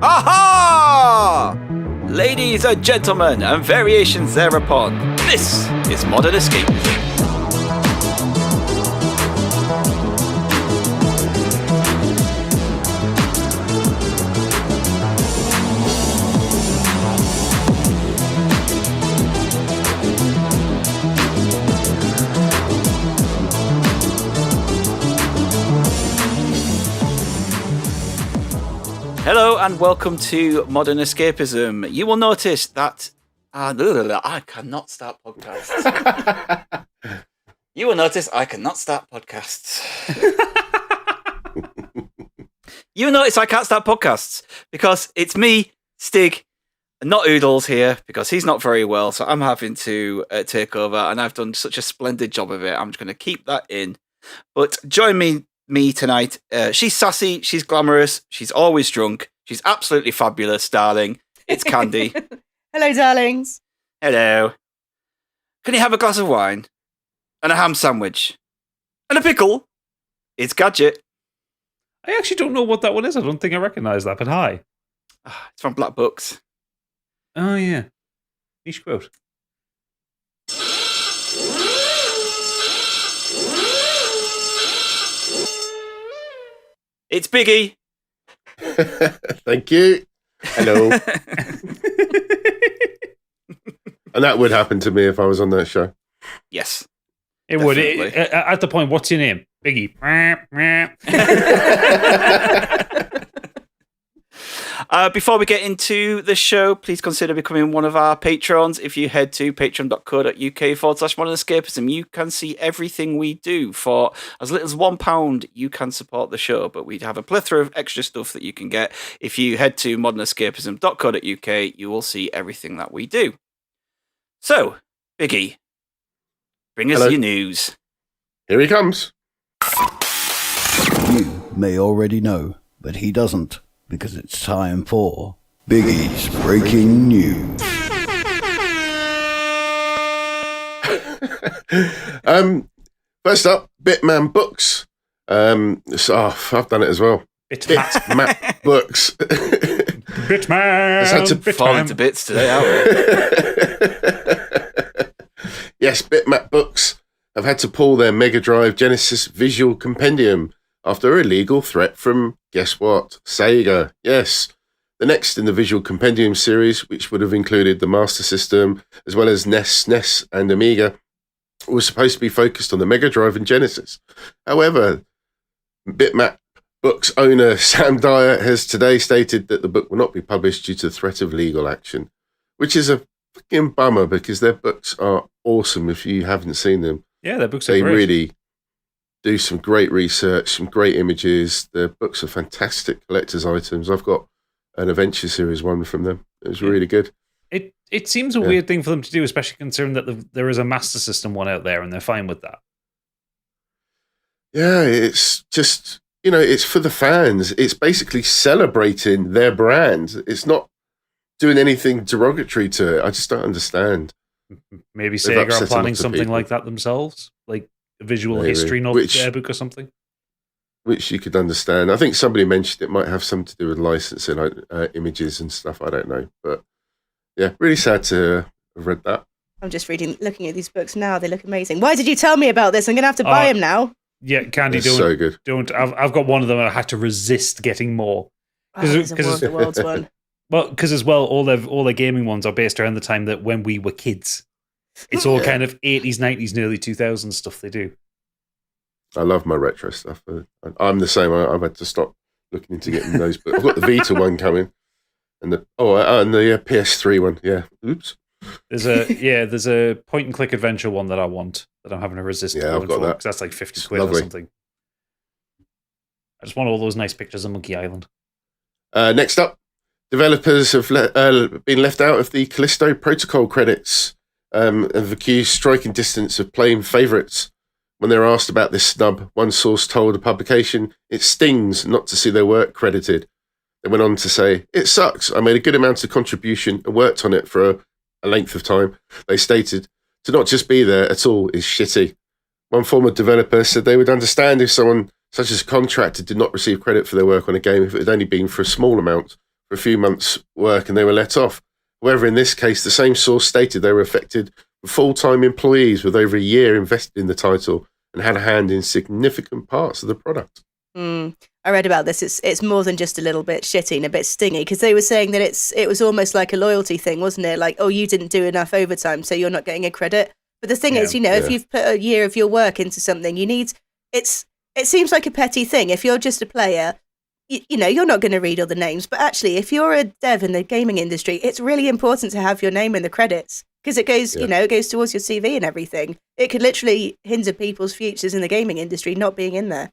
Ha ha! Ladies and gentlemen, and variations thereupon, this is Modern Escapism. Hello and welcome to Modern Escapism. You will notice that I cannot start podcasts. You will notice I cannot start podcasts. You will notice I can't start podcasts because it's me, Stig, and not Oodles here because he's not very well, so I'm having to take over, and I've done such a splendid job of it. I'm just going to keep that in. But join me tonight. She's sassy, she's glamorous, she's always drunk, she's absolutely fabulous, darling. It's Candy. Hello, darlings. Hello. Can you have a glass of wine? And a ham sandwich? And a pickle? It's Gadget. I actually don't know what that one is. I don't think I recognise that, but hi. It's from Black Books. Oh, yeah. Niche quote. It's Biggie. Thank you. Hello. And that would happen to me if I was on that show. Yes. It would. At the point, what's your name? Biggie. Before we get into the show, please consider becoming one of our patrons. If you head to patreon.co.uk/Modern Escapism, you can see everything we do. For as little as £1, you can support the show, but we have a plethora of extra stuff that you can get. If you head to modernescapism.co.uk, you will see everything that we do. So, Biggie, bring us your news. Here he comes. You may already know, but he doesn't, because it's time for Biggie's Breaking News. First up, Bitman Books. I've done it as well. Bitmap Books. Bitman. It's had to fall into bits today, haven't we? Yes, Bitmap Books have had to pull their Mega Drive Genesis Visual Compendium after a legal threat from, guess what, Sega. Yes, the next in the Visual Compendium series, which would have included the Master System, as well as NES, SNES, and Amiga, was supposed to be focused on the Mega Drive and Genesis. However, Bitmap Books owner Sam Dyer has today stated that the book will not be published due to the threat of legal action, which is a fucking bummer because their books are awesome if you haven't seen them. Yeah, their books are They great. really do some great research, some great images. The books are fantastic collector's items. I've got an Adventure Series 1 from them. It was really good. It seems a weird thing for them to do, especially considering that there is a Master System one out there and they're fine with that. Yeah, it's just, it's for the fans. It's basically celebrating their brand. It's not doing anything derogatory to it. I just don't understand. Maybe They've Sega upset are a planning lot of something people. like that themselves, like a visual Maybe. history novel book or something. Which you could understand. I think somebody mentioned it might have something to do with licensing images and stuff. I don't know. But yeah, really sad to have read that. I'm just looking at these books now. They look amazing. Why did you tell me about this? I'm going to have to buy them now. Yeah, Candy, It's so good. Don't. I've got one of them and I had to resist getting more. It's the world's one. Well, because as well, all their gaming ones are based around the time that when we were kids. It's all kind of 80s, 90s, and early 2000s stuff they do. I love my retro stuff. I'm the same. I've had to stop looking into getting those. But I've got the Vita one coming, and the PS3 one. Yeah. Oops. There's a point and click adventure one that I want that I'm having to resist. Yeah, I've got that. Because that's like 50 quid lovely. or something. I just want all those nice pictures of Monkey Island. Next up, developers have been left out of the Callisto Protocol credits. Have accused striking distance of playing favourites. When they were asked about this snub, one source told a publication it stings not to see their work credited. They went on to say, "It sucks. I made a good amount of contribution and worked on it for a length of time." They stated, "To not just be there at all is shitty." One former developer said they would understand if someone such as a contractor did not receive credit for their work on a game if it had only been for a small amount for a few months' work and they were let off. However, in this case, the same source stated they were affected with full-time employees with over a year invested in the title and had a hand in significant parts of the product. I read about this. It's more than just a little bit shitty and a bit stingy, because they were saying that it was almost like a loyalty thing, wasn't it? Like, oh, you didn't do enough overtime, so you're not getting a credit. But the thing is, if you've put a year of your work into something, it seems like a petty thing. If you're just a player, you're not going to read all the names. But actually, if you're a dev in the gaming industry, it's really important to have your name in the credits, because it goes, it goes towards your CV and everything. It could literally hinder people's futures in the gaming industry not being in there.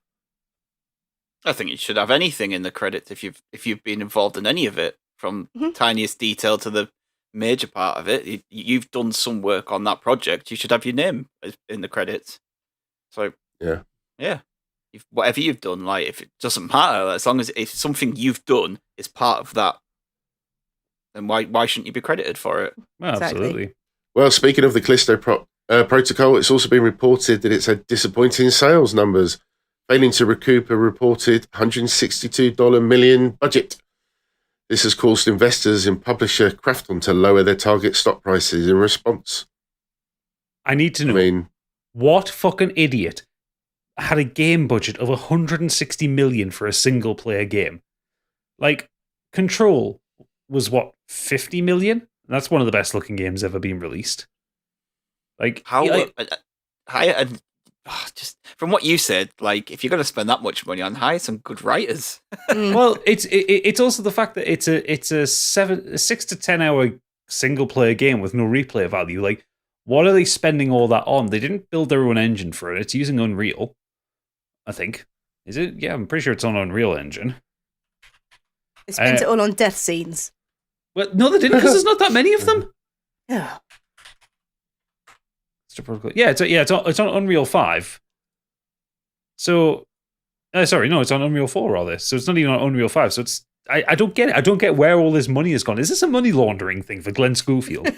I think you should have anything in the credits if you've been involved in any of it, from tiniest detail to the major part of it. You've done some work on that project. You should have your name in the credits. So yeah. Whatever you've done, like, if it doesn't matter, as long as if something you've done is part of that, then why shouldn't you be credited for it? Well, absolutely. Well, speaking of the Callisto protocol, it's also been reported that it's had disappointing sales numbers, failing to recoup a reported $162 million budget. This has caused investors in publisher Krafton to lower their target stock prices in response. I need to know, what fucking idiot had a game budget of $160 million for a single player game? Like, Control was what, $50 million? That's one of the best looking games ever been released. Like, just from what you said, like, if you're going to spend that much money on, hire some good writers. Well, it's also the fact that it's a 6 to 10 hour single player game with no replay value. Like, what are they spending all that on? They didn't build their own engine for it. It's using Unreal, I think. Is it? Yeah, I'm pretty sure it's on Unreal Engine. They spent it all on death scenes. Well, no, they didn't, because there's not that many of them. Yeah. Yeah, it's on Unreal 5. So, sorry, no, it's on Unreal 4 rather. So it's not even on Unreal 5. So it's I don't get it. I don't get where all this money has gone. Is this a money laundering thing for Glenn Schofield?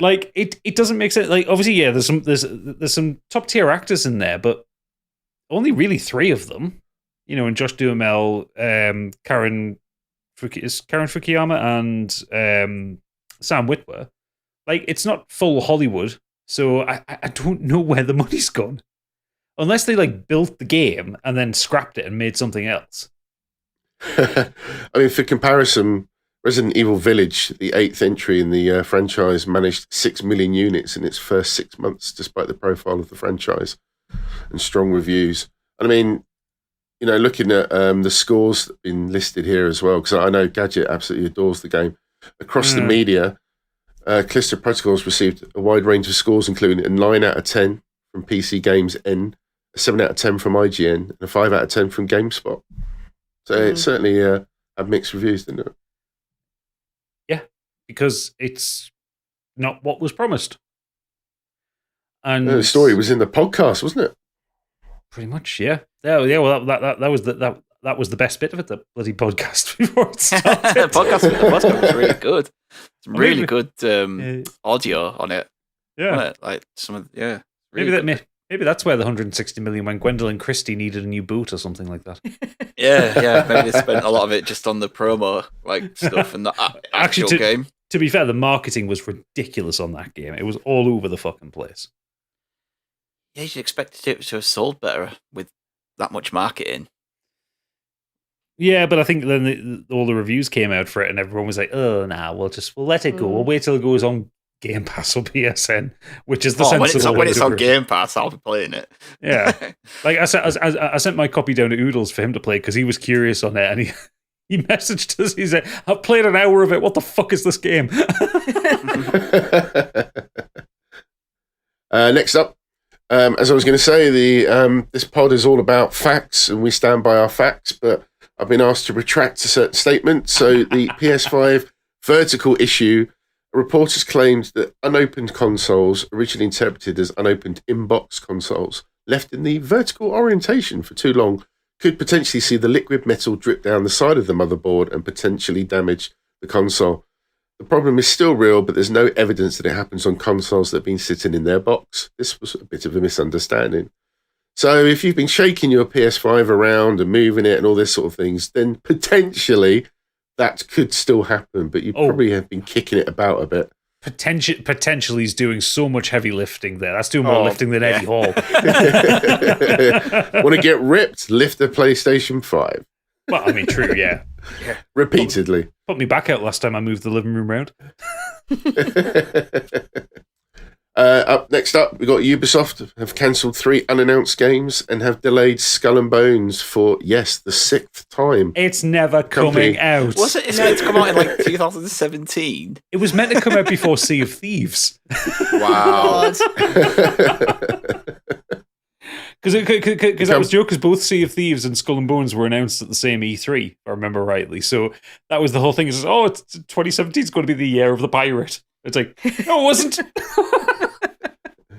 Like, it doesn't make sense. Like, obviously, yeah, there's some top tier actors in there, but only really 3 of them. And Josh Duhamel, Karen Fukuyama, and Sam Witwer. Like, it's not full Hollywood, so I don't know where the money's gone. Unless they, like, built the game and then scrapped it and made something else. I mean, for comparison, Resident Evil Village, the 8th entry in the franchise, managed 6 million units in its first 6 months, despite the profile of the franchise and strong reviews. And I mean, looking at the scores that have been listed here as well, because I know Gadget absolutely adores the game. Across the media, Callisto Protocol's received a wide range of scores, including a 9 out of 10 from PC Games N, a 7 out of 10 from IGN, and a 5 out of 10 from GameSpot. So it certainly had mixed reviews, didn't it? Yeah, because it's not what was promised. And the story was in the podcast, wasn't it? Pretty much, yeah. Yeah. Well, that was the best bit of it. The bloody podcast before it started. The podcast was really good. Some really good audio on it. Yeah, like some of really maybe that's where the 160 million when Gwendolyn Christie needed a new boot or something like that. yeah. Maybe they spent a lot of it just on the promo stuff and the actual game. To be fair, the marketing was ridiculous on that game. It was all over the fucking place. Yeah, you'd expect it to have sold better with that much marketing. Yeah, but I think then all the reviews came out for it, and everyone was like, "Oh, nah, we'll let it go. We'll wait till it goes on Game Pass or PSN," which is the sensible when it's on Game Pass, I'll be playing it. Yeah, like I sent my copy down to Oodles for him to play because he was curious on it, and he messaged us. He said, "I've played an hour of it. What the fuck is this game?" Next up. As I was going to say, this pod is all about facts, and we stand by our facts, but I've been asked to retract a certain statement. So the PS5 vertical issue, reporters claimed that unopened consoles, originally interpreted as unopened in-box consoles, left in the vertical orientation for too long, could potentially see the liquid metal drip down the side of the motherboard and potentially damage the console. The problem is still real, but there's no evidence that it happens on consoles that have been sitting in their box. This was a bit of a misunderstanding. So if you've been shaking your PS5 around and moving it and all this sort of things, then potentially that could still happen. But you probably have been kicking it about a bit. Potentially he's doing so much heavy lifting there. That's doing more lifting than Eddie Hall. Want to get ripped? Lift the PlayStation 5. Well, I mean, true, yeah. Repeatedly. Put me back out last time I moved the living room round. Next up, we got Ubisoft have cancelled 3 unannounced games and have delayed Skull and Bones for, the 6th time. It's never coming out. Was it? It's meant to come out in like 2017. It was meant to come out before Sea of Thieves. Wow. Because that was joke, because both Sea of Thieves and Skull and Bones were announced at the same E3, if I remember rightly. So that was the whole thing. It's 2017 is going to be the year of the pirate. It's like, no, it wasn't.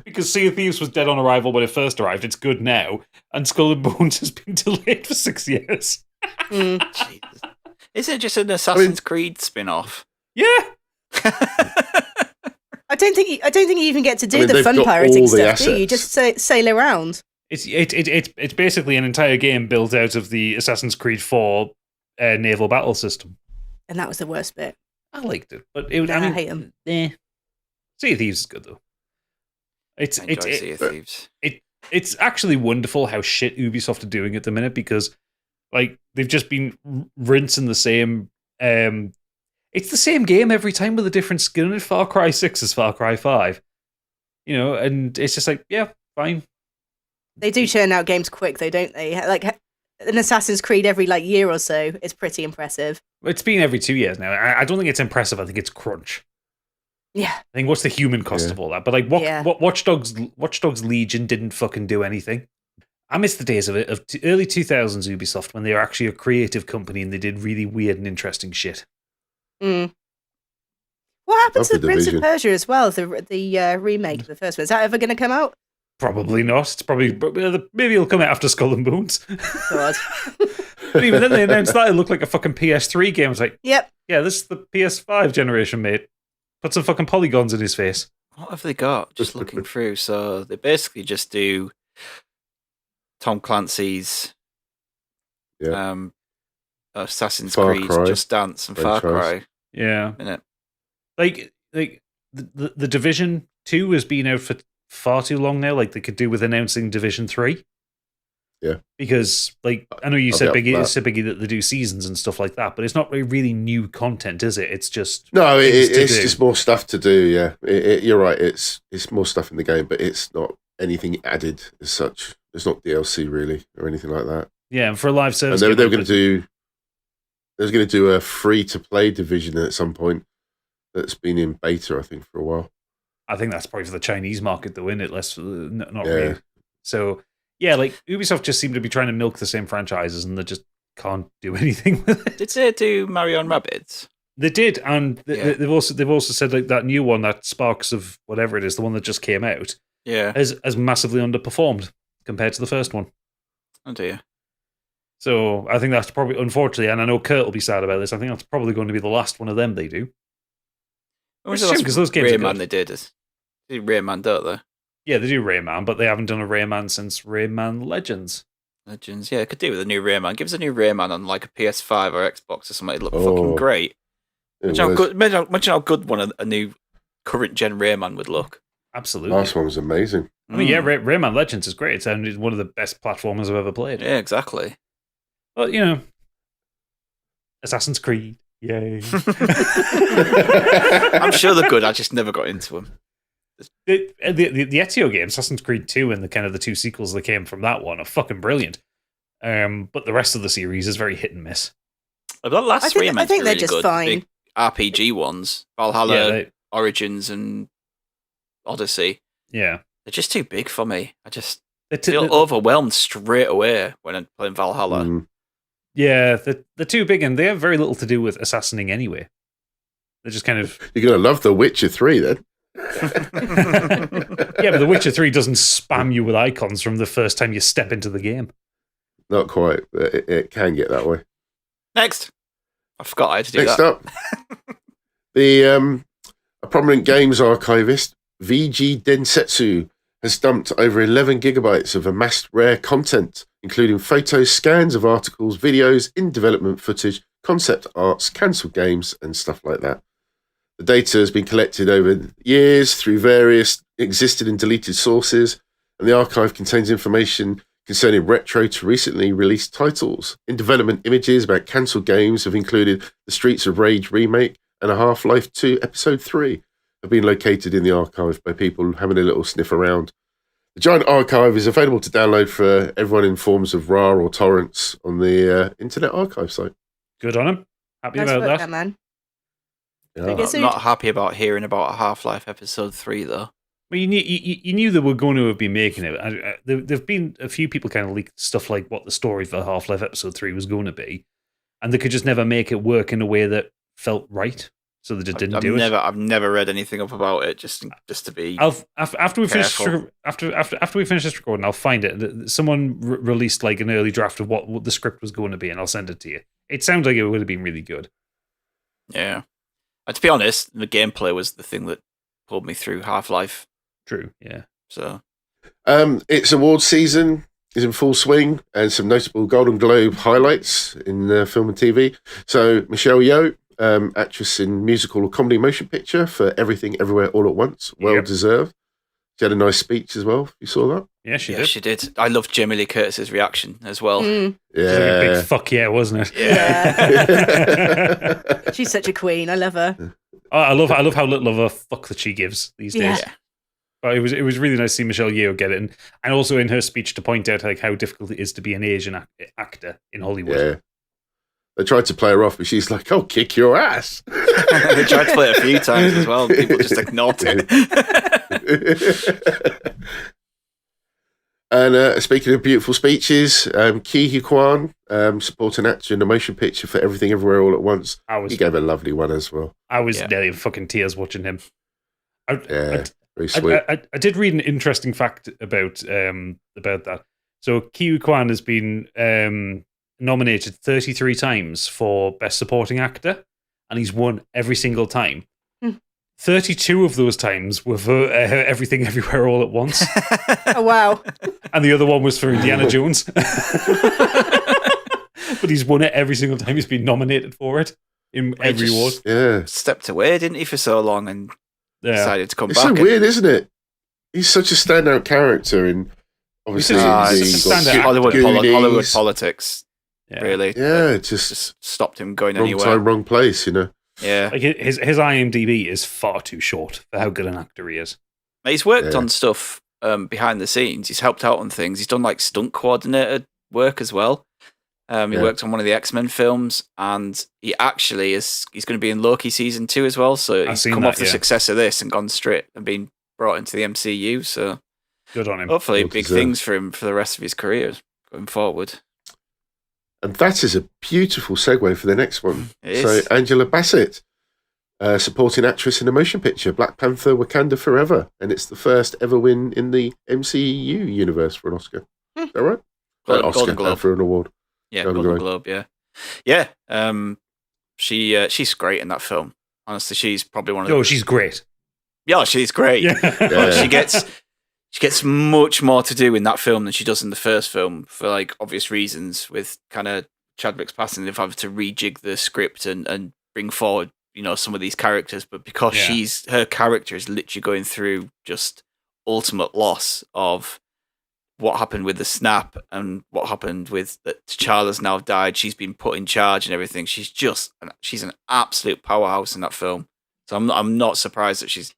Because Sea of Thieves was dead on arrival when it first arrived. It's good now. And Skull and Bones has been delayed for 6 years. Jesus. Isn't it just an Assassin's Creed spin-off? Yeah. I don't think you even get to do the fun pirating stuff, do you? You just sail around. It's basically an entire game built out of the Assassin's Creed 4 naval battle system. And that was the worst bit. I liked it, but I hate them. Sea of Thieves is good though. Sea of Thieves. It's actually wonderful how shit Ubisoft are doing at the minute, because like they've just been rinsing the same. It's the same game every time with a different skin. Far Cry 6 is Far Cry 5, and it's just like, yeah, fine. They do churn out games quick, though, don't they? Like an Assassin's Creed every year or so is pretty impressive. It's been every 2 years now. I don't think it's impressive. I think it's crunch. Yeah. I think what's the human cost of all that? But like, what Watch Dogs Legion didn't fucking do anything. I miss the days of it, of early 2000s Ubisoft, when they were actually a creative company and they did really weird and interesting shit. Mm. What happened to the Prince of Persia as well? The remake of the first one. Is that ever going to come out? Probably not. It's probably maybe it'll come out after Skull and Bones. God. But even then, they announced that it looked like a fucking PS3 game. I was like, yep, yeah, this is the PS5 generation, mate. Put some fucking polygons in his face. What have they got? Just looking through. So they basically just do Tom Clancy's Assassin's Creed, Just Dance, and Far Cry. Yeah. Innit? Like the Division 2 has been out for far too long now. Like they could do with announcing Division 3. Yeah. Because like I know you said Biggie that they do seasons and stuff like that, but it's not really new content, is it? It's just it's just more stuff to do. Yeah, you're right. It's more stuff in the game, but it's not anything added as such. It's not DLC really or anything like that. Yeah, and for a live service, and they were going to do. They was going to do a free-to-play Division at some point that's been in beta, I think, for a while. I think that's probably for the Chinese market, though, isn't it? Not really. So, yeah, like Ubisoft just seem to be trying to milk the same franchises, and they just can't do anything with it. Did they do Mario and Rabbids? They did, and they've also said like that new one, that Sparks of whatever it is, the one that just came out, has massively underperformed compared to the first one. Oh dear. So I think that's probably, unfortunately, and I know Kurt will be sad about this, I think that's probably going to be the last one of them they do. Because those games Rayman they did Rayman, don't they? Yeah, they do Rayman, but they haven't done a Rayman since Rayman Legends. Legends, yeah, could do with a new Rayman. Give us a new Rayman on like a PS5 or Xbox or something. It'd look fucking great. Imagine how good a new current gen Rayman would look. Absolutely. Last one was amazing. I mean, yeah, Rayman Legends is great. It's one of the best platformers I've ever played. Yeah, exactly. But, Assassin's Creed. Yay. I'm sure they're good. I just never got into them. The Ezio game, Assassin's Creed 2, and the two sequels that came from that one are fucking brilliant. But the rest of the series is very hit and miss. The last three I think they're just good. fine. The big RPG ones, Valhalla, Origins, and Odyssey. Yeah. They're just too big for me. I just feel overwhelmed straight away when I'm playing Valhalla. Mm. Yeah, they're too big, and they have very little to do with assassinating anyway. They're just kind of... You're going to love The Witcher 3, then. Yeah, but The Witcher 3 doesn't spam you with icons from the first time you step into the game. Not quite, but it can get that way. Next. I forgot I had to do that. Next up, a prominent games archivist, VG Densetsu, has dumped over 11 gigabytes of amassed rare content, including photos, scans of articles, videos, in development footage, concept arts, cancelled games, and stuff like that. The data has been collected over years through various existing and deleted sources, and the archive contains information concerning retro to recently released titles. In development images about cancelled games have included the Streets of Rage remake and a Half-Life 2 Episode 3 have been located in the archive by people having a little sniff around. The giant archive is available to download for everyone in forms of RAR or torrents on the Internet Archive site. Good on him. Happy Nice about work, that. man. Yeah. I guess I'm not happy about hearing about a Half-Life Episode 3, though. Well, you knew they were going to have been making it. There've been a few people kind of leaked stuff like what the story for Half-Life Episode 3 was going to be, and they could just never make it work in a way that felt right, so they just didn't do it. I've never read anything up about it, just to be. After we finish this recording, I'll find it. Someone released like an early draft of what the script was going to be, and I'll send it to you. It sounds like it would have been really good. Yeah, and to be honest, the gameplay was the thing that pulled me through Half-Life. True, yeah. So, its awards season is in full swing, and some notable Golden Globe highlights in film and TV. So Michelle Yeoh, actress in musical or comedy motion picture for Everything Everywhere All at Once, well deserved. She had a nice speech as well. You saw that? Yeah, she did. I loved Jamie Lee Curtis's reaction as well. Mm. Yeah, It was like a big fuck yeah, wasn't it? Yeah. She's such a queen. I love her. Oh, I love how little of a fuck that she gives these days. Yeah. But it was really nice to see Michelle Yeoh get it, and also in her speech to point out like how difficult it is to be an Asian actor in Hollywood. Yeah. They tried to play her off, but she's like, "I'll kick your ass." They tried to play it a few times as well. People just ignored it. And speaking of beautiful speeches, Ki Hee Kwan, supporting actor in a motion picture for Everything Everywhere All at Once. He gave a lovely one as well. I was nearly in fucking tears watching him. Very sweet. I did read an interesting fact about that. So Ki Hee Kwan has been nominated 33 times for Best Supporting Actor, and he's won every single time. 32 of those times were for Everything Everywhere All at Once. Oh, wow. And the other one was for Indiana Jones. But he's won it every single time he's been nominated for it in every award. Yeah. Stepped away, didn't he, for so long and decided to come it's back. So weird, isn't it? He's such a standout character in obviously Hollywood politics. Yeah. Really. Yeah, just stopped him going wrong anywhere. Wrong time, wrong place, you know. Yeah. Like his IMDb is far too short for how good an actor he is. He's worked on stuff behind the scenes. He's helped out on things. He's done like stunt coordinator work as well. He worked on one of the X-Men films, and he actually he's going to be in Loki season 2 as well. So he's come off the success of this and gone straight and been brought into the MCU. So good on him. Hopefully, big things for him for the rest of his career going forward. And that is a beautiful segue for the next one. It so is. Angela Bassett, supporting actress in a motion picture, Black Panther: Wakanda Forever, and it's the first ever win in the MCU universe for an Oscar. Is that right? Golden Globe for an award. Yeah, Golden Globe. Yeah. She's great in that film. Honestly, she's probably one of the. Oh, she's great. Yeah, she's great. Yeah. She gets much more to do in that film than she does in the first film for like obvious reasons. With kind of Chadwick's passing, they've had to rejig the script and bring forward some of these characters. But because her character is literally going through just ultimate loss of what happened with the snap and what happened with that T'Challa's now died. She's been put in charge and everything. She's an absolute powerhouse in that film. So I'm not surprised that she's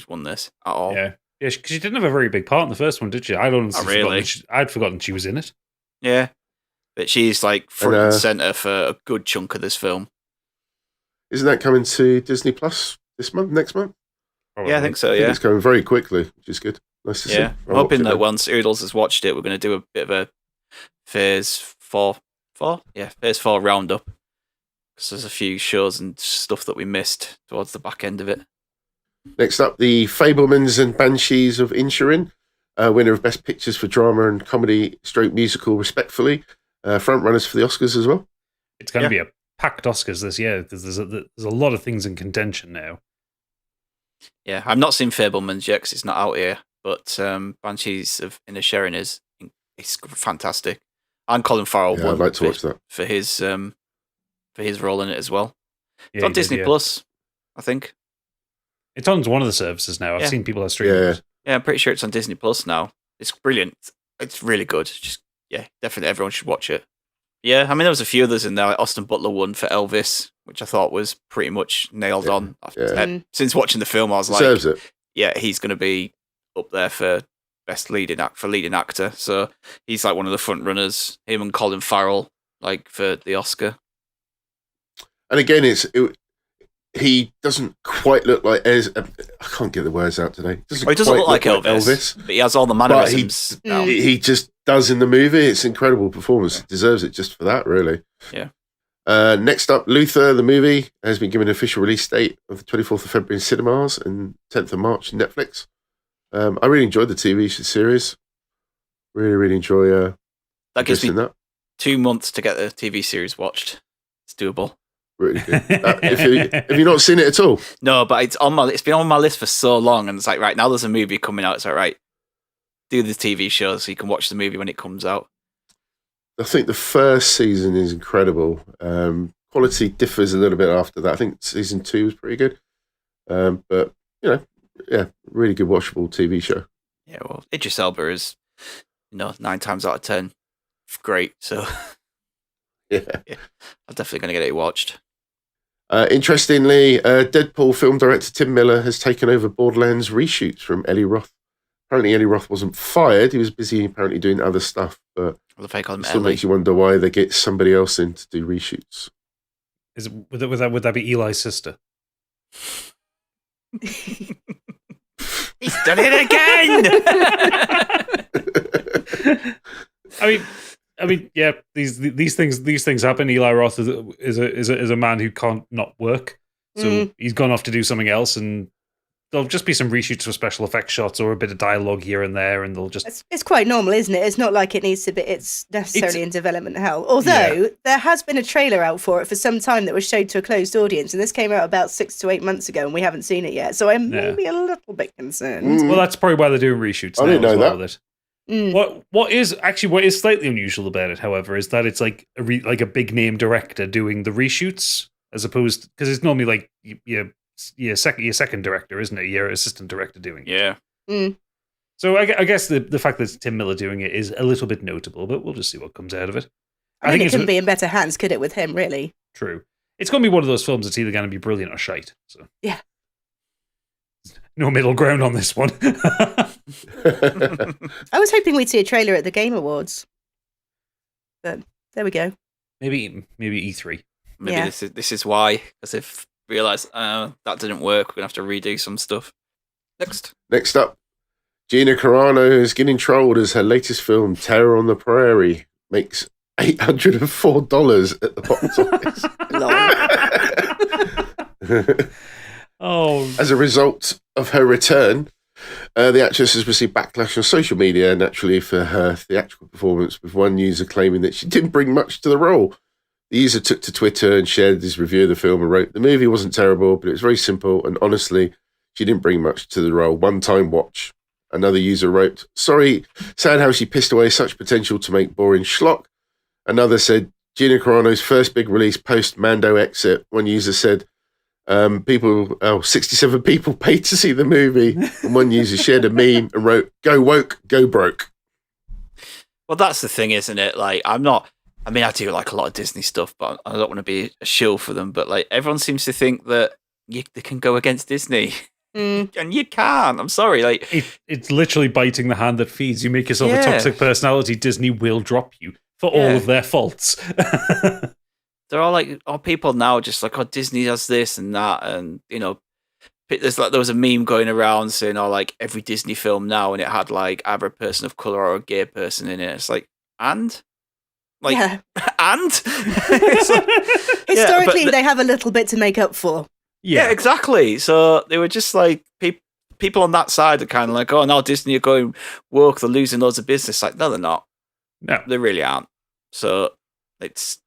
won this at all. Yeah, because she didn't have a very big part in the first one, did she? I'd forgotten she was in it. Yeah, but she's like front and center for a good chunk of this film. Isn't that coming to Disney Plus next month? Probably. Yeah, I think so. I think it's coming very quickly, which is good. Nice to see. I'm hoping that once Oodles has watched it, we're going to do a bit of a Phase 4 roundup. Because there's a few shows and stuff that we missed towards the back end of it. Next up, the Fabelmans and Banshees of Inisherin, winner of Best Pictures for Drama and Comedy / Musical, respectfully. Front runners for the Oscars as well. It's going to be a packed Oscars this year because there's a lot of things in contention now. Yeah, I've not seen Fabelmans yet because it's not out here. but Banshees of Inisherin is fantastic, and Colin Farrell Yeah, I'd like to watch that for his role in it as well. It's Yeah, on Disney Plus, I think. It's on one of the services now. I've seen people have streamed it. Yeah, I'm pretty sure it's on Disney Plus now. It's brilliant. It's really good. Just definitely everyone should watch it. Yeah, I mean there was a few others in there. Like Austin Butler won for Elvis, which I thought was pretty much nailed on. Since watching the film, I was Deserves like, it. yeah, he's going to be up there for leading actor. So he's like one of the front runners. Him and Colin Farrell, like for the Oscar. And again, he doesn't quite look like I can't get the words out today. He doesn't look like Elvis, but he has all the mannerisms. He just does in the movie. It's an incredible performance. He deserves it just for that, really. Yeah. Next up, Luther, the movie, has been given an official release date of the 24th of February in cinemas and 10th of March in Netflix. I really enjoyed the TV series. Really, really enjoy that gives me 2 months to get the TV series watched. It's doable. Really good. Have you not seen it at all? No, but it's been on my list for so long, and it's like, right, now there's a movie coming out. It's like, right, do the TV show so you can watch the movie when it comes out. I think the first season is incredible. Quality differs a little bit after that. I think season 2 was pretty good. But, really good watchable TV show. Yeah, well, Idris Elba is, 9 times out of 10 great, so yeah, I'm definitely going to get it watched. Interestingly, Deadpool film director Tim Miller has taken over Borderlands reshoots from Eli Roth. Apparently, Eli Roth wasn't fired. He was busy apparently doing other stuff, but it still makes you wonder why they get somebody else in to do reshoots. Would that be Eli's sister? He's done it again! I mean, yeah. These things happen. Eli Roth is a man who can't not work, so he's gone off to do something else, and there'll just be some reshoots for special effects shots or a bit of dialogue here and there, and they'll just. It's quite normal, isn't it? It's not like it needs to be. It's necessarily in development hell. Although there has been a trailer out for it for some time that was showed to a closed audience, and this came out about 6 to 8 months ago, and we haven't seen it yet. So I'm maybe a little bit concerned. Well, that's probably why they're doing reshoots. I didn't know that. With it. What is slightly unusual about it, however, is that it's like a big name director doing the reshoots, as opposed because it's normally like your second director, isn't it? Your assistant director doing it. Yeah. So I guess the fact that it's Tim Miller doing it is a little bit notable, but we'll just see what comes out of it. I think it couldn't be in better hands, could it, with him, really? True. It's going to be one of those films that's either going to be brilliant or shite. So yeah. No middle ground on this one. I was hoping we'd see a trailer at the Game Awards. But there we go. Maybe E3. Maybe this is why, because they've realised that didn't work. We're going to have to redo some stuff. Next up, Gina Carano is getting trolled as her latest film, Terror on the Prairie, makes $804 at the box office. As a result of her return, the actress has received backlash on social media, naturally, for her theatrical performance, with one user claiming that she didn't bring much to the role. The user took to Twitter and shared his review of the film and wrote, "The movie wasn't terrible, but it was very simple, and honestly, she didn't bring much to the role. One-time watch." Another user wrote, "Sorry, sad how she pissed away such potential to make boring schlock." Another said, "Gina Carano's first big release post-Mando exit." One user said, 67 people paid to see the movie. And one user shared a meme and wrote, "Go woke, go broke." Well, that's the thing, isn't it? Like, I do like a lot of Disney stuff, but I don't want to be a shill for them. But like, everyone seems to think that they can go against Disney. And you can't. I'm sorry. Like, it's literally biting the hand that feeds. You make yourself a toxic personality, Disney will drop you for all of their faults. They're all like, people now just like, Disney does this and that, and there was a meme going around saying, like every Disney film now, and it had like either a person of color or a gay person in it. It's like, and and historically, they have a little bit to make up for. Yeah, exactly. So they were just like people on that side are kind of like, now Disney are going woke, they're losing loads of business. Like, no, they're not. No, they really aren't. So it's.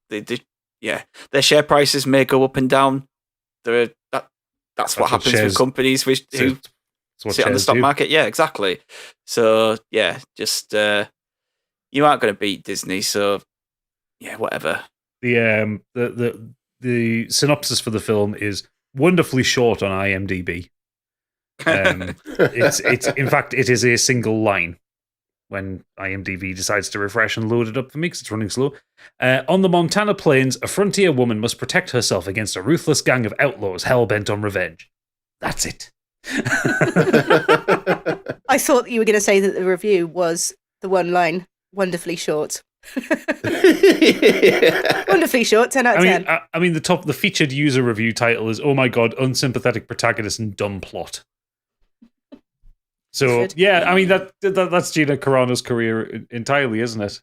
Their share prices may go up and down. That's what happens with companies sit on the stock market. Yeah, exactly. So yeah, just you aren't going to beat Disney. So yeah, whatever. The synopsis for the film is wonderfully short on IMDb. It's in fact it is a single line when IMDb decides to refresh and load it up for me because it's running slow. On the Montana plains, a frontier woman must protect herself against a ruthless gang of outlaws hell-bent on revenge. That's it. I thought you were going to say that the review was the one line, wonderfully short. Wonderfully short, 10 out of 10. I mean, the featured user review title is, oh my god, unsympathetic protagonist and dumb plot. So yeah, I mean that's Gina Carano's career entirely, isn't it?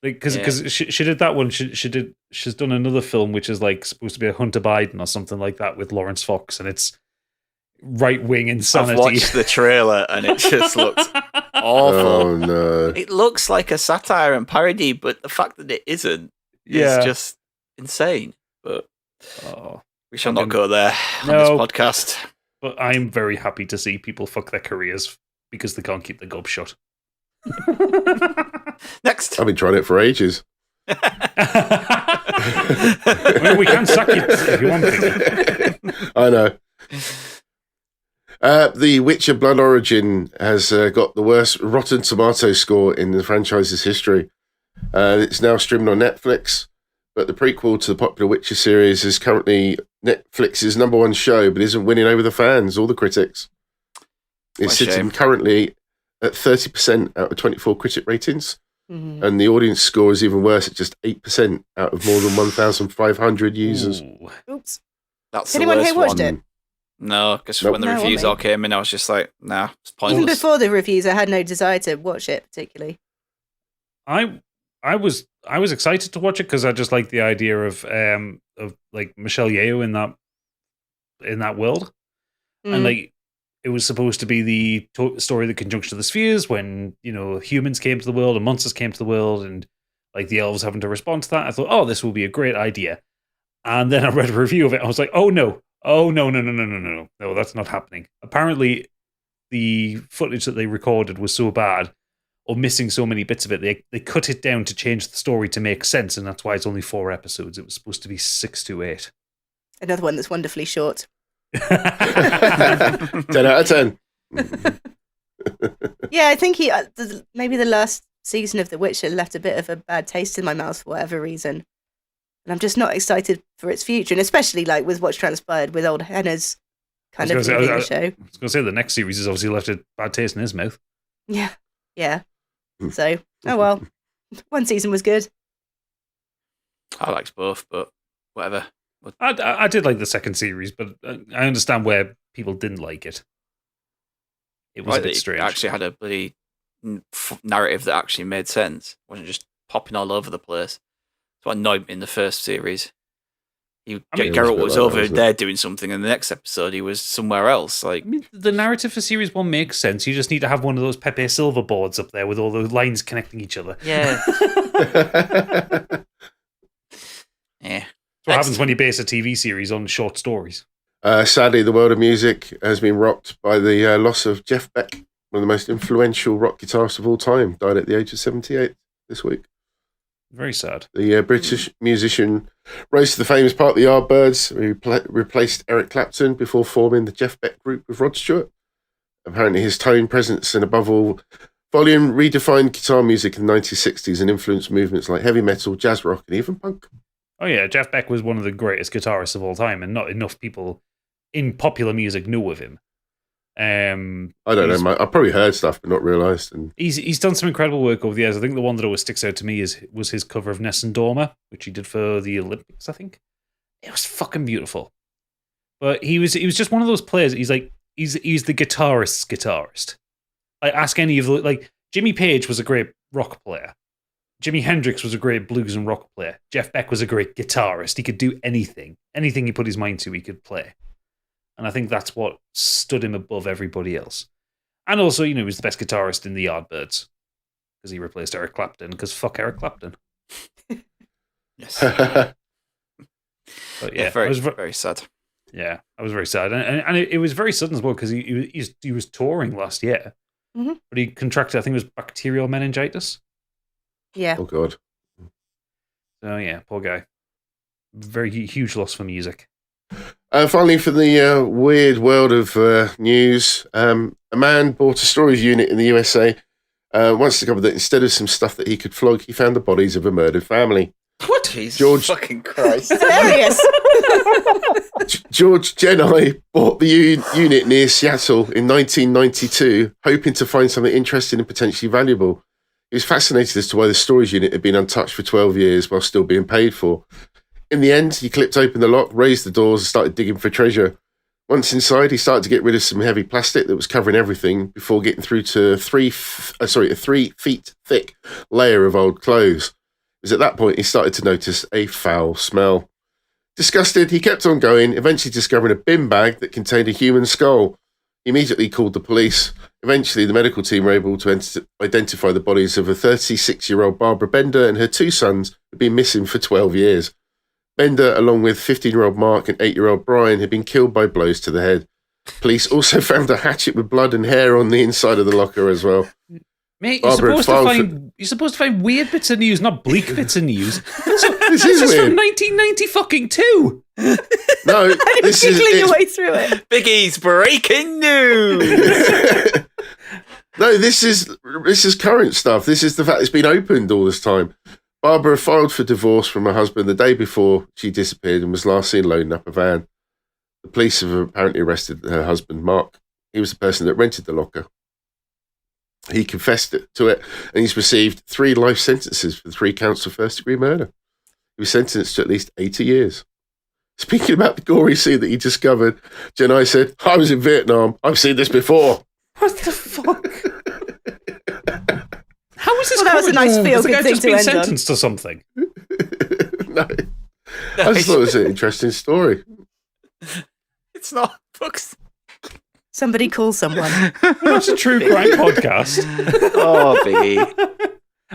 Because she did that one. She's done another film which is like supposed to be a Hunter Biden or something like that with Lawrence Fox, and it's right wing insanity. I've watched the trailer and it just looks awful. Oh no! It looks like a satire and parody, but the fact that it isn't is just insane. But we shall not go there on this podcast. But I'm very happy to see people fuck their careers because they can't keep their gob shut. Next. I've been trying it for ages. We can suck it if you want to. I know. The Witcher Blood Origin has got the worst Rotten Tomato score in the franchise's history. It's now streaming on Netflix, but the prequel to the popular Witcher series is currently Netflix's number one show, but isn't winning over the fans or the critics. It's sitting currently at 30% out of 24 critic ratings, and the audience score is even worse at just 8% out of more than 1,500 users. Oops. That's anyone here watched it? No, because when the reviews all came in, I was just like, nah, it's pointless. Even before the reviews, I had no desire to watch it particularly. I was excited to watch it because I just like the idea of like Michelle Yeoh in that world, and like it was supposed to be the story of the conjunction of the spheres when humans came to the world and monsters came to the world, and like the elves having to respond to that. I thought, oh, this will be a great idea, and then I read a review of it. I was like, oh no, that's not happening. Apparently, the footage that they recorded was so bad, or missing so many bits of it, they cut it down to change the story to make sense, and that's why it's only 4 episodes. It was supposed to be 6 to 8. Another one that's wonderfully short. 10 out of 10. Yeah, I think maybe the last season of The Witcher left a bit of a bad taste in my mouth for whatever reason. And I'm just not excited for its future, and especially like with what's transpired with old Henna's kind of leaving the show. I was going to say the next series has obviously left a bad taste in his mouth. Yeah. So, oh well. One season was good. I liked both, but whatever. I did like the second series, but I understand where people didn't like it. It was a bit strange. It actually had a bloody narrative that actually made sense. It wasn't just popping all over the place. That's what annoyed me in the first series. Geralt was over there doing something, and the next episode he was somewhere else. Like, I mean, the narrative for series 1 makes sense. You just need to have one of those Pepe Silva boards up there with all the lines connecting each other. Yeah. Yeah. That's what happens when you base a TV series on short stories. Sadly, the world of music has been rocked by the loss of Jeff Beck, one of the most influential rock guitarists of all time. Died at the age of 78 this week. Very sad. The British musician rose to the fame as part of the Yardbirds, who replaced Eric Clapton before forming the Jeff Beck group with Rod Stewart. Apparently his tone, presence, and above all, volume redefined guitar music in the 1960s and influenced movements like heavy metal, jazz rock, and even punk. Oh yeah, Jeff Beck was one of the greatest guitarists of all time, and not enough people in popular music know of him. I don't know. I've probably heard stuff, but not realised. And he's done some incredible work over the years. I think the one that always sticks out to me was his cover of Nessun Dorma, which he did for the Olympics. I think it was fucking beautiful. But he was just one of those players. He's the guitarist's guitarist. Like, ask any of Jimmy Page was a great rock player. Jimi Hendrix was a great blues and rock player. Jeff Beck was a great guitarist. He could do anything. Anything he put his mind to, he could play. And I think that's what stood him above everybody else. And also, he was the best guitarist in the Yardbirds. Because he replaced Eric Clapton. Because fuck Eric Clapton. Yes. But yeah, very sad. Yeah, I was very sad, and it was very sudden as well because he was touring last year, but he contracted, I think it was bacterial meningitis. Yeah. Oh God. So yeah, poor guy. Very huge loss for music. Finally, for the weird world of news, a man bought a storage unit in the USA. Once discovered that instead of some stuff that he could flog, he found the bodies of a murdered family. What? Jesus George fucking Christ. Hilarious. George Jenai bought the unit near Seattle in 1992, hoping to find something interesting and potentially valuable. He was fascinated as to why the storage unit had been untouched for 12 years while still being paid for. In the end, he clipped open the lock, raised the doors, and started digging for treasure. Once inside, he started to get rid of some heavy plastic that was covering everything before getting through to a 3 feet thick layer of old clothes. It was at that point he started to notice a foul smell. Disgusted, he kept on going, eventually discovering a bin bag that contained a human skull. He immediately called the police. Eventually, the medical team were able to identify the bodies of a 36-year-old Barbara Bender and her 2 sons who had been missing for 12 years. Bender, along with 15-year-old Mark and 8-year-old Brian, had been killed by blows to the head. Police also found a hatchet with blood and hair on the inside of the locker as well. Mate, you're supposed to find weird bits of news, not bleak bits of news. This is weird. From 1992. No, this is Giggling your way through it. Biggie's breaking news. No, this is current stuff. This is the fact it's been opened all this time. Barbara filed for divorce from her husband the day before she disappeared and was last seen loading up a van. The police have apparently arrested her husband, Mark. He was the person that rented the locker. He confessed to it, and he's received 3 life sentences for 3 counts of first-degree murder. He was sentenced to at least 80 years. Speaking about the gory scene that he discovered, Jenai said, "I was in Vietnam. I've seen this before." What the fuck? How is this? Well, that was a nice feel-good thing just to been end on. sentenced to something? No. I just thought it was an interesting story. It's not books. Somebody call someone. We're not a true crime podcast. Oh, Biggie.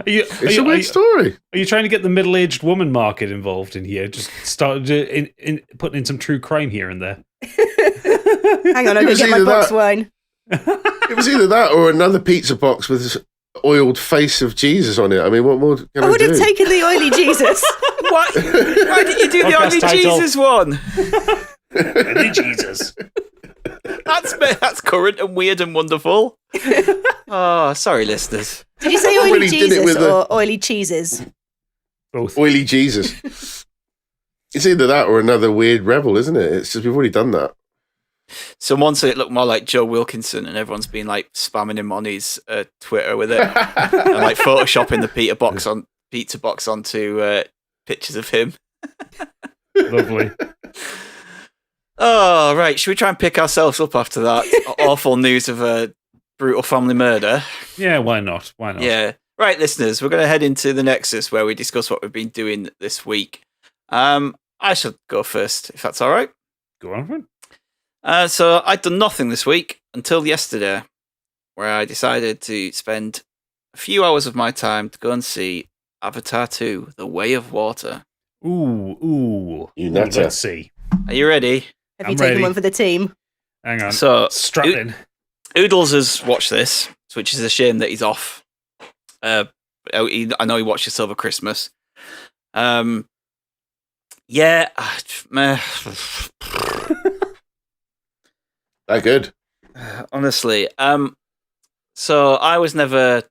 It's a weird story. Are you trying to get the middle-aged woman market involved in here? Just start in putting in some true crime here and there. Hang on, I'm going to get my box wine. It was either that or another pizza box with this oiled face of Jesus on it. I mean, what more can I would do? have taken the oily Jesus. Why did you do the Podcast Oily title. Jesus one? Oily Jesus. That's current and weird and wonderful. Oh, sorry, listeners. Did you say oily Really did it Jesus with or oily cheeses? Both. Oily Jesus. It's either that or another weird rebel, isn't it? It's just we've already done that. Someone said it looked more like Joe Wilkinson, and everyone's been like spamming him on his Twitter with it, and like photoshopping the pizza box onto pictures of him. Lovely. Oh, right. Should we try and pick ourselves up after that awful news of a brutal family murder? Yeah, why not? Why not? Yeah. Right, listeners, we're going to head into the Nexus where we discuss what we've been doing this week. I should go first, if that's all right. Go on, friend. So I'd done nothing this week until yesterday, where I decided to spend a few hours of my time to go and see Avatar 2, The Way of Water. Ooh. You nutter. Let's see. Are you ready? Have you I'm taken ready. one for the team? Hang on. So, Strap in. Oodles has watched this, which is a shame that he's off. I know he watched this over Christmas. Yeah. That good. Honestly. So I was never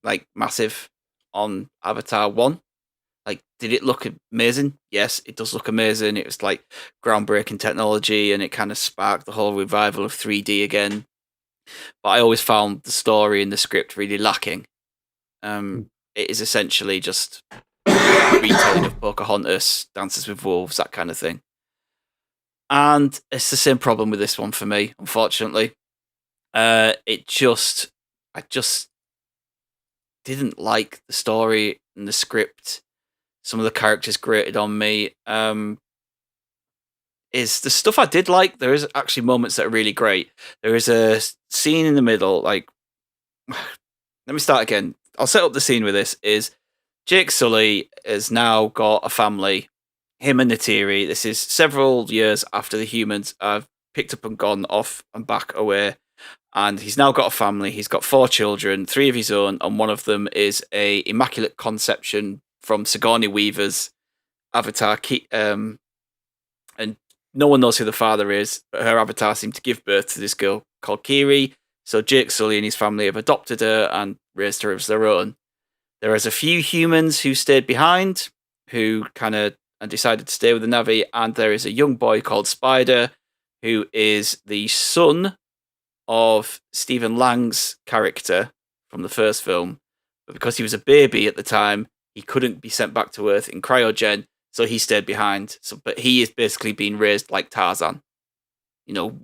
like massive on Avatar 1. Like, did it look amazing? Yes, it does look amazing. It was like groundbreaking technology, and it kind of sparked the whole revival of 3D again. But I always found the story and the script really lacking. It is essentially just retelling of Pocahontas, Dances with Wolves, that kind of thing. And it's the same problem with this one for me, unfortunately. I just didn't like the story and the script. Some of the characters grated on me. Is the stuff I did like. There is actually moments that are really great. There is a scene in the middle, like, let me start again. I'll set up the scene with this. Is Jake Sully has now got a family. him and Neytiri. This is several years after the humans have picked up and gone off and back away. And he's now got a family. He's got 4 children, 3 of his own, and one of them is a immaculate conception from Sigourney Weaver's Avatar. And no one knows who the father is, but her avatar seemed to give birth to this girl called Kiri. So Jake Sully and his family have adopted her and raised her as their own. There is a few humans who stayed behind, who kind of decided to stay with the Na'vi, and there is a young boy called Spider, who is the son of Stephen Lang's character from the first film. But because he was a baby at the time, he couldn't be sent back to Earth in cryogen, so he stayed behind. But he is basically being raised like Tarzan,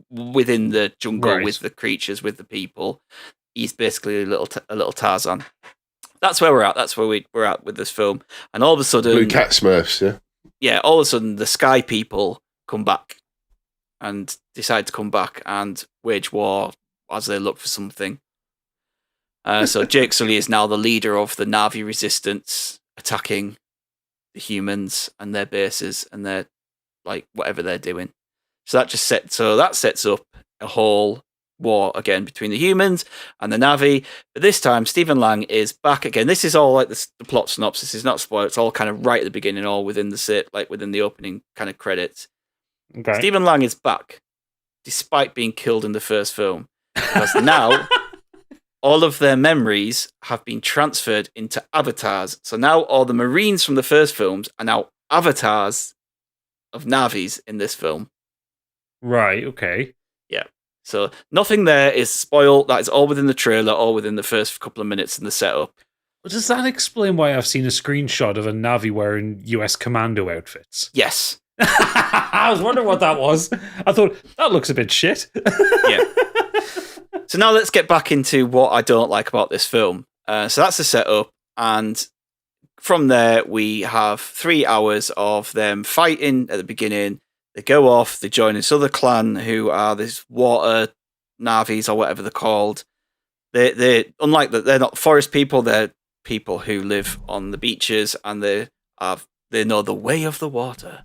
within the jungle with the creatures, with the people. He's basically a little Tarzan. That's where we're at. That's where we're at with this film. And all of a sudden, Blue Cat Smurfs, yeah. Yeah, all of a sudden the Sky people come back and decide to come back and wage war as they look for something. So Jake Sully is now the leader of the Na'vi resistance, attacking the humans and their bases and their whatever they're doing. So that sets up a whole war again between the humans and the Na'vi. But this time, Stephen Lang is back again. This is all the plot synopsis. It's not spoiled. It's all kind of right at the beginning, all within within the opening kind of credits. Okay. Stephen Lang is back, despite being killed in the first film, because now all of their memories have been transferred into avatars. So now all the Marines from the first films are now avatars of Na'vis in this film. Right, okay. Yeah. So nothing there is spoiled. That is all within the trailer, all within the first couple of minutes in the setup. Well, does that explain why I've seen a screenshot of a Na'vi wearing US commando outfits? Yes. I was wondering what that was. I thought, that looks a bit shit. Yeah. So now let's get back into what I don't like about this film. So that's the setup. And from there, we have 3 hours of them fighting at the beginning. They go off, they join this other clan who are this water Na'vis or whatever they're called. They're unlike that, they're not forest people, they're people who live on the beaches and they know the way of the water.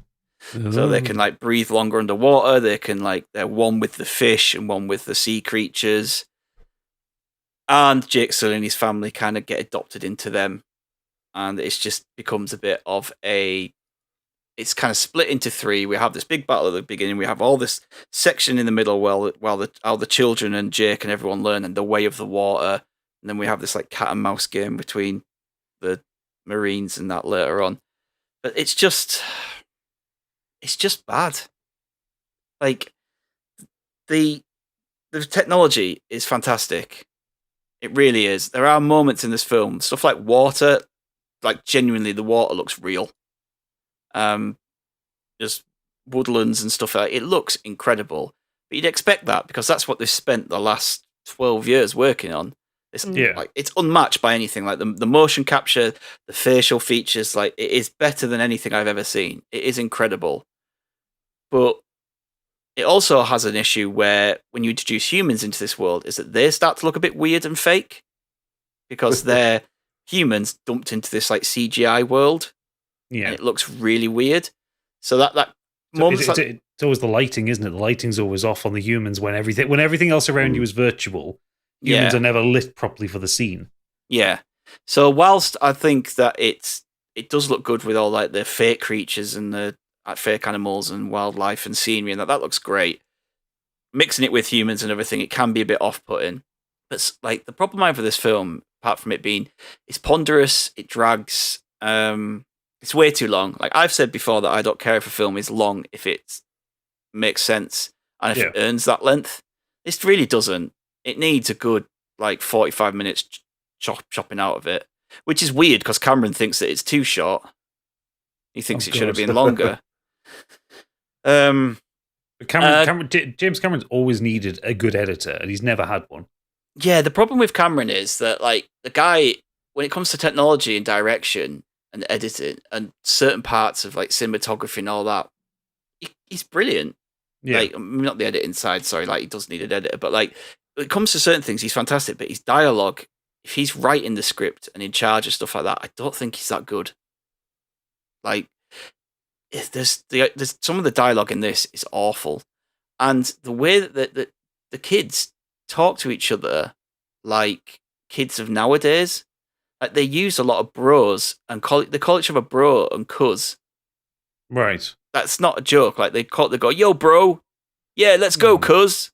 So they can breathe longer underwater. They can they're one with the fish and one with the sea creatures. And Jake Sully and his family kind of get adopted into them, and it's just becomes a bit of it's kind of split into 3. We have this big battle at the beginning. We have all this section in the middle while the children and Jake and everyone learn and the way of the water, and then we have this cat and mouse game between the Marines and that later on. But it's just bad. The technology is fantastic. It really is. There are moments in this film, stuff like water, genuinely the water looks real. Just woodlands and stuff like that. It looks incredible. But you'd expect that because that's what they've spent the last 12 years working on. It's it's unmatched by anything. The motion capture, the facial features, it is better than anything I've ever seen. It is incredible. But it also has an issue where when you introduce humans into this world is that they start to look a bit weird and fake because they're humans dumped into this CGI world. Yeah. And it looks really weird. So that moments it's always the lighting, isn't it? The lighting's always off on the humans when everything else around you is virtual. Humans are never lit properly for the scene. Yeah. So whilst I think that it does look good with all the fake creatures and the fake animals and wildlife and scenery, and that looks great. Mixing it with humans and everything, it can be a bit off-putting. But the problem I have with this film, apart from it being, it's ponderous, it drags, it's way too long. I've said before that I don't care if a film is long if it makes sense and if it earns that length. This really doesn't. It needs a good 45 minutes chopping out of it, which is weird because Cameron thinks that it's too short. He thinks it should have been longer. James Cameron's always needed a good editor, and he's never had one. Yeah, the problem with Cameron is that the guy, when it comes to technology and direction and editing and certain parts of cinematography and all that, he's brilliant. Yeah. Not the editing side, sorry, he does need an editor, but when it comes to certain things, he's fantastic. But his dialogue, if he's writing the script and in charge of stuff like that, I don't think he's that good. there's some of the dialogue in this is awful, and the way that the kids talk to each other like kids of nowadays. Like they use a lot of bros and they call each other bro and cuz. Right. That's not a joke. Like they go, yo, bro, yeah, let's go, cuz.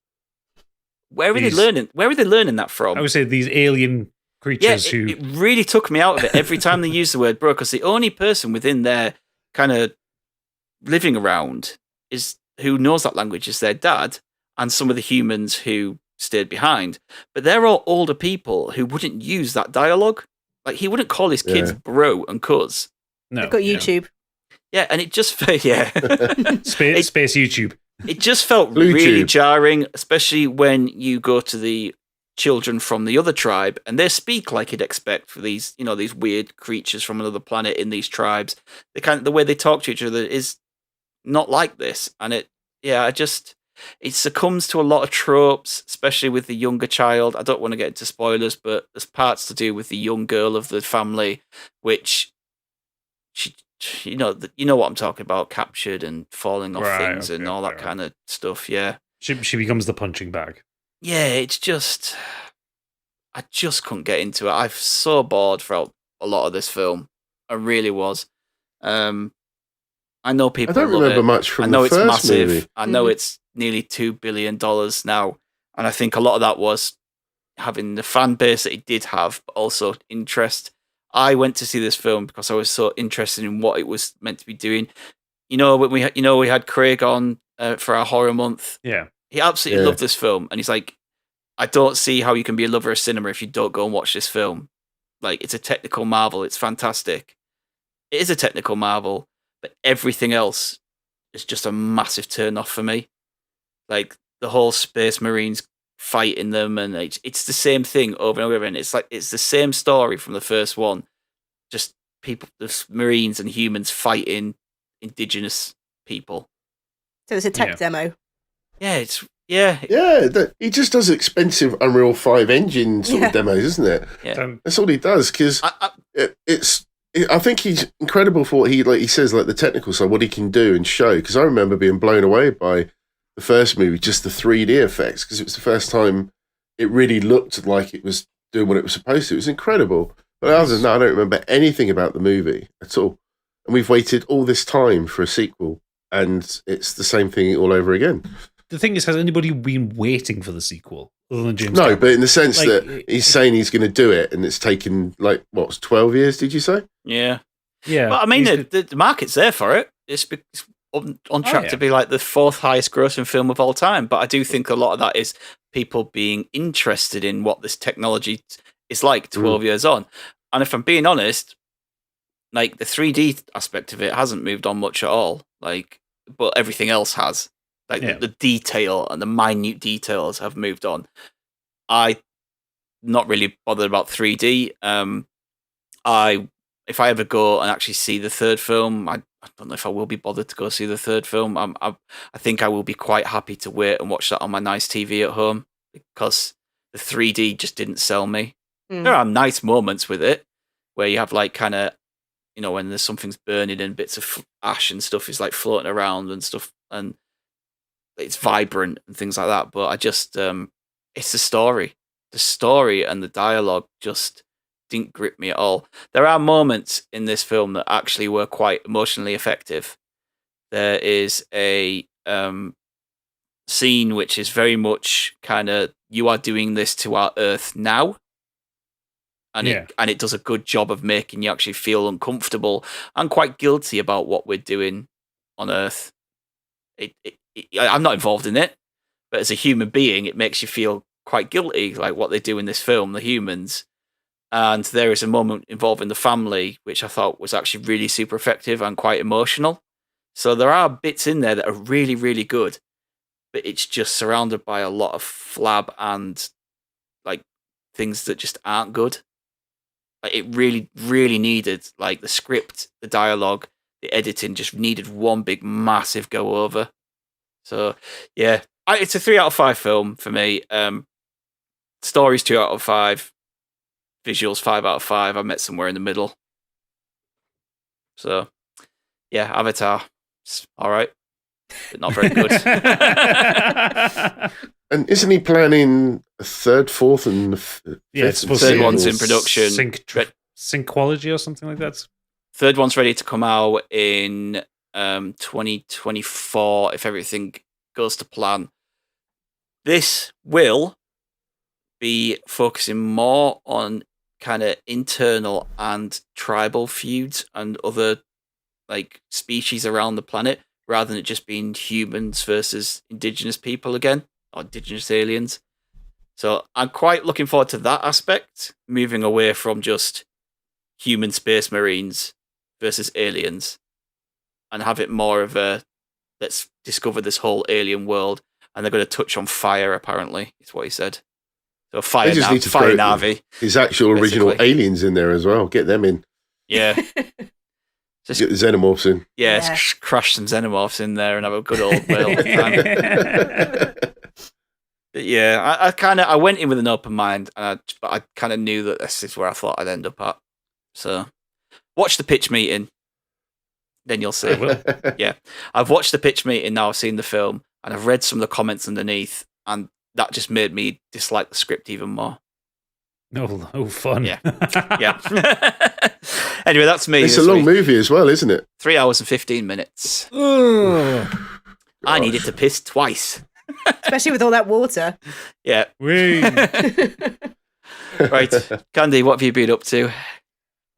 Where are they learning? Where are they learning that from? I would say these alien creatures who it really took me out of it every time they use the word bro, because the only person within their kind of living around is who knows that language is their dad and some of the humans who stayed behind. But they're all older people who wouldn't use that dialogue. Like he wouldn't call his kids bro and cuz. No, they've got YouTube. Yeah, and it just space YouTube. It just felt really jarring, especially when you go to the children from the other tribe and they speak like you'd expect for these, these weird creatures from another planet in these tribes. The way they talk to each other is not like this, and it succumbs to a lot of tropes, especially with the younger child. I don't want to get into spoilers, but there's parts to do with the young girl of the family, which she, what I'm talking about, captured and falling off things and all that kind of stuff. Yeah, she becomes the punching bag. Yeah, it's just, I just couldn't get into it. I'm so bored throughout a lot of this film. I really was. I know people. I don't remember much from the first movie. I know it's massive. I know it's nearly $2 billion now, and I think a lot of that was having the fan base that it did have, but also interest. I went to see this film because I was so interested in what it was meant to be doing. When we had Craig on for our horror month. Yeah, he absolutely loved this film, and he's like, I don't see how you can be a lover of cinema if you don't go and watch this film. Like, it's a technical marvel. It's fantastic. It is a technical marvel, but everything else is just a massive turn off for me. Like, the whole Space Marines fighting them, and it's the same thing over and over again. It's like, it's the same story from the first one. Just people, the Marines and humans fighting indigenous people. So it's a tech demo. Yeah, he just does expensive Unreal 5 engine sort of demos, isn't it? Yeah. That's all he does, because I think he's incredible for what he says, like the technical side, what he can do and show, because I remember being blown away by the first movie, just the 3D effects, because it was the first time it really looked like it was doing what it was supposed to. It was incredible. But other than that, I don't remember anything about the movie at all. And we've waited all this time for a sequel, and it's the same thing all over again. The thing is, has anybody been waiting for the sequel other than James? No, but in the sense that he's saying he's going to do it, and it's taken 12 years? Did you say? Yeah. But I mean, the market's there for it. It's on track to be like the fourth highest grossing film of all time. But I do think a lot of that is people being interested in what this technology is like 12 years on. And if I'm being honest, like the 3D aspect of it hasn't moved on much at all. But everything else has. The detail and the minute details have moved on. I'm not really bothered about 3D. If I ever go and actually see the third film, I don't know if I will be bothered to go see the third film. I think I will be quite happy to wait and watch that on my nice TV at home, because the 3D just didn't sell me. There are nice moments with it where you have kind of, when there's something's burning and bits of ash and stuff is floating around and stuff, and it's vibrant and things like that. But I just, it's the story and the dialogue just didn't grip me at all. There are moments in this film that actually were quite emotionally effective. There is a scene which is very much kind of, you are doing this to our Earth now. And it does a good job of making you actually feel uncomfortable and quite guilty about what we're doing on Earth. I'm not involved in it, but as a human being, it makes you feel quite guilty, like what they do in this film, the humans. And there is a moment involving the family, which I thought was actually really super effective and quite emotional. So there are bits in there that are really, really good, but it's just surrounded by a lot of flab and things that just aren't good. It really, really needed, the script, the dialogue, the editing just needed one big, massive go over. So, yeah, it's a 3 out of 5 film for me. Story's 2 out of 5. Visuals 5 out of 5. I met somewhere in the middle. So, yeah, Avatar. It's all right, but not very good. And isn't he planning a third, fourth, and fifth? It's supposed third to be one's in production. Syncology or something like that. Third one's ready to come out in 2024 if everything goes to plan. This will be focusing more on kind of internal and tribal feuds and other like species around the planet, rather than it just being humans versus indigenous people again, or indigenous aliens. So I'm quite looking forward to that aspect, moving away from just human space marines versus aliens, and have it more of a let's discover this whole alien world. And they're going to touch on fire, apparently, is what he said. So fire Navi. His actual original basically. aliens in there as well. Get them in. Yeah. Get the xenomorphs in. Yeah, let's crush some xenomorphs in there and have a good old whale time. But yeah, I went in with an open mind, but I kind of knew that this is where I thought I'd end up at. So watch the pitch meeting, then you'll see. Yeah, I've watched the pitch meeting now. I've seen the film, and I've read some of the comments underneath, and that just made me dislike the script even more. Oh, fun. Yeah. Yeah. Anyway, that's me. It's a long movie as well, isn't it? 3 hours and 15 minutes. I needed to piss twice. Especially with all that water. Yeah. Whee. Right. Candy, what have you been up to?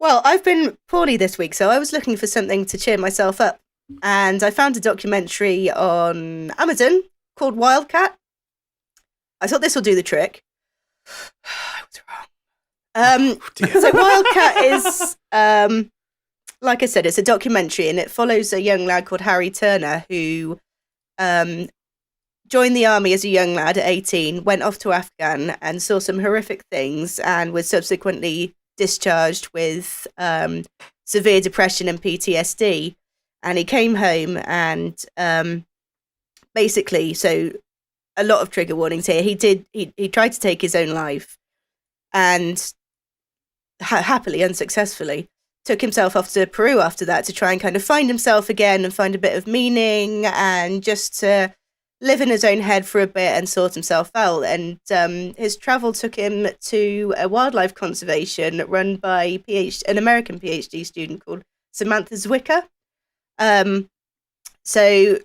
Well, I've been poorly this week, so I was looking for something to cheer myself up. And I found a documentary on Amazon called Wildcat. I thought this will do the trick. I was wrong. So Wildcat is, like I said, it's a documentary, and it follows a young lad called Harry Turner who joined the army as a young lad at 18, went off to Afghan and saw some horrific things, and was subsequently discharged with severe depression and PTSD. And he came home and basically, so a lot of trigger warnings here. He tried to take his own life, and happily, unsuccessfully, took himself off to Peru after that to try and kind of find himself again and find a bit of meaning and just to live in his own head for a bit and sort himself out. And his travel took him to a wildlife conservation run by an American PhD student called Samantha Zwicker. So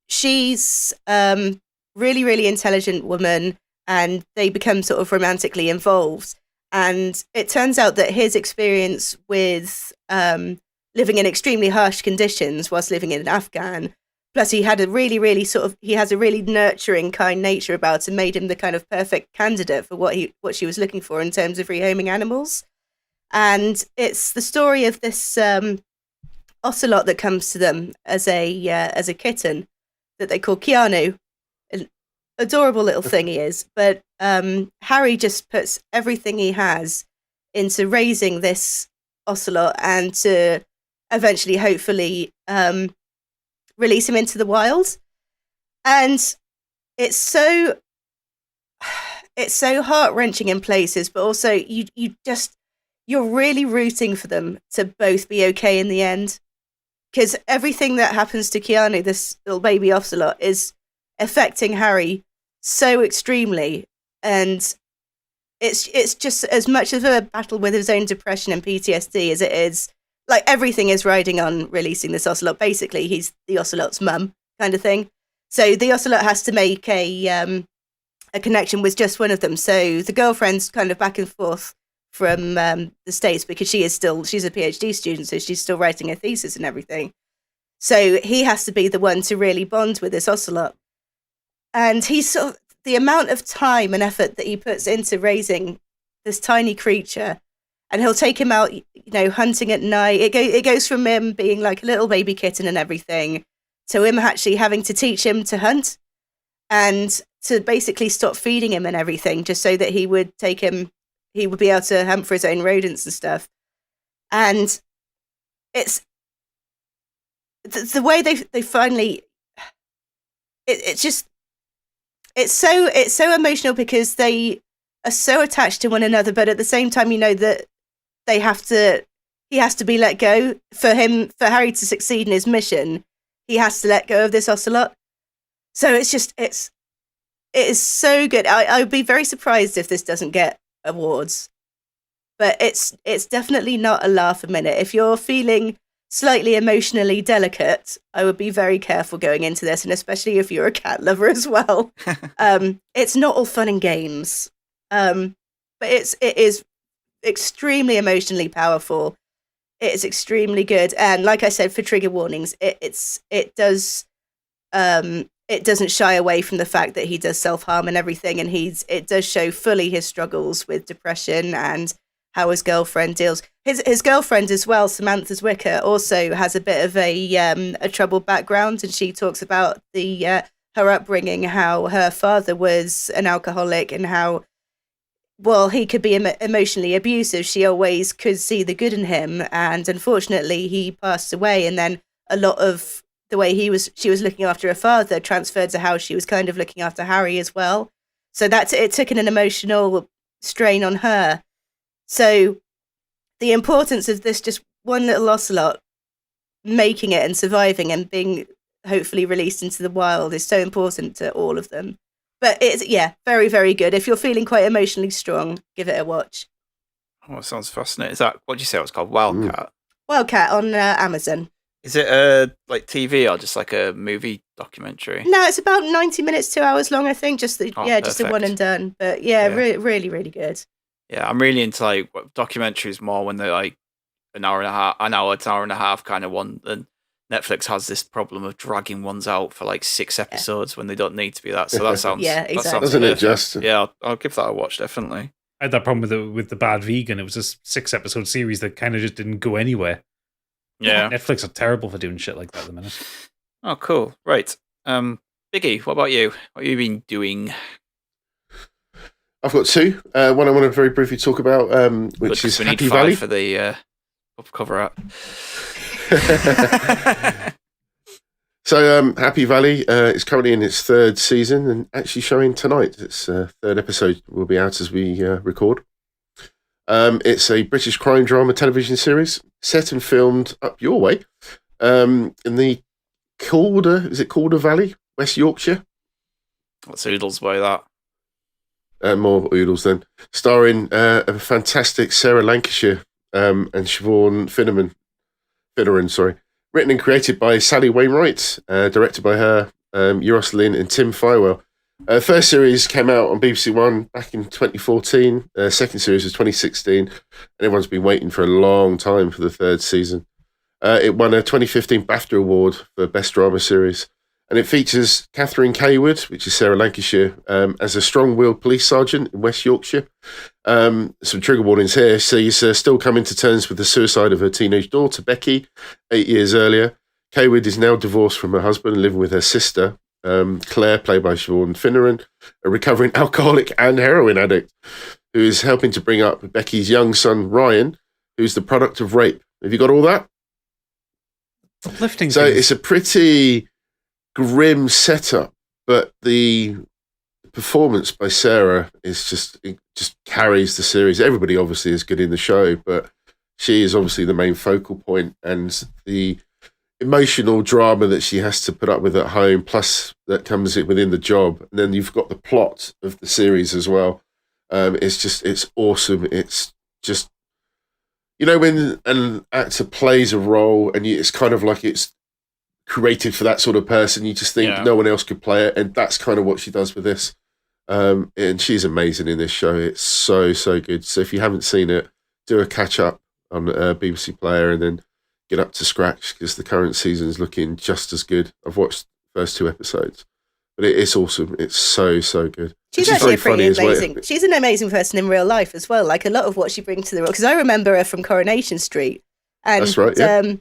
she's really, really intelligent woman, and they become sort of romantically involved. And it turns out that his experience with living in extremely harsh conditions whilst living in Afghan, plus he had a really, really he has a really nurturing, kind nature about him, made him the kind of perfect candidate for what she was looking for in terms of rehoming animals. And it's the story of this ocelot that comes to them as a kitten that they call Keanu. An adorable little thing he is, but Harry just puts everything he has into raising this ocelot and to eventually, hopefully, release him into the wild. And it's so heart-wrenching in places, but also you're really rooting for them to both be okay in the end, because everything that happens to Keanu, this little baby ocelot, is affecting Harry so extremely. And it's just as much of a battle with his own depression and PTSD as it is, like, everything is riding on releasing this ocelot. Basically, he's the ocelot's mum kind of thing. So the ocelot has to make a connection with just one of them. So the girlfriend's kind of back and forth from the States, because she's a PhD student, so she's still writing her thesis and everything. So he has to be the one to really bond with this ocelot. And he's sort of, the amount of time and effort that he puts into raising this tiny creature, and he'll take him out, hunting at night. It goes from him being like a little baby kitten and everything to him actually having to teach him to hunt and to basically stop feeding him and everything, just so that he would be able to hunt for his own rodents and stuff. And it's the way they finally, it's so emotional, because they are so attached to one another, but at the same time, that he has to be let go for Harry to succeed in his mission. he has to let go of this ocelot. So it is so good. I would be very surprised if this doesn't get awards, but it's definitely not a laugh a minute. If you're feeling slightly emotionally delicate, I would be very careful going into this, and especially if you're a cat lover as well. It's not all fun and games, but it is extremely emotionally powerful. It is extremely good, and like I said, for trigger warnings, it doesn't shy away from the fact that he does self-harm and everything, and it does show fully his struggles with depression and how his girlfriend deals. His girlfriend as well, Samantha Zwicker, also has a bit of a troubled background, and she talks about her upbringing, how her father was an alcoholic, and how, well, he could be emotionally abusive. She always could see the good in him, and unfortunately he passed away, and then a lot of the way she was looking after her father transferred to how she was kind of looking after Harry as well. So it took an emotional strain on her. So the importance of this just one little ocelot making it and surviving and being hopefully released into the wild is so important to all of them. But it's, very, very good. If you're feeling quite emotionally strong, give it a watch. Oh, it sounds fascinating. Is that, what did you say it was called? Wildcat? Wildcat on Amazon. Is it like TV or just like a movie documentary? No, it's about 90 minutes, 2 hours long, I think. Just the one and done. But really, really good. Yeah, I'm really into like documentaries more when they're like an hour to an hour and a half kind of one. And Netflix has this problem of dragging ones out for like 6 episodes when they don't need to be that. So that sounds exactly. That sounds Doesn't it perfect. just? Yeah, I'll give that a watch, definitely. I had that problem with the Bad Vegan. It was a 6-episode series that kind of just didn't go anywhere. Yeah. Netflix are terrible for doing shit like that at the minute. Oh, cool. Right. Biggie, what about you? What have you been doing? I've got 2. One I want to very briefly talk about, which Good, is we need Happy 5 Valley. for the cover art. So Happy Valley is currently in its 3rd season and actually showing tonight. Its 3rd episode will be out as we record. It's a British crime drama television series set and filmed up your way in the Calder Valley, West Yorkshire. What's oodles by that? More oodles then. Starring a fantastic Sarah Lancashire and Siobhan Finneran, sorry. Written and created by Sally Wainwright, directed by her, Euros Lynn and Tim Firewell. First series came out on BBC One back in 2014. Second series was 2016. And everyone's been waiting for a long time for the 3rd season. It won a 2015 BAFTA Award for Best Drama Series. And it features Catherine Kaywood, which is Sarah Lancashire, as a strong-willed police sergeant in West Yorkshire. Some trigger warnings here. She's still coming to terms with the suicide of her teenage daughter, Becky, 8 years earlier. Kaywood is now divorced from her husband and living with her sister, Claire, played by Siobhan Finneran, a recovering alcoholic and heroin addict, who is helping to bring up Becky's young son, Ryan, who's the product of rape. Have you got all that? Uplifting. So things. it's a pretty grim setup, but the performance by Sarah is it just carries the series. Everybody obviously is good in the show, but she is obviously the main focal point, and the emotional drama that she has to put up with at home, plus that comes within the job, and then you've got the plot of the series as well. It's awesome. It's just, when an actor plays a role and it's kind of like it's created for that sort of person, you just think no one else could play it, and that's kind of what she does with this. And she's amazing in this show. It's so good. So if you haven't seen it, do a catch up on BBC Player and then get up to scratch, because the current season is looking just as good. I've watched the first 2 episodes, but it's awesome. It's so good. She's actually a pretty amazing. She's an amazing person in real life as well. Like a lot of what she brings to the role, because I remember her from Coronation Street, and that's right. Yeah.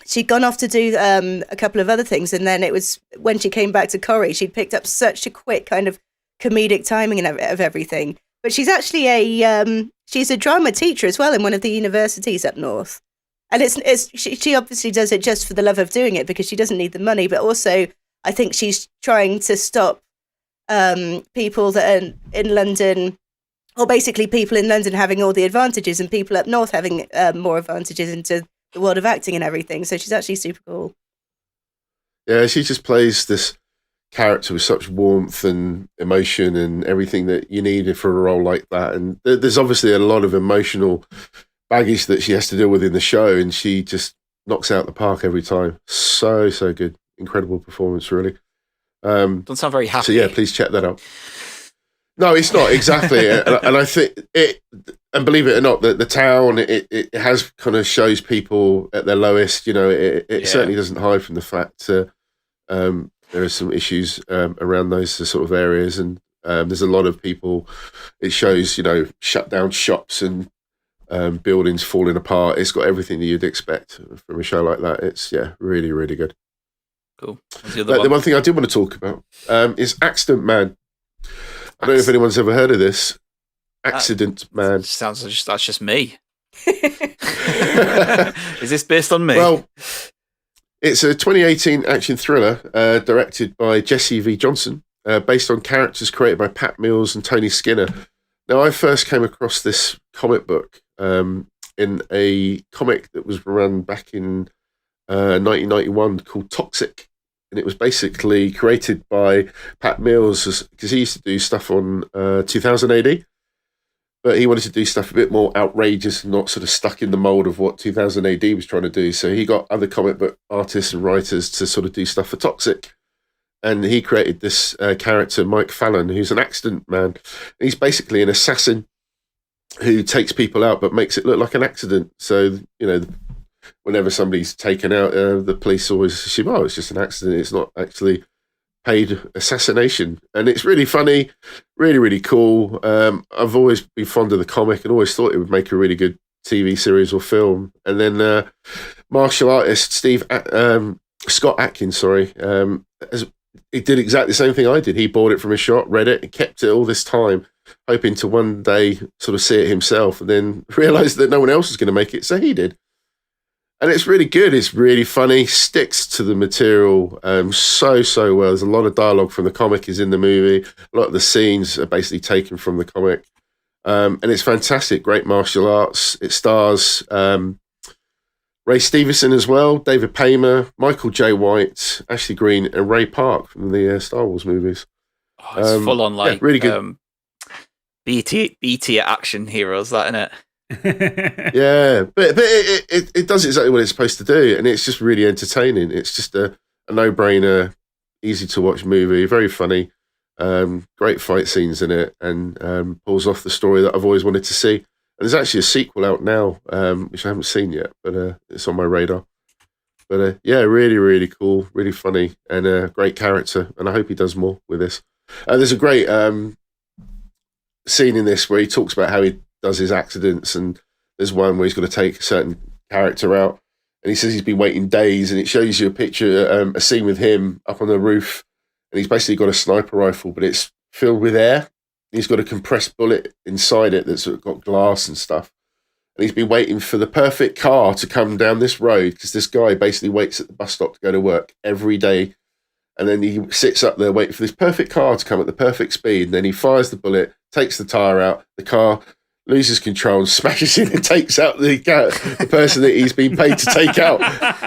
She'd gone off to do a couple of other things, and then it was when she came back to Corrie, she'd picked up such a quick kind of comedic timing of everything. But she's actually she's a drama teacher as well in one of the universities up north, and she obviously does it just for the love of doing it, because she doesn't need the money. But also, I think she's trying to stop people that are in London, or basically people in London having all the advantages and people up north having more advantages into the world of acting and everything. So she's actually super cool. Yeah, she just plays this character with such warmth and emotion and everything that you need for a role like that. And there's obviously a lot of emotional baggage that she has to deal with in the show, and she just knocks out the park every time. So good. Incredible performance, really. Don't sound very happy. So yeah, please check that out. No, it's not exactly, and I think it. And believe it or not, the town it has kind of shows people at their lowest. You know, it certainly doesn't hide from the fact there are some issues around those sort of areas, and there's a lot of people. It shows, you know, shut down shops and buildings falling apart. It's got everything that you'd expect from a show like that. It's really, really good. Cool. The one thing I did want to talk about is Accident Man. I don't know if anyone's ever heard of this. Accident Man. Sounds that's just me. Is this based on me? Well, it's a 2018 action thriller directed by Jesse V. Johnson, based on characters created by Pat Mills and Tony Skinner. Now, I first came across this comic book in a comic that was run back in 1991 called Toxic. And it was basically created by Pat Mills because he used to do stuff on 2000 AD. But he wanted to do stuff a bit more outrageous and not sort of stuck in the mold of what 2000 AD was trying to do. So he got other comic book artists and writers to sort of do stuff for Toxic. And he created this character, Mike Fallon, who's an accident man. He's basically an assassin who takes people out but makes it look like an accident. So, you know, whenever somebody's taken out, the police always assume, oh, it's just an accident. It's not actually paid assassination. And it's really funny, really, really cool. I've always been fond of the comic and always thought it would make a really good TV series or film. And then martial artist Scott Atkins, he did exactly the same thing I did. He bought it from a shop, read it, and kept it all this time, hoping to one day sort of see it himself, and then realised that no one else was going to make it, so he did. And it's really good. It's really funny. Sticks to the material so well. There's a lot of dialogue from the comic is in the movie. A lot of the scenes are basically taken from the comic. And it's fantastic. Great martial arts. It stars Ray Stevenson as well, David Paymer, Michael J. White, Ashley Greene, and Ray Park from the Star Wars movies. Oh, it's full on like really good. BT action heroes, that, isn't it? Yeah, but it does exactly what it's supposed to do, and it's just really entertaining. It's just a no-brainer, easy to watch movie, very funny, great fight scenes in it, and pulls off the story that I've always wanted to see. And there's actually a sequel out now, which I haven't seen yet, but it's on my radar. But yeah, really, really cool, really funny, and a great character, and I hope he does more with this. There's a great scene in this where he talks about how he does his accidents, and there's one where he's got to take a certain character out, and he says he's been waiting days, and it shows you a picture, a scene with him up on the roof, and he's basically got a sniper rifle, but it's filled with air. He's got a compressed bullet inside it that's got glass and stuff, and he's been waiting for the perfect car to come down this road, because this guy basically waits at the bus stop to go to work every day, and then he sits up there waiting for this perfect car to come at the perfect speed, and then he fires the bullet, takes the tire out, the car loses control and smashes in and takes out the person that he's been paid to take out.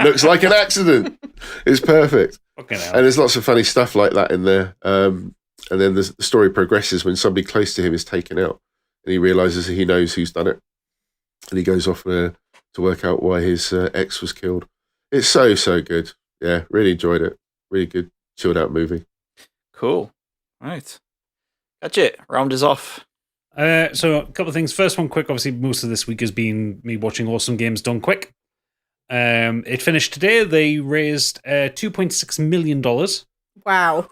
Looks like an accident. It's perfect. And there's lots of funny stuff like that in there. And then the story progresses when somebody close to him is taken out, and he realises he knows who's done it. And he goes off to work out why his ex was killed. It's so good. Yeah, really enjoyed it. Really good, chilled out movie. Cool. Right. Gadget, round us off. So a couple of things. First one, quick. Obviously, most of this week has been me watching Awesome Games Done Quick. It finished today. They raised $2.6 million. Wow.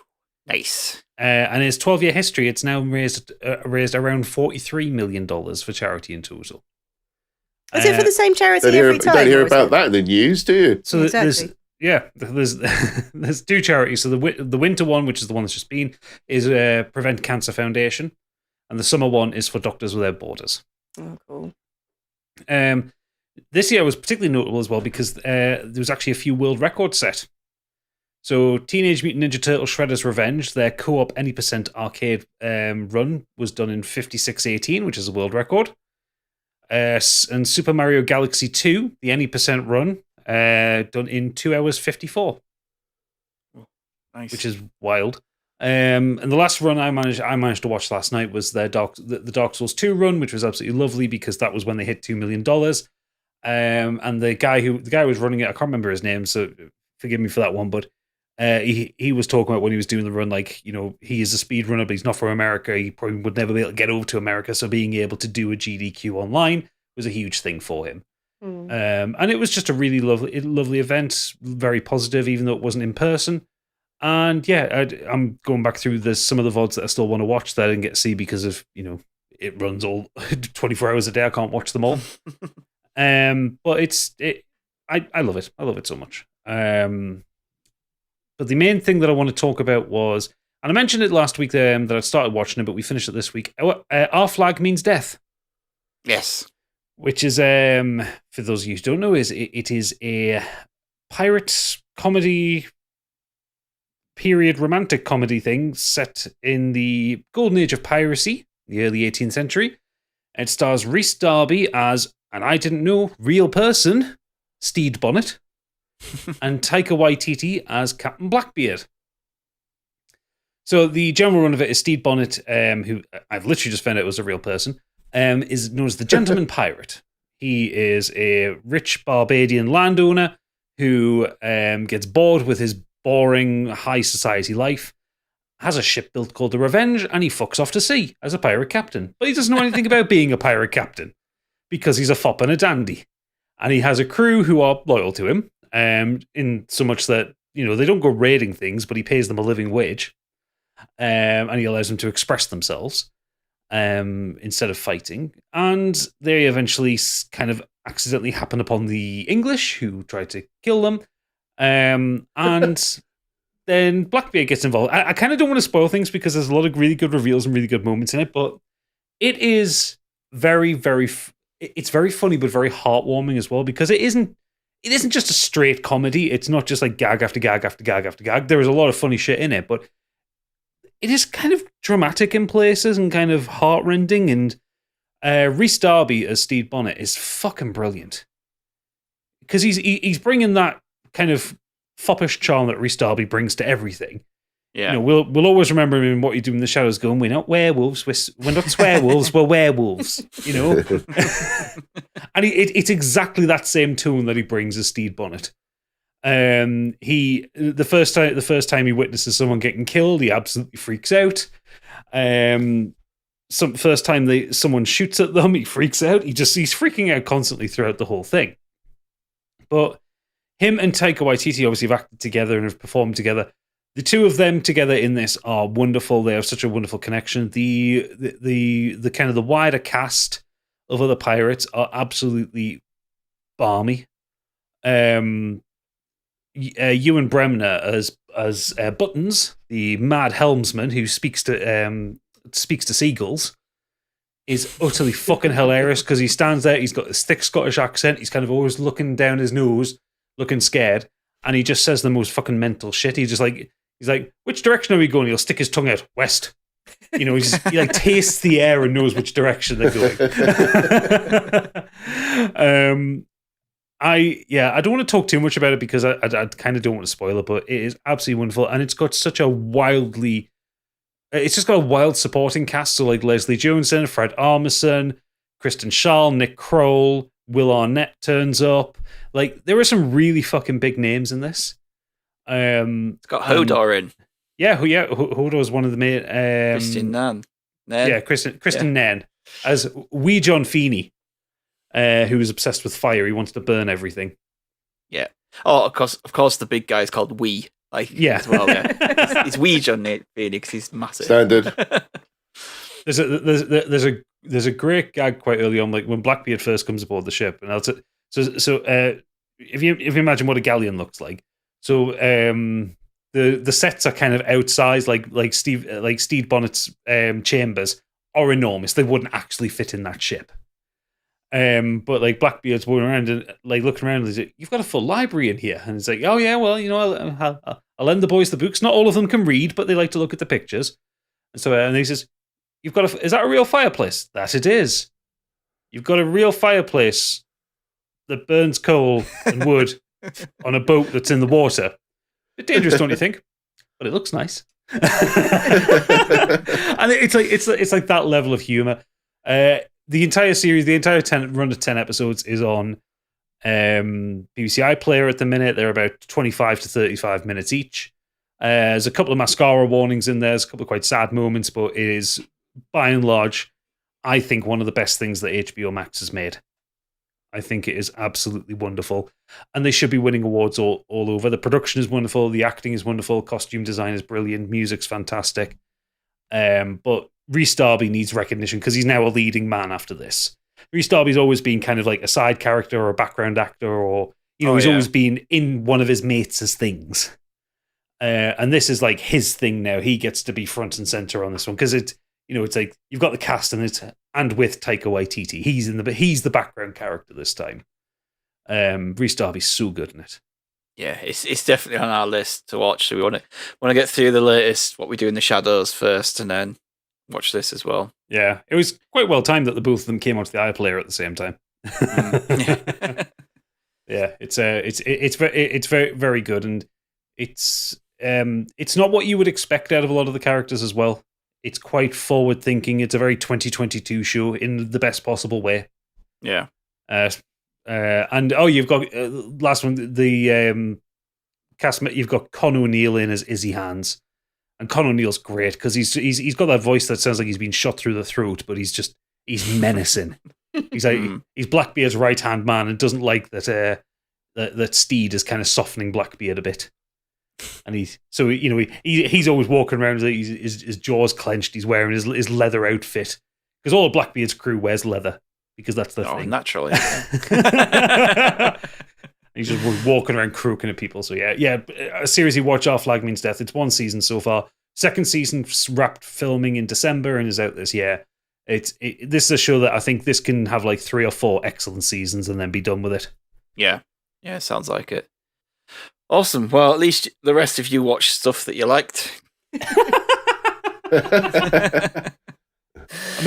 Nice. And in its 12-year history, it's now raised around $43 million for charity in total. Is it for the same charity every time? You don't hear about that in the news, do you? So exactly. there's two charities. So the winter one, which is the one that's just been, is Prevent Cancer Foundation. And the summer one is for Doctors Without Borders. Oh, cool. This year was particularly notable as well because there was actually a few world records set. So Teenage Mutant Ninja Turtles Shredder's Revenge, their co-op Any Percent arcade run was done in 56:18, which is a world record. And Super Mario Galaxy 2, the Any Percent run, done in 2 hours 54. Nice. which is wild. And the last run I managed to watch last night was the Dark Souls 2 run, which was absolutely lovely because that was when they hit $2 million. And the guy who was running it, I can't remember his name, so forgive me for that one, but he was talking about when he was doing the run, like, you know, he is a speed runner, but he's not from America. He probably would never be able to get over to America, so being able to do a GDQ online was a huge thing for him. And it was just a really lovely event, very positive, even though it wasn't in person. And yeah, I'm going back through some of the VODs that I still want to watch that I didn't get to see because of, you know, it runs all 24 hours a day. I can't watch them all. But I love it. I love it so much. But the main thing that I want to talk about was, and I mentioned it last week that I started watching it, but we finished it this week. Our Flag Means Death. Yes. Which is, for those of you who don't know, it is a pirate comedy, period romantic comedy thing set in the golden age of piracy, the early 18th century. It stars Rhys Darby as, and I didn't know, real person, Steed Bonnet, and Taika Waititi as Captain Blackbeard. So the general run of it is Steed Bonnet, who I've literally just found out was a real person, is known as the Gentleman Pirate. He is a rich Barbadian landowner who gets bored with his boring high society life, has a ship built called the Revenge, and he fucks off to sea as a pirate captain. But he doesn't know anything about being a pirate captain because he's a fop and a dandy. And he has a crew who are loyal to him, in so much that, you know, they don't go raiding things, but he pays them a living wage. And he allows them to express themselves instead of fighting. And they eventually kind of accidentally happen upon the English, who try to kill them. And then Blackbeard gets involved. I kind of don't want to spoil things because there's a lot of really good reveals and really good moments in it, but it is very, very... It's very funny, but very heartwarming as well, because it isn't just a straight comedy. It's not just like gag after gag after gag after gag. There is a lot of funny shit in it, but it is kind of dramatic in places and kind of heartrending. And Rhys Darby as Steed Bonnet is fucking brilliant because he's bringing that kind of foppish charm that Rhys Darby brings to everything. Yeah, you know, we'll always remember him in What You Do in the Shadows going, we're not werewolves, we're not swearwolves, we're werewolves, you know? And it's exactly that same tone that he brings as Steed Bonnet. The first time he witnesses someone getting killed, he absolutely freaks out. First time someone shoots at them, he freaks out. He's freaking out constantly throughout the whole thing. But him and Taika Waititi obviously have acted together and have performed together. The two of them together in this are wonderful. They have such a wonderful connection. The kind of the wider cast of other pirates are absolutely balmy. Ewan Bremner as Buttons, the mad helmsman who speaks to seagulls, is utterly fucking hilarious because he stands there. He's got this thick Scottish accent. He's kind of always looking down his nose, looking scared, and he just says the most fucking mental shit. He's like, which direction are we going? He'll stick his tongue out, west. You know, he like tastes the air and knows which direction they're going. I don't want to talk too much about it because I kind of don't want to spoil it, but it is absolutely wonderful, and it's got such a it's just got a wild supporting cast. So like Leslie Joneson, Fred Armisen, Kristen Schaal, Nick Kroll, Will Arnett turns up. Like, there are some really fucking big names in this. It's got Hodor in. Yeah, Hodor is one of the main. Christian Nan. Yeah, Kristen Nan as wee John Feeney, who was obsessed with fire. He wanted to burn everything. Yeah. Oh, of course, the big guy is called Wee. Like, yeah, as well. Yeah, it's wee John Feeney because he's massive. Standard. There's a great gag quite early on, like when Blackbeard first comes aboard the ship, and if you imagine what a galleon looks like. So the sets are kind of outsized, like Steed Bonnet's chambers are enormous. They wouldn't actually fit in that ship. But like Blackbeard's walking around and like looking around, and he's like, "You've got a full library in here," and it's like, "Oh yeah, well, you know, I'll lend the boys the books. Not all of them can read, but they like to look at the pictures." And so, and he says, "You've got is that a real fireplace?" "That it is. You've got a real fireplace that burns coal and wood on a boat that's in the water. Bit dangerous, don't you think?" but it looks nice. And it's like that level of humor. The entire series, the entire run of 10 episodes is on BBC iPlayer at the minute. They're about 25 to 35 minutes each. There's a couple of mascara warnings in there. There's a couple of quite sad moments, but it is, by and large, I think one of the best things that HBO Max has made. I think it is absolutely wonderful. And they should be winning awards all over. The production is wonderful. The acting is wonderful. Costume design is brilliant. Music's fantastic. But Rhys Darby needs recognition because he's now a leading man after this. Rhys Darby's always been kind of like a side character or a background actor, or he's always been in one of his mates' things. And this is like his thing now. He gets to be front and center on this one because it's like you've got the cast and with Taika Waititi. He's the background character this time. Rhys Darby's so good in it. Yeah, it's definitely on our list to watch. So we want to get through the latest What We Do in the Shadows first, and then watch this as well. Yeah, it was quite well timed that the both of them came onto the iPlayer at the same time. Yeah, it's very, very good, and it's not what you would expect out of a lot of the characters as well. It's quite forward thinking. It's a very 2022 show in the best possible way. Yeah. And you've got last one, the cast. You've got Con O'Neill in as Izzy Hands, and Con O'Neill's great because he's got that voice that sounds like he's been shot through the throat, but he's menacing. He's like he's Blackbeard's right hand man, and doesn't like that that Steed is kind of softening Blackbeard a bit. And he's always walking around with his jaws clenched. He's wearing his leather outfit because all of Blackbeard's crew wears leather because that's the thing. Naturally. He's just walking around croaking at people. So yeah. Seriously, watch Our Flag Means Death. It's one season so far. Second season wrapped filming in December and is out this year. This is a show that I think this can have like 3 or 4 excellent seasons and then be done with it. Yeah, sounds like it. Awesome. Well, at least the rest of you watched stuff that you liked.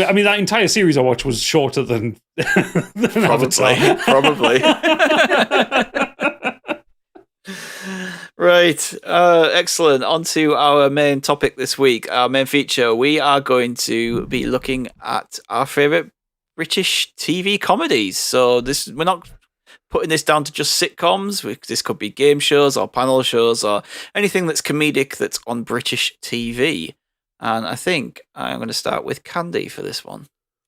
I mean, that entire series I watched was shorter than Avatar. Probably. Right. Excellent. On to our main topic this week, our main feature. We are going to be looking at our favourite British TV comedies. So we're not putting this down to just sitcoms. This could be game shows or panel shows or anything that's comedic that's on British TV. And I think I'm going to start with Candy for this one.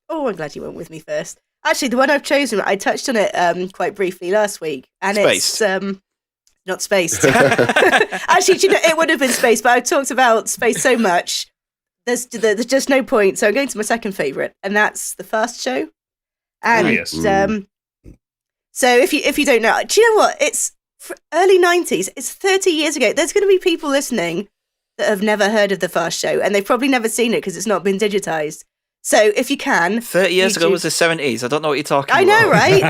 Oh, I'm glad you went with me first. Actually, the one I've chosen, I touched on it quite briefly last week. And Spaced. It's not spaced. Actually, it would have been spaced, but I've talked about space so much. There's just no point. So I'm going to my second favourite, and that's The Fast Show. And so if you don't know, do you know what? It's early 90s. It's 30 years ago. There's going to be people listening that have never heard of The Fast Show, and they've probably never seen it because it's not been digitized. So if you can... 30 years ago was the 70s. I don't know what you're talking about. I know, right?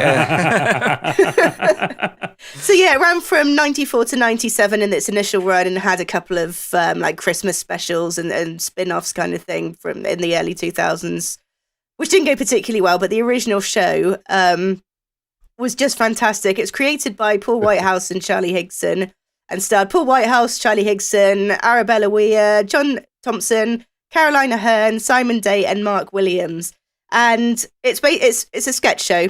So yeah, it ran from 94 to 97 in its initial run and had a couple of like Christmas specials and spin-offs kind of thing from in the early 2000s, which didn't go particularly well, but the original show was just fantastic. It's created by Paul Whitehouse and Charlie Higson and starred Paul Whitehouse, Charlie Higson, Arabella Weir, John Thompson, Carolina Hearn, Simon Day, and Mark Williams. And it's a sketch show.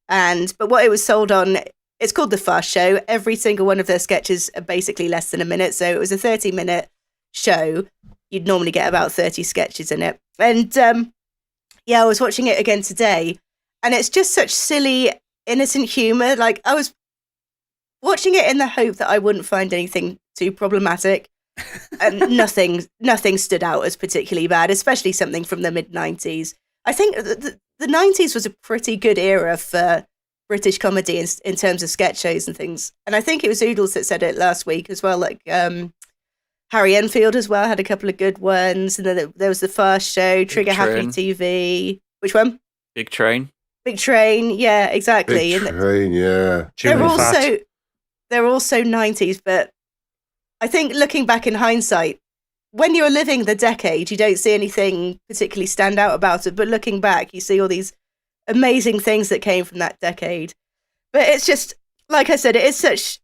But what it was sold on, it's called The Fast Show. Every single one of their sketches are basically less than a minute. So it was a 30-minute show. You'd normally get about 30 sketches in it. And I was watching it again today. And it's just such silly, innocent humor. Like, I was watching it in the hope that I wouldn't find anything too problematic. And nothing stood out as particularly bad, especially something from the mid-90s. I think the 90s was a pretty good era for British comedy in terms of sketch shows and things. And I think it was Oodles that said it last week as well. Like Harry Enfield as well had a couple of good ones. And then there was The Fast Show, Trigger Happy TV. Which one? Big Train. Big Train, yeah, exactly. Big Train, yeah. They're also 90s, but I think looking back in hindsight, when you're living the decade, you don't see anything particularly stand out about it. But looking back, you see all these amazing things that came from that decade. But it's just, like I said, it's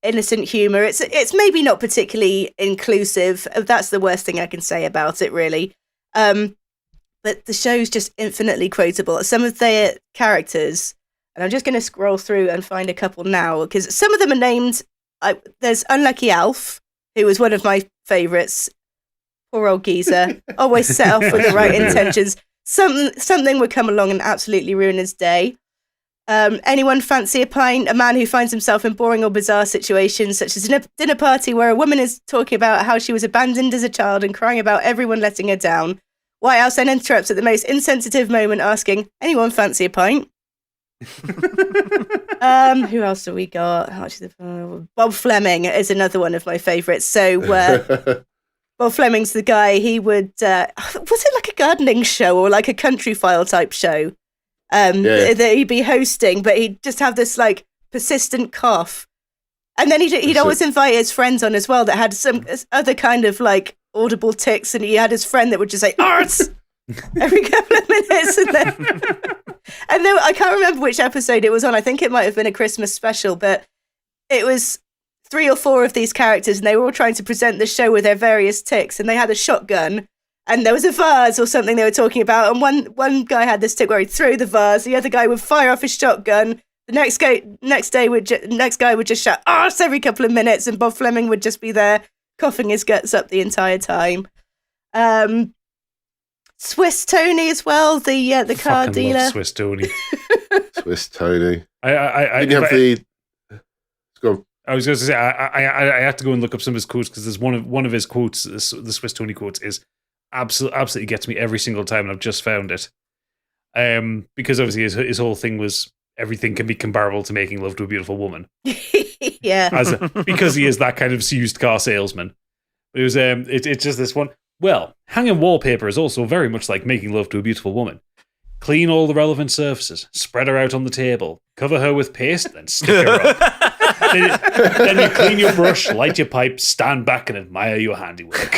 innocent humor. It's maybe not particularly inclusive. That's the worst thing I can say about it, really. But the show's just infinitely quotable. Some of their characters, and I'm just going to scroll through and find a couple now, because some of them are named. There's Unlucky Alf, who was one of my favourites. Poor old geezer, always set off with the right intentions. Something would come along and absolutely ruin his day. Anyone fancy a pint? A man who finds himself in boring or bizarre situations, such as a dinner party where a woman is talking about how she was abandoned as a child and crying about everyone letting her down. White House then interrupts at the most insensitive moment, asking, "Anyone fancy a pint?" Who else have we got? Bob Fleming is another one of my favourites. So Bob Fleming's the guy. He would was it like a gardening show or like a Country File type show that he'd be hosting, but he'd just have this like persistent cough, and then he'd always invite his friends on as well that had some other kind of like audible tics, and he had his friend that would just say "arts" every couple of minutes, and then I can't remember which episode it was on. I think it might have been a Christmas special, but it was 3 or 4 of these characters, and they were all trying to present the show with their various tics, and they had a shotgun, and there was a vase or something they were talking about, and one guy had this tic where he'd throw the vase, the other guy would fire off his shotgun, the next guy would just shout "arse" every couple of minutes, and Bob Fleming would just be there coughing his guts up the entire time. Swiss Tony as well, the car dealer. Love Swiss Tony. Swiss Tony. I Didn't have the. Go on. I was going to say I had to go and look up some of his quotes, because there's one of his quotes, the Swiss Tony quotes, is absolutely gets me every single time, and I've just found it. Because obviously his whole thing was everything can be comparable to making love to a beautiful woman. Yeah, because he is that kind of used car salesman. But it was it's just this one. Well, hanging wallpaper is also very much like making love to a beautiful woman. Clean all the relevant surfaces, spread her out on the table, cover her with paste, then stick her up. then you clean your brush, light your pipe, stand back and admire your handiwork.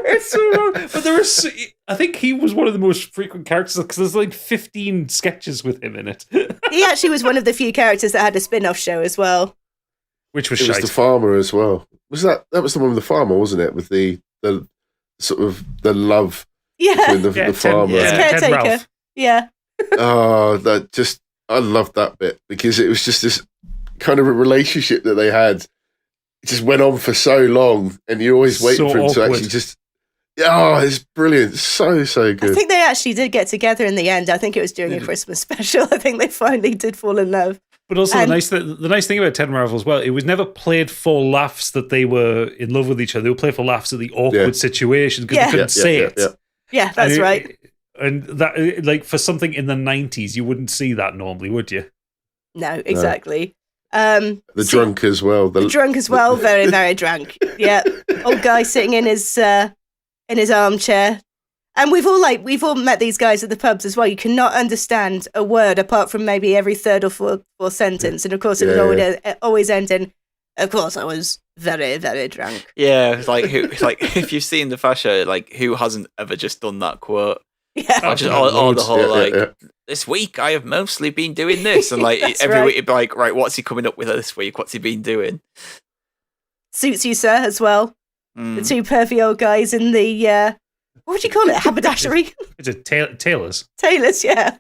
It's so wrong. But I think he was one of the most frequent characters, because there's like 15 sketches with him in it. He actually was one of the few characters that had a spin-off show as well. Which was It was the farmer as well. That was the one with the farmer, wasn't it? With the sort of the love between the farmer. Caretaker. Yeah. I loved that bit, because it was just this kind of a relationship that they had. It just went on for so long, and you always wait for him to actually just. Oh, it's brilliant! So good. I think they actually did get together in the end. I think it was during a Christmas special. I think they finally did fall in love. But also the nice thing about Ted and Marvel as well, it was never played for laughs that they were in love with each other. They were played for laughs at the awkward situations, because they couldn't say it. Yeah, that's right. And that, like, for something in the 90s, you wouldn't see that normally, would you? No, exactly. The drunk as well. The drunk as well, very, very drunk. Yeah, old guy sitting in his armchair. And we've all met these guys at the pubs as well. You cannot understand a word apart from maybe every third or fourth sentence, and of course it would always end in, "Of course I was very, very drunk." Yeah, it's like if you've seen the Fast Show, like who hasn't ever just done that quote? Yeah, just all the whole this week I have mostly been doing this, and like every week it'd be like, right, what's he coming up with this week? What's he been doing? Suits You, Sir, as well. The two pervy old guys in the what would you call it? Haberdashery? It's a tailors. Tailors, yeah.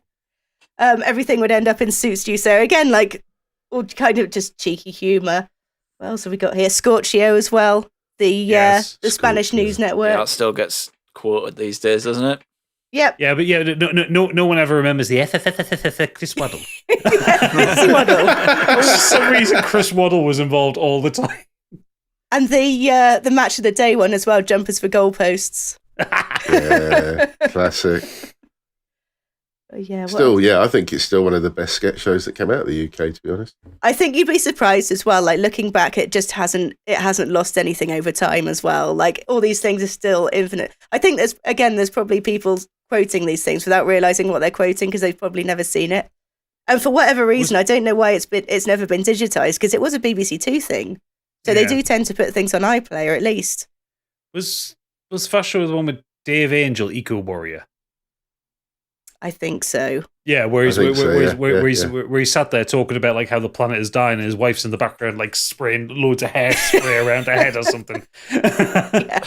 Everything would end up in Suits You, Sir. Again, like all kind of just cheeky humour. What else have we got here? Scorchio as well. The Spanish news network. Yeah, that still gets quoted these days, doesn't it? Yep. Yeah, but no one ever remembers the Chris Waddle. Chris Waddle. For some reason, Chris Waddle was involved all the time. And the match of the day one as well, jumpers for goalposts. Yeah, classic. I think it's still one of the best sketch shows that came out of the UK, to be honest. I think you'd be surprised as well. Like looking back, it hasn't lost anything over time as well. Like all these things are still infinite. I think there's probably people quoting these things without realizing what they're quoting, because they've probably never seen it. And for whatever reason, I don't know why it's never been digitized, because it was a BBC Two thing. So they do tend to put things on iPlayer at least. Was Fast Show the one with Dave Angel, Eco Warrior? I think so. Yeah, where he's sat there talking about like how the planet is dying, and his wife's in the background like spraying loads of hairspray around her head or something. Yeah.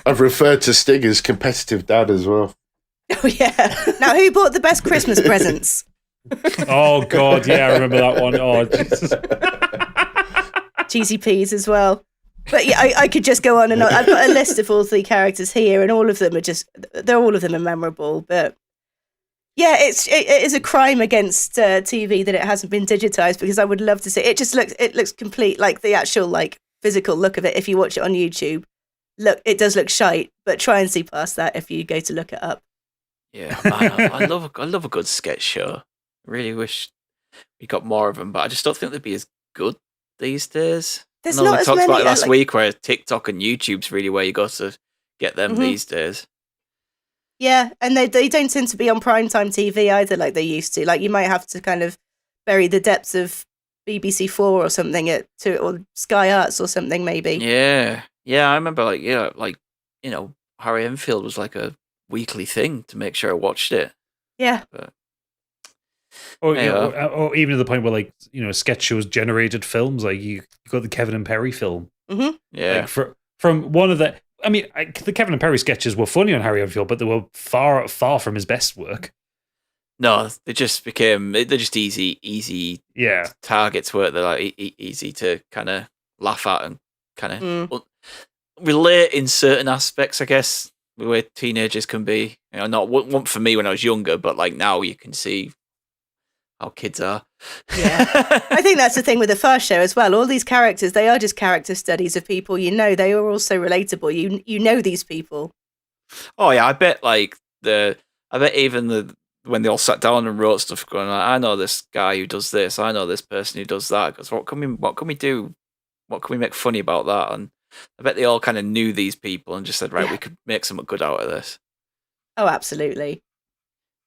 I've referred to Sting as competitive dad as well. Oh yeah. Now, who bought the best Christmas presents? Oh God, yeah, I remember that one. Oh Jesus. Cheesy peas as well. But yeah, I could just go on and on. I've got a list of all the characters here, and all of them are memorable. But yeah, it is a crime against TV that it hasn't been digitized, because I would love to see it. It looks complete, like the actual like physical look of it. If you watch it on YouTube, it does look shite, but try and see past that if you go to look it up. Yeah, man, I love a good sketch show. I really wish we got more of them, but I just don't think they'd be as good these days. There's I know not we as talked many, about it last week, where TikTok and YouTube's really where you go to get them these days. Yeah, and they don't tend to be on primetime TV either like they used to. Like, you might have to kind of bury the depths of BBC Four or something or Sky Arts or something maybe. Yeah, I remember Harry Enfield was like a weekly thing to make sure I watched it. Yeah. But, or even to the point where like sketch shows generated films. Like you got the Kevin and Perry film. Mm-hmm. Yeah. Like from one of the. I mean, the Kevin and Perry sketches were funny on Harry Enfield, but they were far from his best work. No, they're just easy targets, weren't they? Like easy to kind of laugh at and kind of relate in certain aspects, I guess, the way teenagers can be. Not one for me when I was younger, but like now you can see how kids are. Yeah. I think that's the thing with the Fast Show as well. All these characters, they are just character studies of people they are also relatable. You know these people. Oh yeah, I bet even when they all sat down and wrote stuff, going, I know this guy who does this, I know this person who does that. Because what can we do? What can we make funny about that? And I bet they all kind of knew these people and just said, right, we could make something good out of this. Oh, absolutely.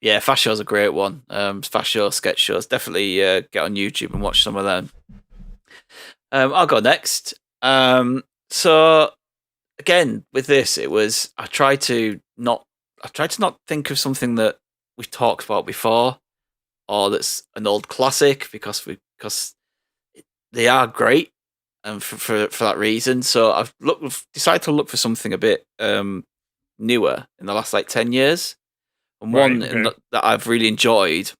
Yeah, Fast Show's a great one. Fast Show, sketch shows. Definitely get on YouTube and watch some of them. I'll go next. So again, with this, I tried to not think of something that we've talked about before, or that's an old classic, because they are great, and for that reason. So I've decided to look for something a bit newer in the last 10 years. And one that I've really enjoyed,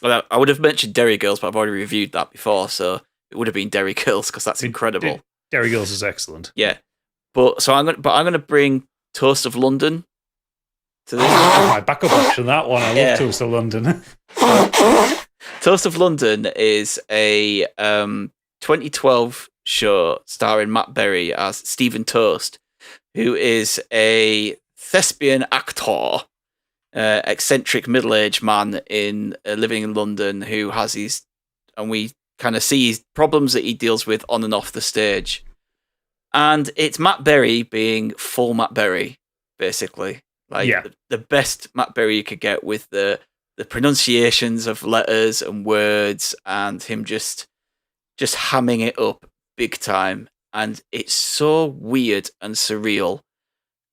I would have mentioned Derry Girls, but I've already reviewed that before, so it would have been Derry Girls, because that's incredible. Derry Girls is excellent. Yeah, but I'm gonna bring Toast of London to this. My backup option, that one. I love Toast of London. Toast of London is a 2012 show starring Matt Berry as Stephen Toast, who is a thespian actor. Eccentric middle-aged man living in London who has and we kind of see his problems that he deals with on and off the stage. And it's Matt Berry being full Matt Berry, basically. The best Matt Berry you could get, with the pronunciations of letters and words, and him just hamming it up big time. And it's so weird and surreal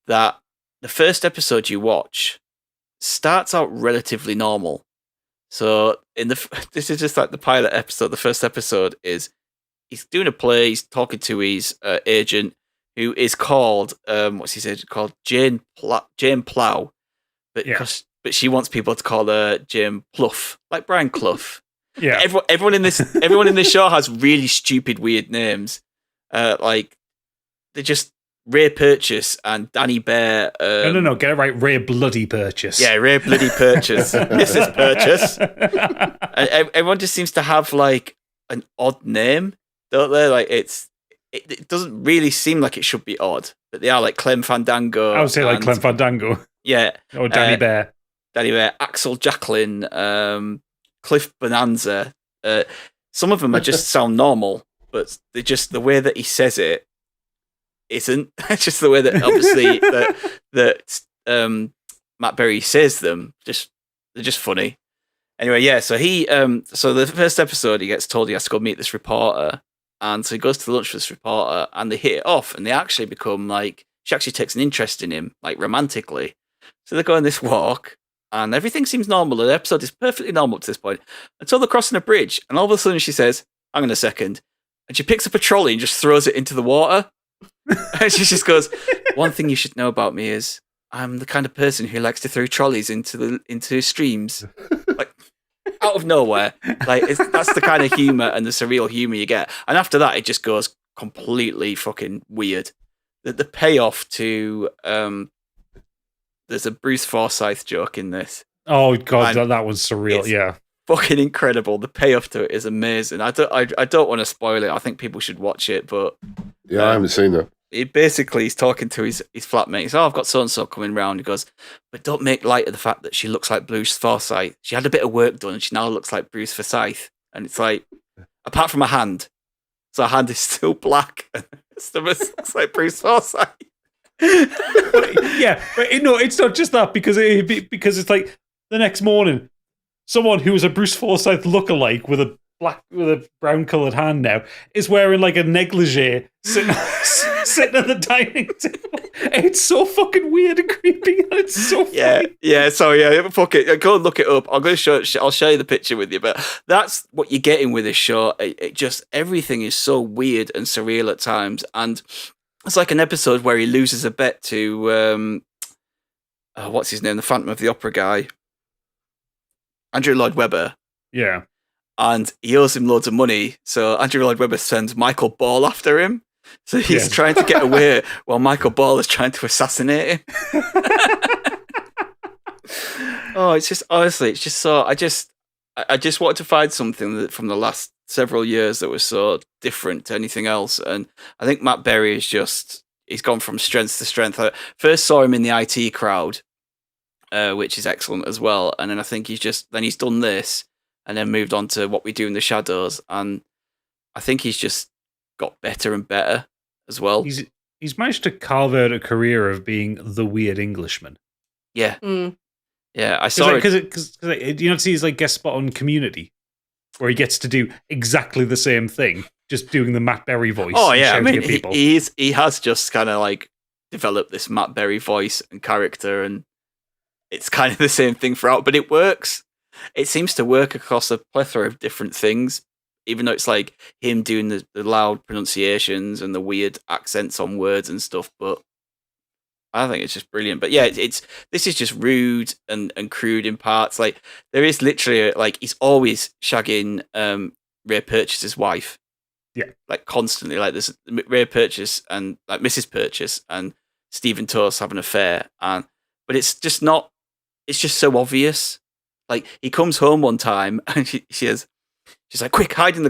that the first episode you watch starts out relatively normal. So this is just like the pilot episode. The first episode is he's doing a play. He's talking to his agent, who is called called Jane Plow, but she wants people to call her Jane Pluff, like Brian Clough. Yeah, everyone in this show has really stupid, weird names. Like they just. Ray Purchase and Danny Bear. No, get it right. Ray Bloody Purchase. Yeah, Ray Bloody Purchase. Mrs. Purchase. And everyone just seems to have like an odd name, don't they? Like it doesn't really seem like it should be odd, but they are, like Clem Fandango. I would say like Clem Fandango. Yeah. Or Danny Bear. Danny Bear, Axel Jacqueline, Cliff Bonanza. Some of them just sound normal, but they just, the way that he says it isn't. It's just the way that obviously that Matt Berry says them. They're just funny. Anyway, yeah. So so the first episode, he gets told he has to go meet this reporter, and so he goes to lunch with this reporter, and they hit it off, and they actually become like, she actually takes an interest in him, like romantically. So they go on this walk, and everything seems normal. The episode is perfectly normal to this point until they're crossing a bridge, and all of a sudden she says, "Hang on a second," and she picks up a trolley and just throws it into the water. And she just goes, "One thing you should know about me is I'm the kind of person who likes to throw trolleys into streams." Like, out of nowhere. Like, that's the kind of humor and the surreal humor you get. And after that, it just goes completely fucking weird. The payoff to there's a Bruce Forsyth joke in this. Oh god, that was surreal. Yeah, fucking incredible. The payoff to it is amazing. I don't want to spoil it. I think people should watch it, but yeah, I haven't seen that. He's talking to his flatmate. He's, "Oh, I've got so and so coming round." He goes, "But don't make light of the fact that she looks like Bruce Forsyth. She had a bit of work done, and she now looks like Bruce Forsyth." And it's like, apart from a hand, so her hand is still black, and the stomach looks like Bruce Forsyth. Yeah, but it's not just that because it's like the next morning, someone who was a Bruce Forsyth lookalike with a brown coloured hand now is wearing like a negligee sitting at the dining table. It's so fucking weird and creepy, and it's so funny. Yeah. So yeah, fuck it. Go and look it up. I'm going to I'll show you the picture with you. But that's what you're getting with this show. It just, everything is so weird and surreal at times, and it's like an episode where he loses a bet to what's his name, the Phantom of the Opera guy, Andrew Lloyd Webber. Yeah. And he owes him loads of money, so Andrew Lloyd Webber sends Michael Ball after him. So he's trying to get away while Michael Ball is trying to assassinate him. Oh, it's just, honestly, it's just so, I just wanted to find something that from the last several years that was so different to anything else. And I think Matt Berry is just, he's gone from strength to strength. I first saw him in the IT Crowd, which is excellent as well. And then I think he's done this, and then moved on to What We Do in the Shadows, and I think he's just got better and better as well. He's managed to carve out a career of being the weird Englishman. Yeah. Yeah, I saw it. Because you know, see his like guest spot on Community, where he gets to do exactly the same thing, just doing the Matt Berry voice. Oh yeah, I mean, people. he has just kind of like developed this Matt Berry voice and character, and it's kind of the same thing throughout, but it works. It seems to work across a plethora of different things, even though it's like him doing the loud pronunciations and the weird accents on words and stuff. But I think it's just brilliant. But yeah, this is just rude and crude in parts. Like, there is literally like, he's always shagging Ray Purchase's wife. Yeah, like constantly. Like, there's Ray Purchase and like Mrs. Purchase and Stephen Toast have an affair, but it's just not. It's just so obvious. Like, he comes home one time and she's like, "Quick, hide in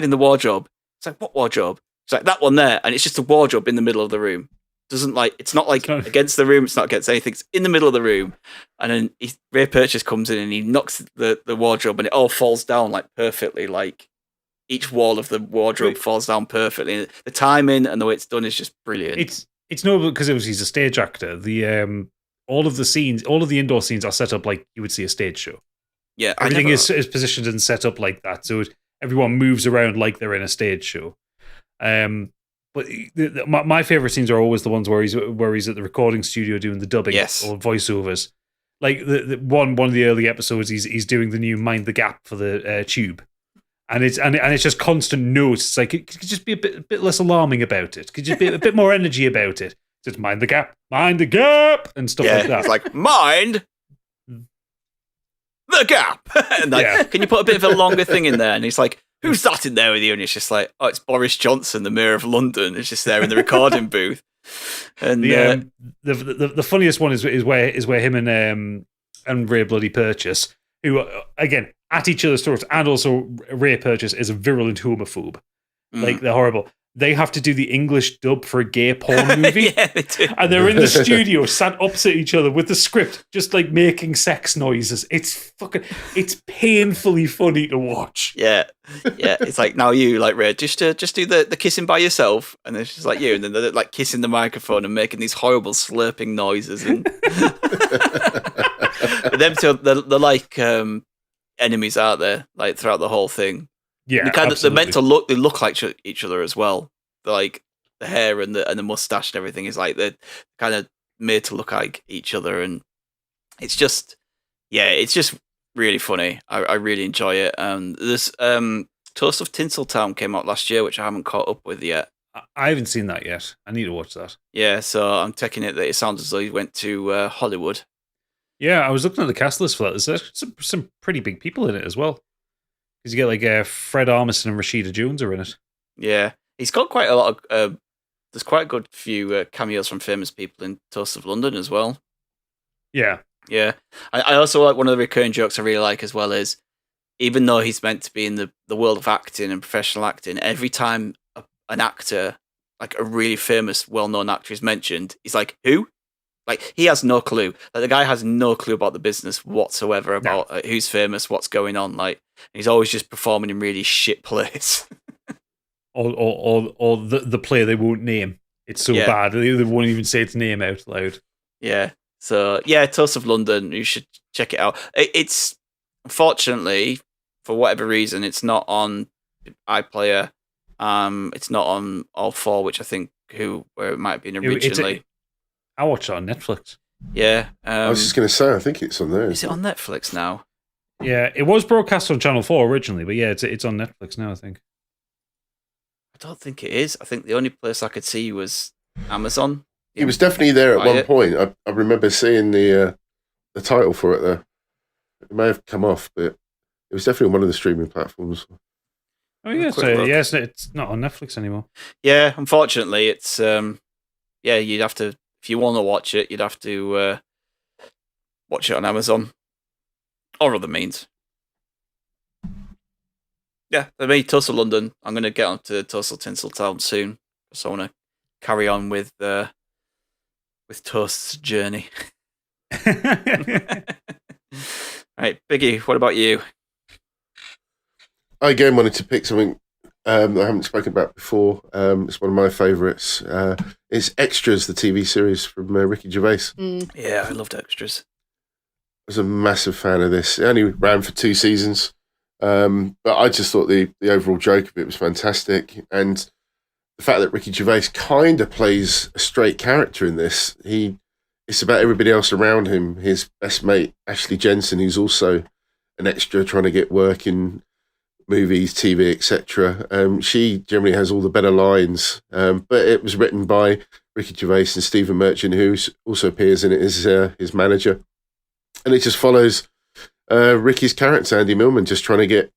the wardrobe." It's like, "What wardrobe?" It's like, "That one there," and it's just a wardrobe in the middle of the room. It's not like against the room. It's not against anything. It's in the middle of the room, and then Ray Purchase comes in and he knocks the wardrobe, and it all falls down like perfectly. Like, each wall of the wardrobe falls down perfectly. The timing and the way it's done is just brilliant. It's notable because he's a stage actor. The all of the indoor scenes are set up like you would see a stage show. Yeah, everything is positioned and set up like that, so everyone moves around like they're in a stage show. But my favorite scenes are always the ones where he's at the recording studio doing the dubbing or voiceovers. Like the one of the early episodes, he's doing the new "Mind the Gap" for the Tube, and it's just constant notes. It's like, it could just be a bit less alarming about it. Could just be a bit more energy about it. Just mind the gap, and stuff like that. It's like, mind the gap. And like, can you put a bit of a longer thing in there? And he's like, "Who's that in there with you?" And it's just like, "Oh, it's Boris Johnson, the Mayor of London." It's just there in the recording booth. And the funniest one is where him and Ray Bloody Purchase, who again at each other's throats, and also Ray Purchase is a virulent homophobe. Like, they're horrible. They have to do the English dub for a gay porn movie. Yeah, they do. And they're in the studio, sat opposite each other with the script, just like making sex noises. It's painfully funny to watch. Yeah. It's like, "Now you, like, Ray, just do the kissing by yourself," and it's just like you, and then they're like kissing the microphone and making these horrible slurping noises. And but them two, they're like enemies, aren't they? Like, throughout the whole thing. Yeah, they're meant to look. They look like each other as well. They're like, the hair and the mustache and everything is like, they're kind of made to look like each other, and it's just, Yeah, it's just really funny. I really enjoy it. This Toast of Tinseltown came out last year, which I haven't caught up with yet. I haven't seen that yet. I need to watch that. Yeah, so I'm taking it that it sounds as though he went to Hollywood. Yeah, I was looking at the cast list for that. There's some pretty big people in it as well. Because you get Fred Armisen and Rashida Jones are in it. Yeah, he's got quite a lot of. There's quite a good few cameos from famous people in Toast of London as well. Yeah. Yeah. I also like one of the recurring jokes I really like as well is, even though he's meant to be in the world of acting and professional acting, every time an actor, like a really famous, well-known actor is mentioned, he's like, who? Like, he has no clue. Like, the guy has no clue about the business whatsoever, about who's famous, what's going on. Like, he's always just performing in really shit plays. or the play they won't name. It's so bad. They won't even say its name out loud. Yeah. So, yeah, Toast of London, you should check it out. It's, unfortunately, for whatever reason, it's not on iPlayer. It's not on All 4, which I think where it might have been originally. I watched it on Netflix. Yeah. I was just going to say, I think it's on there. Is it on Netflix now? Yeah, it was broadcast on Channel 4 originally, but yeah, it's on Netflix now, I think. I don't think it is. I think the only place I could see was Amazon. It was definitely there at one point. I remember seeing the title for it there. It may have come off, but it was definitely on one of the streaming platforms. Oh yeah, so yes, it's not on Netflix anymore. Yeah, unfortunately, it's you'd have to, if you want to watch it, you'd have to watch it on Amazon or other means. Yeah, for me, Toast of London. I'm going to get onto Toast of Tinseltown soon, so I want to carry on with Toast's journey. Right, Biggie, what about you? I again wanted to pick something that I haven't spoken about before. It's one of my favourites. It's Extras, the TV series from Ricky Gervais. Yeah, I loved Extras. I was a massive fan of this. It only ran for 2 seasons, but I just thought the overall joke of it was fantastic. And the fact that Ricky Gervais kind of plays a straight character in this, it's about everybody else around him. His best mate, Ashley Jensen, who's also an extra trying to get work in movies, TV, etc. She generally has all the better lines, but it was written by Ricky Gervais and Stephen Merchant, who also appears in it as his manager. And it just follows Ricky's character, Andy Millman, just trying to get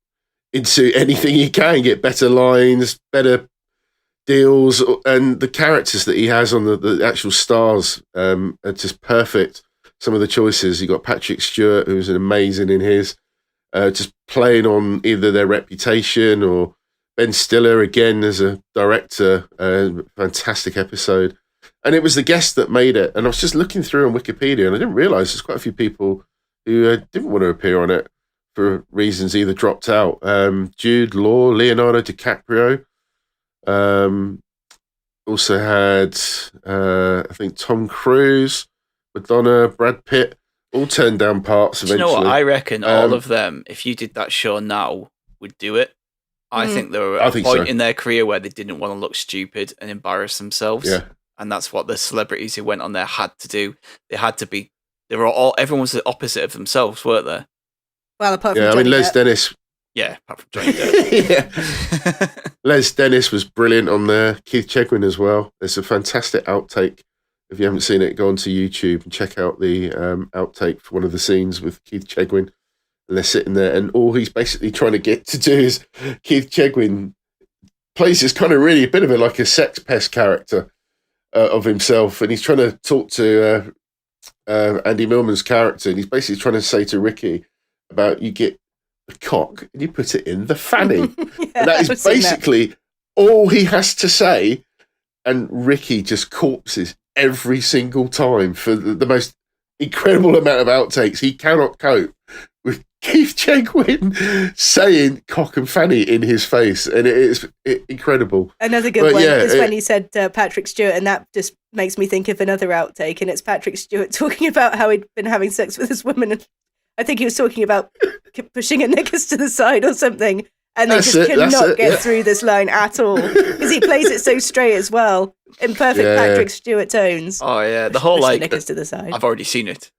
into anything he can, get better lines, better deals, and the characters that he has on the actual stars are just perfect. Some of the choices, you got Patrick Stewart, who's amazing in his, just playing on either their reputation, or Ben Stiller again as a director, fantastic episode. And it was the guest that made it. And I was just looking through on Wikipedia, and I didn't realise there's quite a few people who didn't want to appear on it for reasons either dropped out. Jude Law, Leonardo DiCaprio. Also had, I think, Tom Cruise, Madonna, Brad Pitt, all turned down parts eventually. Do you know what? I reckon all of them, if you did that show now, would do it. I think they were at a point in their career where they didn't want to look stupid and embarrass themselves. Yeah. And that's what the celebrities who went on there had to do. They had to be, everyone was the opposite of themselves, weren't they? Well, apart from I mean, Les Dennis. Yeah, apart from Johnny Depp. Yeah. Les Dennis was brilliant on there. Keith Chegwin as well. There's a fantastic outtake. If you haven't seen it, go onto YouTube and check out the outtake for one of the scenes with Keith Chegwin. And they're sitting there, and all he's basically trying to get to do is Keith Chegwin plays this kind of really a bit of like a sex pest character of himself, and he's trying to talk to Andy Millman's character, and he's basically trying to say to Ricky about, you get the cock and you put it in the fanny. And that is basically all he has to say, and Ricky just corpses every single time for the most incredible amount of outtakes. He cannot cope with Keith Chegwin saying cock and fanny in his face, and it is incredible. Another good one is when he said Patrick Stewart, and that just makes me think of another outtake, and it's Patrick Stewart talking about how he'd been having sex with this woman, and I think he was talking about pushing her knickers to the side or something, and they cannot get through this line at all, because he plays it so straight as well, in perfect Patrick Stewart tones. Oh yeah, the whole Push the knickers to the side. I've already seen it.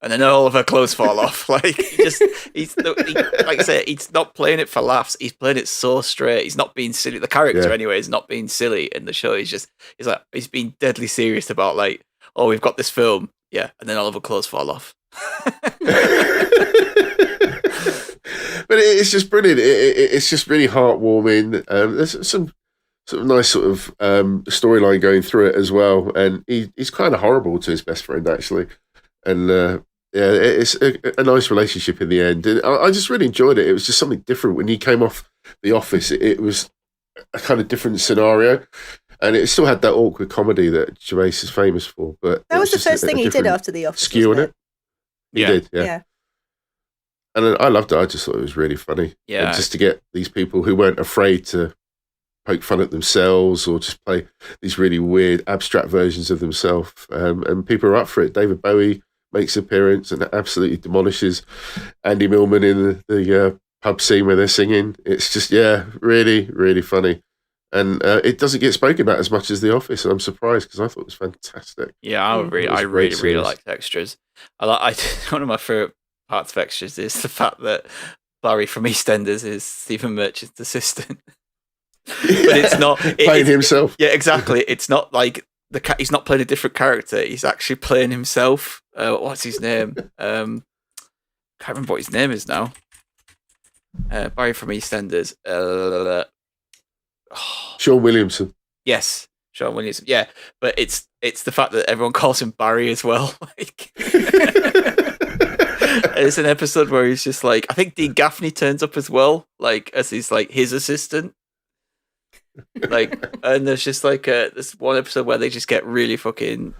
and then all of her clothes fall off. Like like I say, he's not playing it for laughs. He's playing it so straight. He's not being silly. The character, anyway, is not being silly in the show. He's being deadly serious about like, oh, we've got this film, yeah, and then all of her clothes fall off. But it's just brilliant. It's just really heartwarming. There's some sort of nice sort of storyline going through it as well, and he's kind of horrible to his best friend actually, and it's a nice relationship in the end. And I just really enjoyed it. It was just something different when he came off The Office. It was a kind of different scenario, and it still had that awkward comedy that Gervais is famous for. But that was the first thing he did after The Office. Skew on it. He did, yeah. Yeah. And I loved it. I just thought it was really funny. Yeah. And just to get these people who weren't afraid to poke fun at themselves or just play these really weird, abstract versions of themselves. And people are up for it. David Bowie makes an appearance and absolutely demolishes Andy Millman in the pub scene where they're singing. It's just, really, really funny. And it doesn't get spoken about as much as The Office. And I'm surprised because I thought it was fantastic. Yeah, I really liked Extras. One of my favourite parts of Extras is the fact that Barry from EastEnders is Stephen Merchant's assistant. But it's not playing himself. Yeah, exactly. It's not like he's not playing a different character. He's actually playing himself. What's his name? Can't remember what his name is now. Barry from EastEnders. Sean Williamson. Yes, Sean Williamson. Yeah, but it's the fact that everyone calls him Barry as well. Like, it's an episode where he's just like, I think Dean Gaffney turns up as well, like as he's like his assistant. Like, and there's just like this one episode where they just get really fucking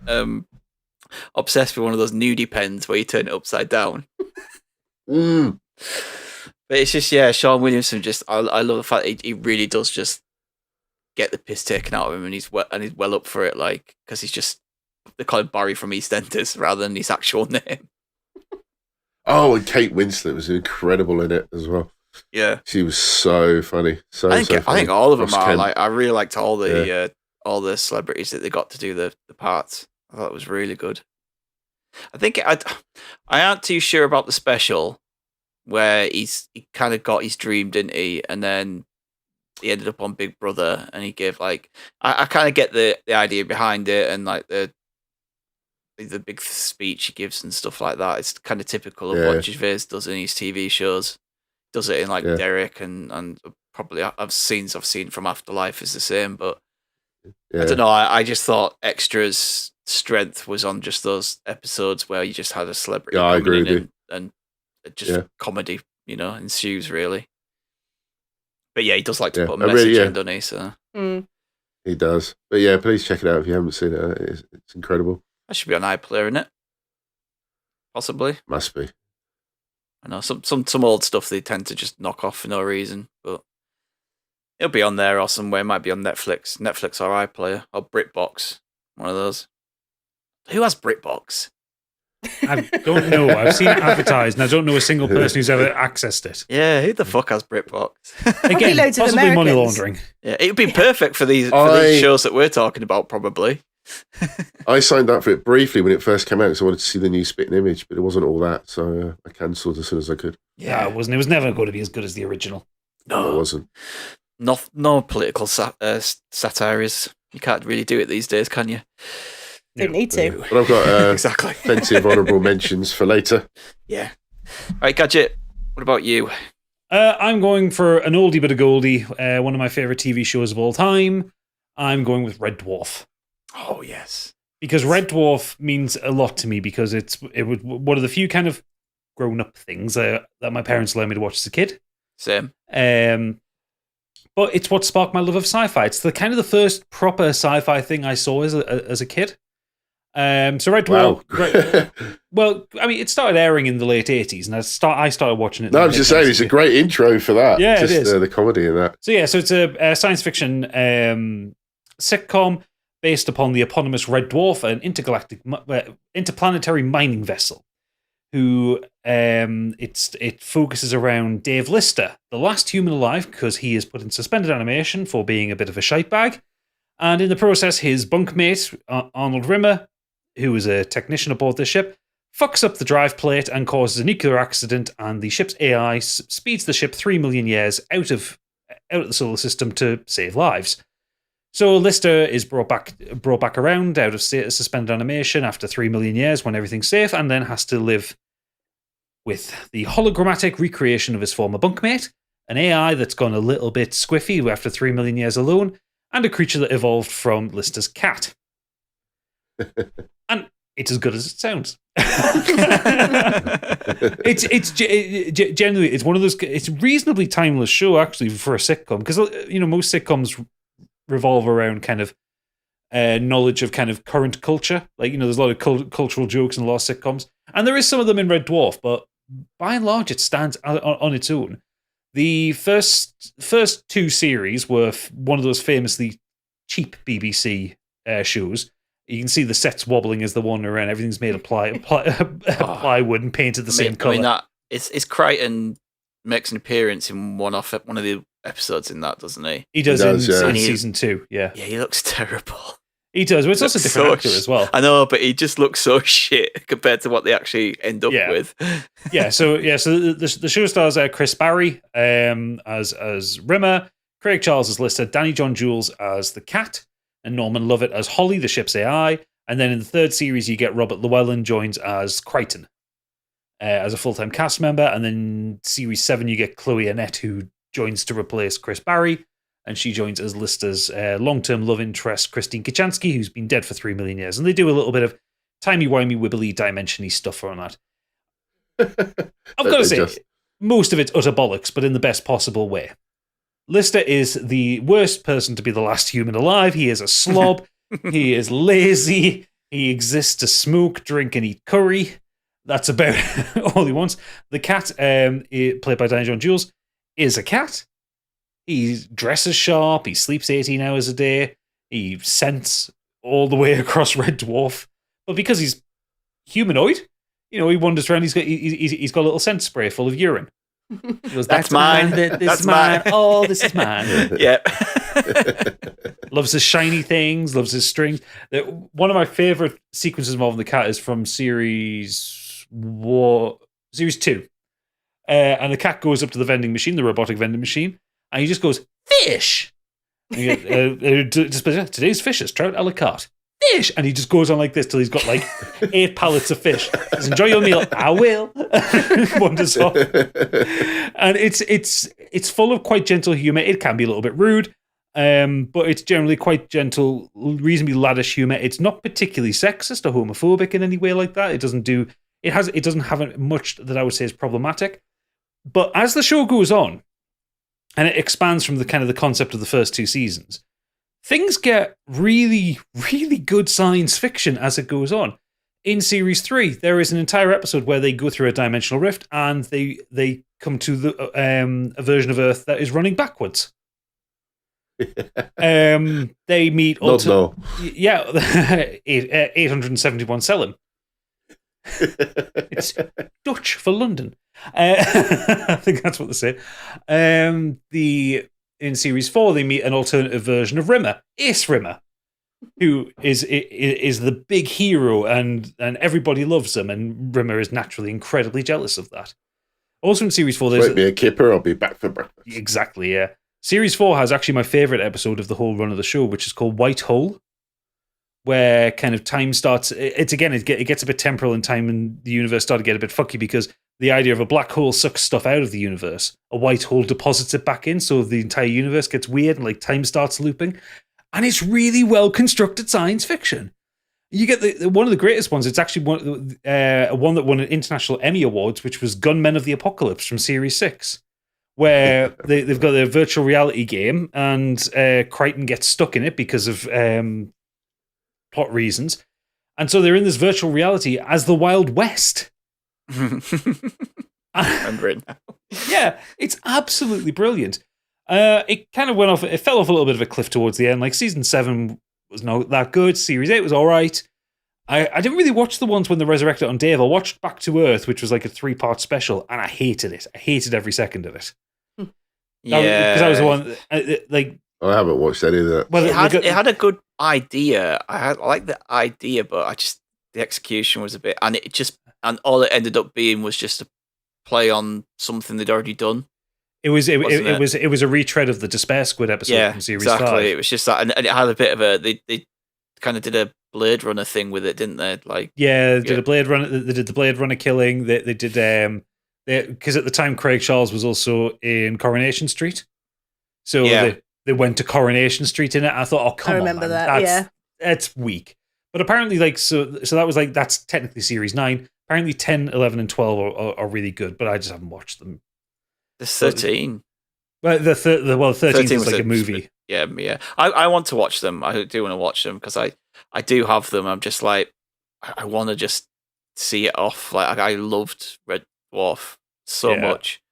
obsessed with one of those nudie pens where you turn it upside down. Mm. But it's just Sean Williamson. Just I love the fact that he really does just get the piss taken out of him, and he's well up for it. Like, because he's just, they call him Barry from EastEnders rather than his actual name. Oh, and Kate Winslet was incredible in it as well. Yeah, she was so funny. I think all of them are. Like, I really liked all the celebrities that they got to do the parts. I thought it was really good. I think I aren't too sure about the special where he kind of got his dream, didn't he? And then he ended up on Big Brother, and he gave like I kind of get the idea behind it, and like the big speech he gives and stuff like that. It's kind of typical of what Gervais does in his TV shows. Does it in like Derek and probably I've seen from Afterlife is the same, but I don't know. I just thought Extras' strength was on just those episodes where you just had a celebrity coming in and just comedy, ensues really. But yeah, he does like to put a message in, doesn't he? So he does. But yeah, please check it out if you haven't seen it. It's incredible. That should be on iPlayer, isn't it? Possibly. Must be. I know some old stuff they tend to just knock off for no reason, but it'll be on there or somewhere. It might be on Netflix or iPlayer or BritBox. One of those. Who has BritBox? I don't know. I've seen it advertised, and I don't know a single person who's ever accessed it. Yeah, who the fuck has BritBox? Again, possibly money laundering. Yeah, it would be perfect for these shows that we're talking about, probably. I signed up for it briefly when it first came out because I wanted to see the new Spitting Image, but it wasn't all that, so I cancelled as soon as I could. Yeah, it wasn't. It was never going to be as good as the original. No, it wasn't. No political satire is. You can't really do it these days, can you? Don't need to. But I've got exactly plenty of honourable mentions for later. Yeah. All right, Gadget. What about you? I'm going for an oldie but a goldie. One of my favourite TV shows of all time. I'm going with Red Dwarf. Oh, yes. Because Red Dwarf means a lot to me because it was one of the few kind of grown-up things that my parents allowed me to watch as a kid. Same. But it's what sparked my love of sci-fi. It's the kind of the first proper sci-fi thing I saw as a kid. So Red Dwarf. Wow. Well, I mean, it started airing in the late 80s, and I started watching it. No, I was just saying, it's a great intro for that. Yeah, just, it is. The comedy in that. So it's a science fiction sitcom based upon the eponymous Red Dwarf, an interplanetary mining vessel. Who it focuses around Dave Lister, the last human alive, because he is put in suspended animation for being a bit of a shitebag, and in the process, his bunkmate Arnold Rimmer, who is a technician aboard the ship, fucks up the drive plate and causes a nuclear accident, and the ship's AI speeds the ship 3 million years out of the solar system to save lives. So Lister is brought back around out of suspended animation after 3 million years when everything's safe, and then has to live with the hologrammatic recreation of his former bunkmate, an AI that's gone a little bit squiffy after 3 million years alone, and a creature that evolved from Lister's cat. And it's as good as it sounds. Generally, it's one of those. It's a reasonably timeless show actually for a sitcom, because most sitcoms revolve around kind of knowledge of kind of current culture. Like there's a lot of cultural jokes in a lot of sitcoms, and there is some of them in Red Dwarf, but by and large, it stands on its own. The first two series were one of those famously cheap BBC shows. You can see the sets wobbling as they wander around. Everything's made of plywood and painted the same colour. I mean that it's Crichton makes an appearance in one of the episodes in that, doesn't he? He does in season 2. Yeah, he looks terrible. He does, but it's also a different actor as well. I know, but he just looks so shit compared to what they actually end up with. So the show stars Chris Barry as Rimmer, Craig Charles as Lister, Danny John Jules as the cat, and Norman Lovett as Holly, the ship's AI. And then in the third series, you get Robert Llewellyn joins as Crichton as a full-time cast member. And then series 7, you get Chloe Annette, who joins to replace Chris Barry. And she joins as Lister's long-term love interest, Christine Kachansky, who's been dead for 3 million years. And they do a little bit of timey-wimey, wibbly, dimension-y stuff on that. I've got to say, most of it's utter bollocks, but in the best possible way. Lister is the worst person to be the last human alive. He is a slob. He is lazy. He exists to smoke, drink, and eat curry. That's about all he wants. The cat, played by Danny John Jules, is a cat. He dresses sharp. He sleeps 18 hours a day. He scents all the way across Red Dwarf. But because he's humanoid, he wanders around. He's got a little scent spray full of urine. He goes, that's mine. That's mine. Oh, this is mine. Yeah. Loves his shiny things. Loves his strings. One of my favorite sequences involving the cat is from series 2. And the cat goes up to the vending machine, the robotic vending machine, and he just goes, fish! Today's fish is trout a la carte. Fish! And he just goes on like this till he's got like 8 pallets of fish. He says, enjoy your meal. I will. Wanders off. And it's full of quite gentle humour. It can be a little bit rude, but it's generally quite gentle, reasonably laddish humour. It's not particularly sexist or homophobic in any way like that. It doesn't have much that I would say is problematic. But as the show goes on, and it expands from the kind of the concept of the first 2 seasons, things get really, really good science fiction as it goes on. In series 3, there is an entire episode where they go through a dimensional rift and they come to a version of Earth that is running backwards. They meet 871 Selim. It's Dutch for London. I think that's what they say. In series 4, they meet an alternative version of Rimmer, Ace Rimmer, who is the big hero, and everybody loves him, and Rimmer is naturally incredibly jealous of that. Also in series 4, there's won't be a kipper. I'll be back for breakfast. Exactly, yeah. Series 4 has actually my favourite episode of the whole run of the show, which is called White Hole, where kind of time starts. It gets a bit temporal in time, and the universe started to get a bit fucky because the idea of a black hole sucks stuff out of the universe. A white hole deposits it back in, so the entire universe gets weird and like time starts looping. And it's really well constructed science fiction. You get one of the greatest ones. It's actually one that won an International Emmy Awards, which was Gunmen of the Apocalypse from Series 6, where they've got their virtual reality game, and Crichton gets stuck in it because of plot reasons. And so they're in this virtual reality as the Wild West. I remember it now. Yeah, it's absolutely brilliant. It kind of went off. It fell off a little bit of a cliff towards the end. Like season 7 was not that good. Series 8 was all right. I didn't really watch the ones when they resurrected on Dave. I watched Back to Earth, which was like a 3-part special, and I hated it. I hated every second of it. Yeah, because I was the one I haven't watched any of that. Well, it had a good idea. I like the idea, but I just the execution was a bit, and all it ended up being was just a play on something they'd already done. It was a retread of the Despair Squid episode from series 5. It was just that, and it had a bit of a they kind of did a Blade Runner thing with it, didn't they? Like, they did a Blade Runner. They did the Blade Runner killing. They did because at the time Craig Charles was also in Coronation Street, so they went to Coronation Street in it. I thought, oh come on, I remember that. That's weak. But apparently, like so that was like that's technically series 9. Apparently, 10, 11, and 12 are really good, but I just haven't watched them. There's 13. Well, the 13 was like a movie. Yeah. I want to watch them. I do want to watch them because I do have them. I'm just like, I want to just see it off. Like, I loved Red Dwarf so much.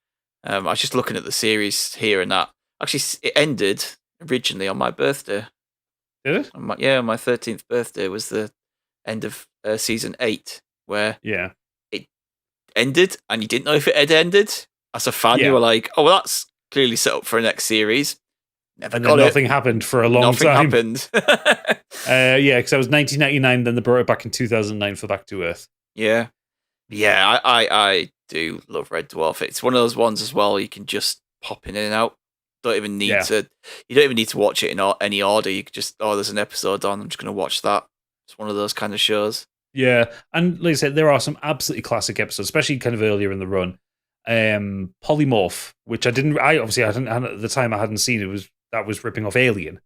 I was just looking at the series here and that. Actually, it ended originally on my birthday. Did it? On my 13th birthday was the end of season 8, where it ended, and you didn't know if it had ended. As a fan, you were like, "Oh, well, that's clearly set up for a next series." Nothing happened for a long time. Nothing happened. Because that was 1999. Then they brought it back in 2009 for Back to Earth. Yeah. I do love Red Dwarf. It's one of those ones as well. You can just pop in and out. You don't even need to watch it in any order. You could just, there's an episode on. I'm just going to watch that. It's one of those kind of shows. Yeah, and like I said, there are some absolutely classic episodes, especially kind of earlier in the run. Polymorph, which I hadn't at the time. I hadn't seen it. That was ripping off Alien.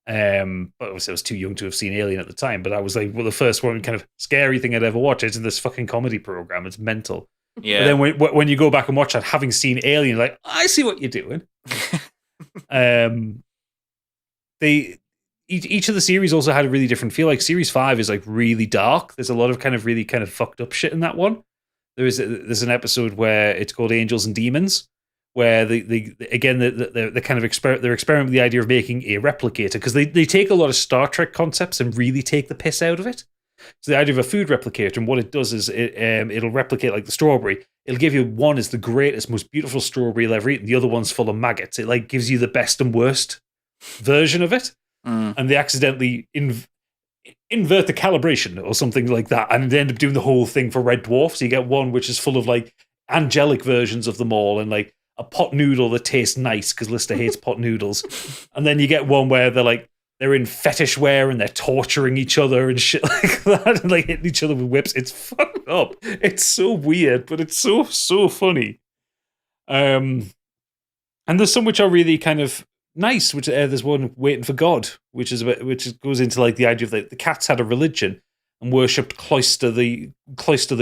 But obviously I was too young to have seen Alien at the time. But I was like, well, the first one kind of scary thing I'd ever watch. It's in this fucking comedy program. It's mental. Yeah. But then when you go back and watch that, having seen Alien, like, I see what you're doing. Each of the series also had a really different feel. Like series 5 is like really dark. There's a lot of kind of really kind of fucked up shit in that one. There's an episode where it's called Angels and Demons, where they're experimenting with the idea of making a replicator, because they take a lot of Star Trek concepts and really take the piss out of it. So the idea of a food replicator, and what it does is it'll replicate like the strawberry. It'll give you one is the greatest, most beautiful strawberry you'll ever eat, and the other one's full of maggots. It like gives you the best and worst version of it, and they accidentally invert the calibration or something like that, and they end up doing the whole thing for Red Dwarf. So you get one which is full of like angelic versions of them all, and like a pot noodle that tastes nice because Lister hates pot noodles, and then you get one where they're in fetish wear and they're torturing each other and shit like that, and like hitting each other with whips. It's fucked up. It's so weird, but it's so funny. And there's some which are really kind of nice. Which there's one, Waiting for God, which goes into like the idea of the cats had a religion and worshipped Cloister the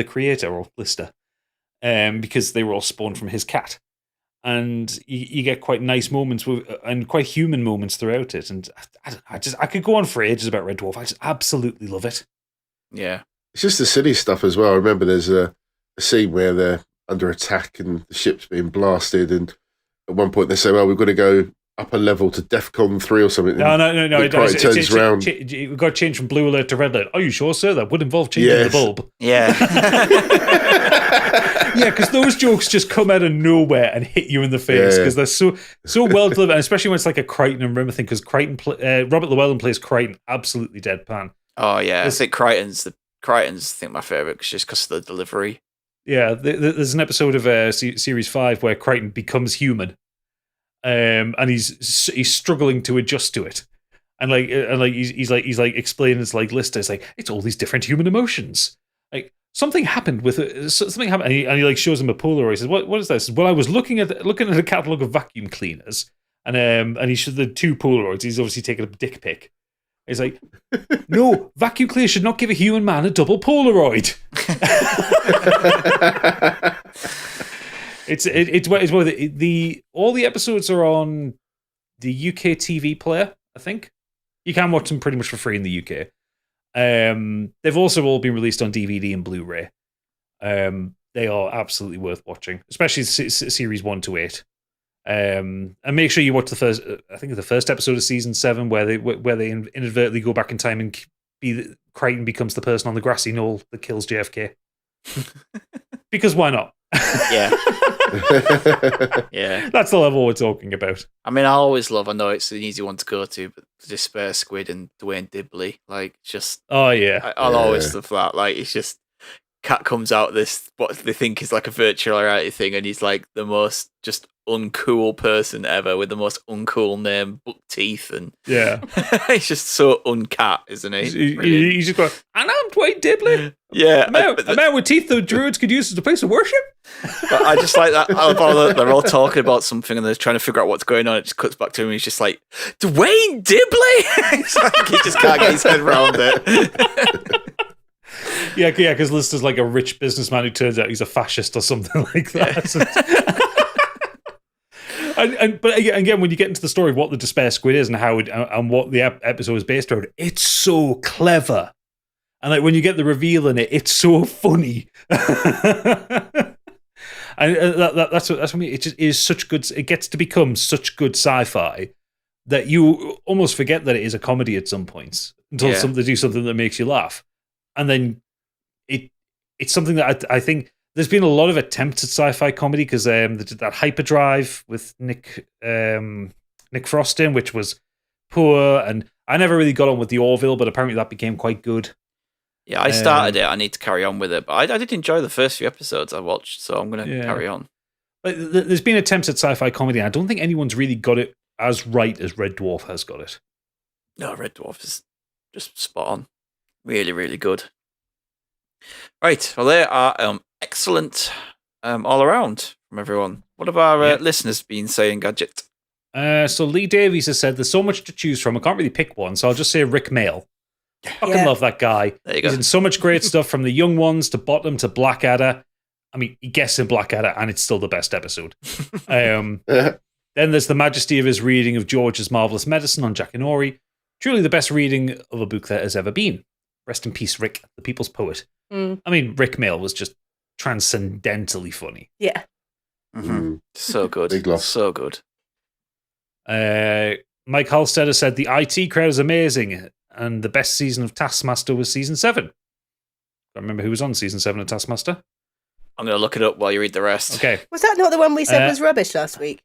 creator, or Lister, because they were all spawned from his cat. And you get quite nice moments and quite human moments throughout it. And I could go on for ages about Red Dwarf. I just absolutely love it. Yeah. It's just the silly stuff as well. I remember there's a scene where they're under attack and the ship's being blasted. And at one point they say, well, we've got to go up a level to DEFCON 3 or something. No. It turns around. We've got to change from blue alert to red alert. Are you sure, sir? That would involve changing the bulb. Yeah. Yeah, because those jokes just come out of nowhere and hit you in the face because they're so well delivered, and especially when it's like a Crichton and Rimmer thing, because Robert Llewellyn plays Crichton absolutely deadpan. Oh yeah, I think Crichton's my favourite just because of the delivery. Yeah, there's an episode of series 5 where Crichton becomes human, and he's struggling to adjust to it, and he's explaining it's like Lister, it's like it's all these different human emotions. Like something happened with it. Something happened, and he like shows him a Polaroid. He says, "What is this?" Well, I was looking at a catalogue of vacuum cleaners, and he showed the 2 Polaroids. He's obviously taken a dick pic. He's like, "No, vacuum cleaner should not give a human man a double Polaroid." All the episodes are on the UK TV player. I think you can watch them pretty much for free in the UK. They've also all been released on DVD and Blu-ray. They are absolutely worth watching, especially series 1 to 8. And make sure you watch the first episode of season 7, where they inadvertently go back in time and Crichton becomes the person on the grassy knoll that kills JFK. Because why not? Yeah. Yeah. That's the level we're talking about. I mean, I know it's an easy one to go to, but Despair Squid and Dwayne Dibley, like, just, Oh, yeah. I'll always love that. Like, it's just, Cat comes out this, what they think is like a virtual reality thing, and he's like the most just uncool person ever with the most uncool name, buck teeth, and Yeah. he's just so uncat, isn't he? He's just going, and I'm Dwayne Dibley. Yeah. A man with teeth that druids could use as a place of worship. But I just like that. They're all talking about something and they're trying to figure out what's going on. It just cuts back to him and he's just like, Dwayne Dibley? It's like he just can't get his head around it. Yeah, because Lister's like a rich businessman who turns out he's a fascist or something like that. But again, when you get into the story of what the Despair Squid is and how and what the episode is based around, it's so clever. And like when you get the reveal in it, it's so funny. And that's what me. It just is such good. It gets to become such good sci-fi that you almost forget that it is a comedy at some points until they do something that makes you laugh, and then it's something that I think there's been a lot of attempts at sci-fi comedy because they did that Hyperdrive with Nick Frost in, which was poor, and I never really got on with the Orville, but apparently that became quite good. Yeah, I started it. I need to carry on with it, but I did enjoy the first few episodes I watched, so I'm going to carry on. But there's been attempts at sci-fi comedy, and I don't think anyone's really got it as right as Red Dwarf has got it. No, Red Dwarf is just spot on. Really, really good. Right, well, they are excellent all around from everyone. What have our listeners been saying, Gadget? So Lee Davies has said there's so much to choose from. I can't really pick one, so I'll just say Rick Mail. Fucking love that guy. There you go. He's in so much great stuff, from the Young Ones to Bottom to Blackadder. I mean, he guessed in Blackadder, and it's still the best episode. Then there's the majesty of his reading of George's Marvelous Medicine on Jackanory. Truly the best reading of a book there has ever been. Rest in peace, Rick, the people's poet. I mean, Rick Mail was just transcendentally funny. Yeah. Mm-hmm. So good. Big loss. So good. Mike Halstead said the IT crowd is amazing, and the best season of Taskmaster was season 7. I remember who was on season 7 of Taskmaster. I'm going to look it up while you read the rest. Okay. Was that not the one we said was rubbish last week?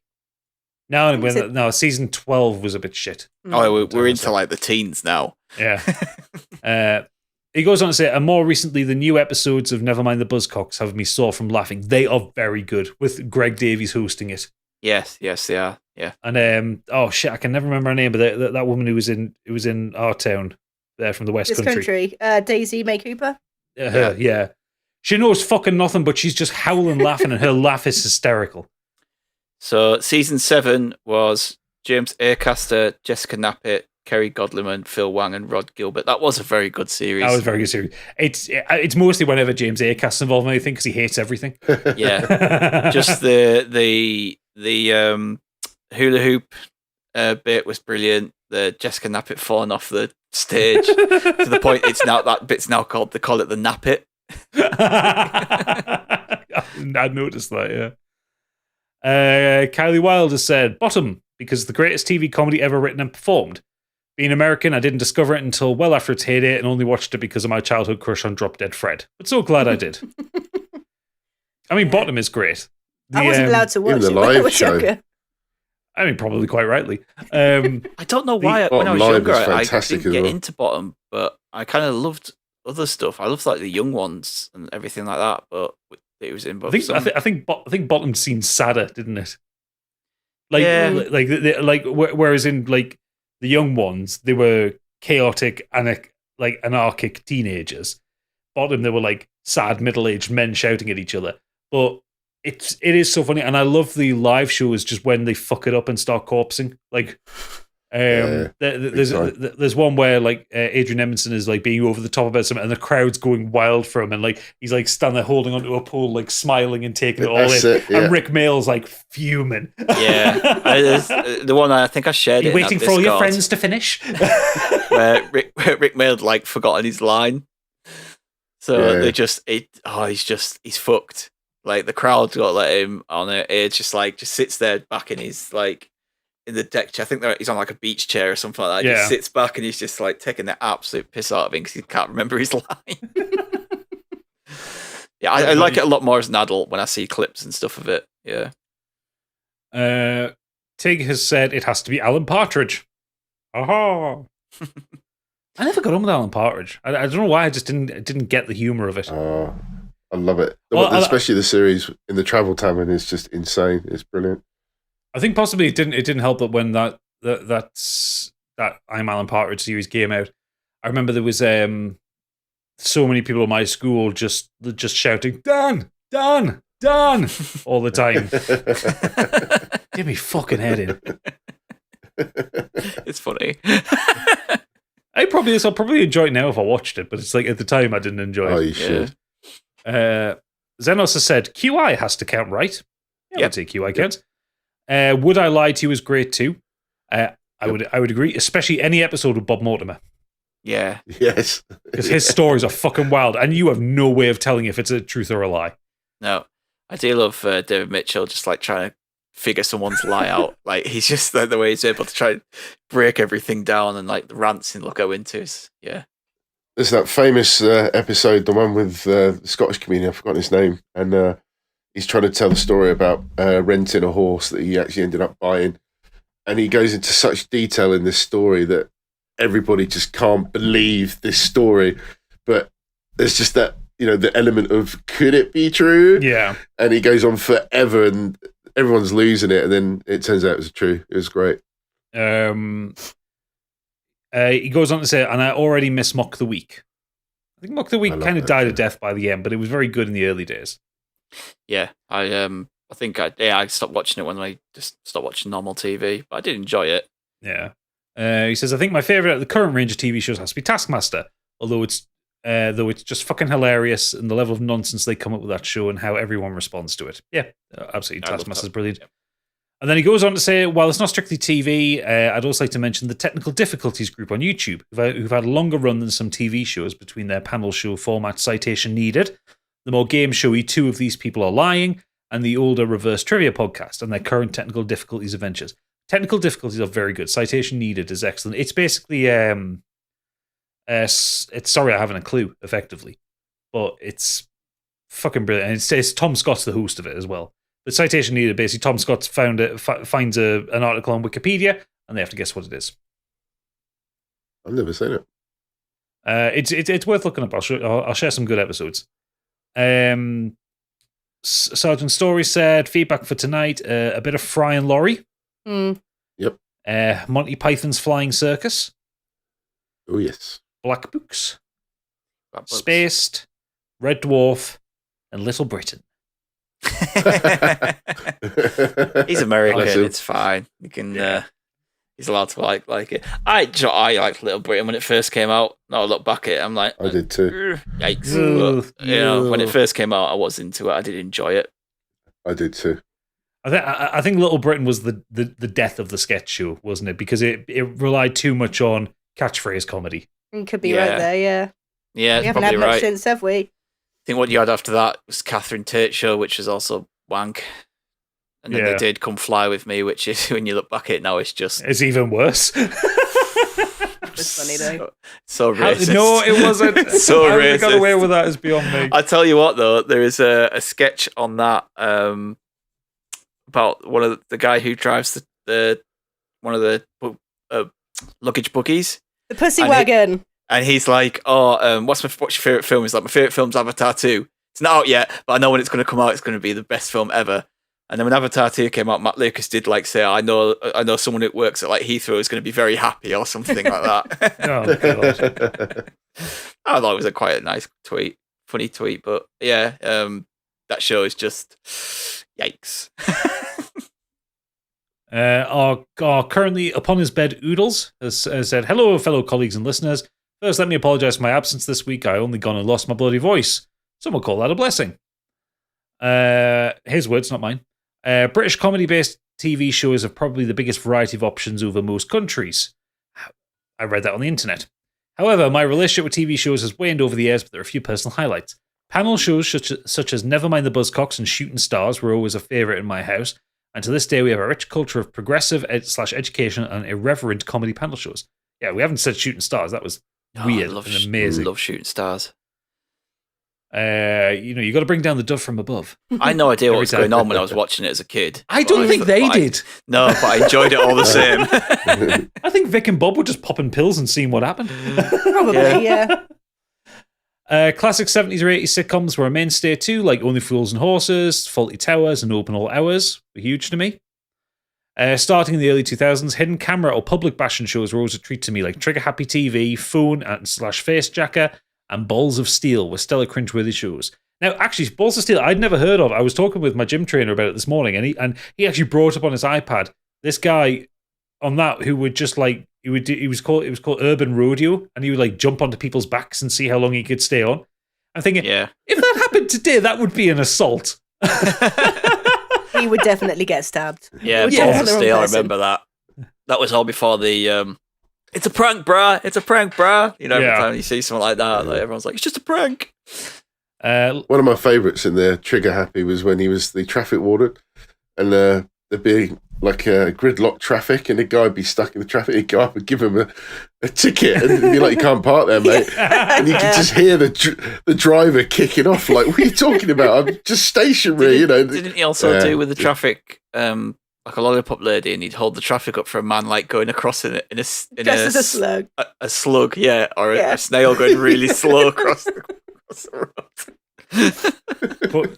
No, season 12 was a bit shit. Oh, we're into like the teens now. Yeah. He goes on to say, and more recently, the new episodes of Nevermind the Buzzcocks have me sore from laughing. They are very good, with Greg Davies hosting it. Yes, they are. Yeah. And oh shit, I can never remember her name, but that woman who was in our town there from the West Country. Daisy May Cooper. Yeah. She knows fucking nothing, but she's just howling laughing, and her laugh is hysterical. So season 7 was James Acaster, Jessica Knappett, Kerry Godliman, Phil Wang, and Rod Gilbert. That was a very good series. That was a very good series. It's mostly whenever James Acaster's involved in anything because he hates everything. Yeah. Just the hula hoop bit was brilliant. The Jessica Knappett falling off the stage to the point that bit's now called, they call it the Nappet. I'd noticed that, yeah. Kylie Wilde has said, Bottom, because it's the greatest TV comedy ever written and performed. Being American, I didn't discover it until well after its heyday and only watched it because of my childhood crush on Drop Dead Fred. But so glad I did. I mean, Bottom is great. I wasn't allowed to watch it when I was younger. I mean, probably quite rightly. I don't know why when I was younger I didn't get well. into Bottom, but I kind of loved other stuff. I loved like the Young Ones and everything like that, but it was in both. I think Bottom seemed sadder, didn't it? Whereas in like the Young Ones, they were chaotic and like anarchic teenagers. Bottom, they were like sad middle-aged men shouting at each other. But it is so funny, and I love the live shows just when they fuck it up and start corpsing. Like, there's one where like Adrian Edmondson is like being over the top about something, and the crowd's going wild for him, and like he's like standing there holding onto a pole, like smiling and taking it all in. And Rick Mail's like fuming. Yeah, the one I think I shared. Waiting for all your friends to finish. where Rick Mail like forgotten his line, so they he's fucked. Like the crowd got let him on it. It's just sits there back in his like in the deck chair. I think he's on like a beach chair or something like that. He just sits back and he's just like taking the absolute piss out of him because he can't remember his line. I like it a lot more as an adult when I see clips and stuff of it. Yeah. Tig has said it has to be Alan Partridge. Aha! I never got on with Alan Partridge. I don't know why. I just didn't get the humor of it. I love it. Well, especially the series in the Travel Tavern is just insane. It's brilliant. I think possibly it didn't help that when that I'm Alan Partridge series came out. I remember there was so many people in my school just shouting Dan all the time. Get me fucking head in. It's funny. I'll probably enjoy it now if I watched it, but it's like at the time I didn't enjoy it. Oh, you should. Zenos has said QI has to count, right? Yeah, Yep. I'd say QI counts. Would I Lie to You was great too. I would agree, especially any episode with Bob Mortimer. Yeah. Yes. Because his stories are fucking wild, and you have no way of telling if it's a truth or a lie. No. I do love David Mitchell just like trying to figure someone's lie out. Like he's just like the way he's able to try and break everything down, and like the rants he'll go into is There's that famous episode, the one with the Scottish comedian, I've forgotten his name, and he's trying to tell a story about renting a horse that he actually ended up buying. And he goes into such detail in this story that everybody just can't believe this story. But there's just that, the element of, could it be true? Yeah. And he goes on forever and everyone's losing it. And then it turns out it was true. It was great. He goes on to say, and I already miss Mock the Week. I think Mock the Week kind of that died too. a death by the end, but it was very good in the early days. Yeah. I think I stopped watching it when I just stopped watching normal TV, but I did enjoy it. Yeah. He says, I think my favourite of the current range of TV shows has to be Taskmaster, although it's just fucking hilarious, and the level of nonsense they come up with that show and how everyone responds to it. Yeah, absolutely. Taskmaster's brilliant. Yep. And then he goes on to say, while it's not strictly TV, I'd also like to mention the Technical Difficulties group on YouTube, who've had a longer run than some TV shows between their panel show format Citation Needed, the more game showy Two of These People Are Lying, and the older Reverse Trivia podcast, and their current Technical Difficulties adventures. Technical Difficulties are very good. Citation Needed is excellent. It's basically it's Sorry I Haven't a Clue, effectively, but it's fucking brilliant. And it's Tom Scott's the host of it as well. The Citation Needed, basically, Tom Scott finds an article on Wikipedia, and they have to guess what it is. I've never seen it. It's worth looking up. I'll share some good episodes. Sergeant Story said, feedback for tonight, a bit of Fry and Laurie. Yep. Monty Python's Flying Circus. Oh, yes. Black Books. Spaced. Red Dwarf. And Little Britain. He's American. Bless him. It's fine. You can. He's allowed to like it. I liked Little Britain when it first came out. Now I look back at it, I'm like, I did too. Yikes! But, when it first came out, I was into it. I did enjoy it. I did too. I think Little Britain was the death of the sketch show, wasn't it? Because it relied too much on catchphrase comedy. You could be right there, yeah. Yeah, we haven't probably had much right. since, have we? I think what you had after that was Catherine Tate show, which was also wank. And then they did Come Fly With Me, which is, when you look back at it now, it's even worse. It's funny though. So racist. No, it wasn't. So How they racist. got away with that is beyond me. I tell you what, though, there is a sketch on that about one of the guy who drives one of the luggage buggies. The Pussy Wagon. And he's like, what's your favourite film? He's like, my favourite film's Avatar 2. It's not out yet, but I know when it's going to come out, it's going to be the best film ever. And then when Avatar 2 came out, Matt Lucas did like say, I know someone who works at like Heathrow is going to be very happy or something like that. Oh, God. I thought it was quite a nice tweet, funny tweet, but yeah, that show is just yikes. Our currently upon his bed Oodles has said, hello, fellow colleagues and listeners. First, let me apologise for my absence this week. I only gone and lost my bloody voice. Some will call that a blessing. His words, not mine. British comedy-based TV shows have probably the biggest variety of options over most countries. I read that on the internet. However, my relationship with TV shows has waned over the years, but there are a few personal highlights. Panel shows such as Nevermind the Buzzcocks and Shooting Stars were always a favourite in my house, and to this day we have a rich culture of progressive /education and irreverent comedy panel shows. Yeah, we haven't said Shooting Stars. That was weird and amazing. I love Shooting Stars. You got to bring down the dove from above. I had no idea what Every was time. going on when I was watching it as a kid. I don't think they did. No, but I enjoyed it all the same. I think Vic and Bob were just popping pills and seeing what happened. Probably, yeah. Classic 70s or 80s sitcoms were a mainstay too, like Only Fools and Horses, Fawlty Towers, and Open All Hours were huge to me. Starting in the early 2000s, hidden camera or public bashing shows were always a treat to me, like Trigger Happy TV, Phone / Face Jacker, and Balls of Steel were stellar cringeworthy shows. Now, actually, Balls of Steel I'd never heard of. I was talking with my gym trainer about it this morning, and he actually brought up on his iPad this guy on that who would just like it was called Urban Rodeo, and he would like jump onto people's backs and see how long he could stay on. I'm thinking, if that happened today, that would be an assault. He would definitely get stabbed. Yeah, Balls of Steel. I remember that. That was all before the. It's a prank, brah. It's a prank, brah. Every time you see something like that, like, everyone's like, it's just a prank. One of my favourites in there, Trigger Happy, was when he was the traffic warden, and there'd be like gridlock traffic, and the guy would be stuck in the traffic. He'd go up and give him a ticket, and he'd be like, "You can't park there, mate." And you could just hear the driver kicking off, like, "What are you talking about? I'm just stationary." Didn't he also do with the traffic? Like a lollipop lady, and he'd hold the traffic up for a man like going across in a slug. A slug, yeah, or a snail going really slow across the road.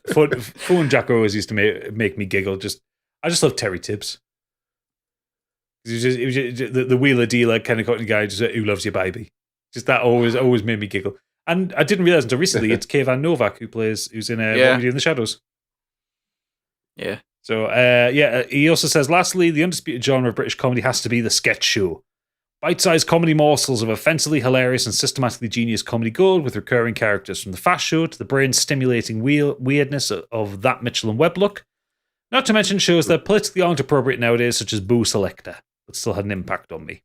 Phone Jack always used to make me giggle. I just love Terry Tibbs. He was just the wheeler dealer kind of guy who loves your baby. Just that always made me giggle. And I didn't realize until recently it's Kayvan Novak who's in What We Do in the Shadows. Yeah. So, he also says, lastly, the undisputed genre of British comedy has to be the sketch show. Bite-sized comedy morsels of offensively hilarious and systematically genius comedy gold with recurring characters, from the Fast Show to the brain-stimulating weirdness of That Mitchell and Webb look. Not to mention shows that politically aren't appropriate nowadays, such as Boo Selector, but still had an impact on me.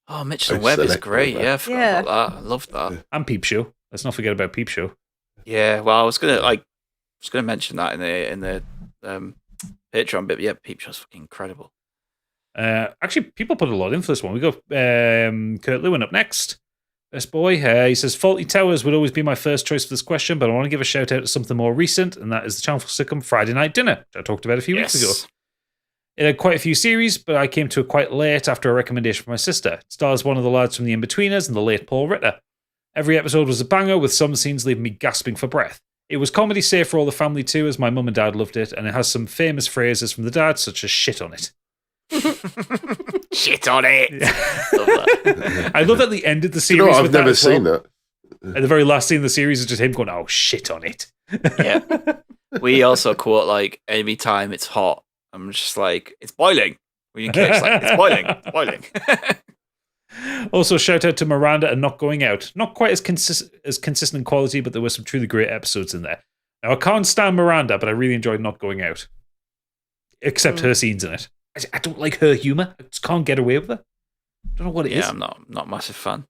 Oh, Mitchell and Webb is great. Yeah, I forgot about that. I loved that. And Peep Show. Let's not forget about Peep Show. Yeah, well, I was gonna mention that in the Patreon bit. But yeah, Peep Show's fucking incredible. Actually, people put a lot in for this one. We got Kurt Lewin up next. Best boy. He says, Fawlty Towers would always be my first choice for this question, but I want to give a shout out to something more recent, and that is the Channel 4 sitcom Friday Night Dinner, which I talked about a few weeks ago. It had quite a few series, but I came to it quite late after a recommendation from my sister. It stars one of the lads from The Inbetweeners and the late Paul Ritter. Every episode was a banger, with some scenes leaving me gasping for breath. It was comedy safe for all the family too, as my mum and dad loved it, and it has some famous phrases from the dad, such as shit on it. Shit on it. Love that. I love that the end of the series. I've never seen that. At the very last scene of the series is just him going, "Oh, shit on it." Yeah. We also quote like, "Any time it's hot, I'm just like, it's boiling." When you catch like, it's boiling, it's boiling. Also, shout out to Miranda and Not Going Out. Not quite as consistent in quality, but there were some truly great episodes in there. Now, I can't stand Miranda, but I really enjoyed Not Going Out, except her scenes in it. I don't like her humour. I just can't get away with it. I don't know what it is. Yeah, I'm not a massive fan.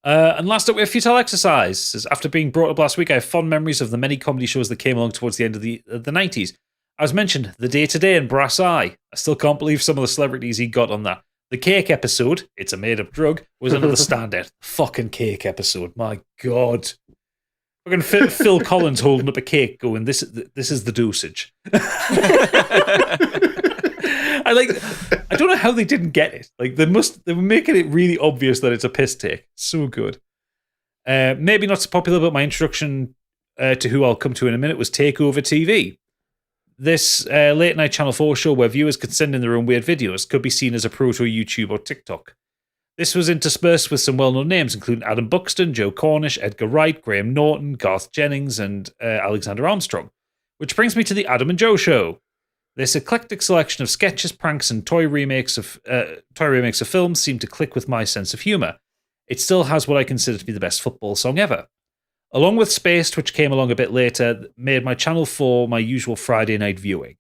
And last up, we have Futile Exercise. After being brought up last week, I have fond memories of the many comedy shows that came along towards the end of the 90s. As mentioned, The Day Today and Brass Eye. I still can't believe some of the celebrities he got on that. The Cake episode, It's a Made-Up Drug, was another standout. Fucking Cake episode, my God. Fucking Phil Collins holding up a cake going, this is the dosage. I don't know how they didn't get it. Like they were making it really obvious that it's a piss take. So good. Maybe not so popular, but my introduction to who I'll come to in a minute was Takeover TV. This late night Channel 4 show where viewers could send in their own weird videos could be seen as a proto YouTube or TikTok. This was interspersed with some well-known names, including Adam Buxton, Joe Cornish, Edgar Wright, Graham Norton, Garth Jennings, and Alexander Armstrong. Which brings me to the Adam and Joe Show. This eclectic selection of sketches, pranks, and toy remakes of films seemed to click with my sense of humour. It still has what I consider to be the best football song ever. Along with Spaced, which came along a bit later, made my Channel 4 my usual Friday night viewing.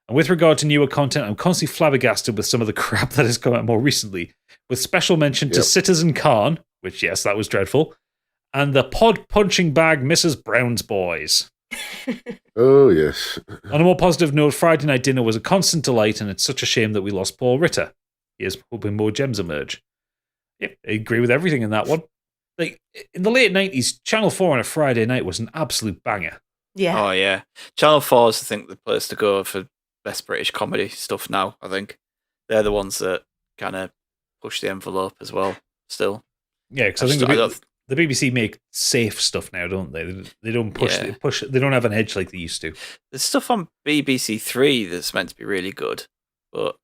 And with regard to newer content, I'm constantly flabbergasted with some of the crap that has come out more recently, with special mention to Citizen Khan, which, yes, that was dreadful, and the pod-punching bag Mrs. Brown's Boys. Oh, yes. On a more positive note, Friday Night Dinner was a constant delight, and it's such a shame that we lost Paul Ritter. He is hoping more gems emerge. Yep, I agree with everything in that one. like in the late 90s, Channel 4 on a Friday night was an absolute banger. Yeah. Oh yeah, Channel 4 is I think the place to go for best British comedy stuff now. I think they're the ones that kind of push the envelope as well. Still, Yeah, because I think the BBC make safe stuff now, don't they? They don't push. Yeah. They don't have an edge like they used to. there's stuff on BBC Three that's meant to be really good, but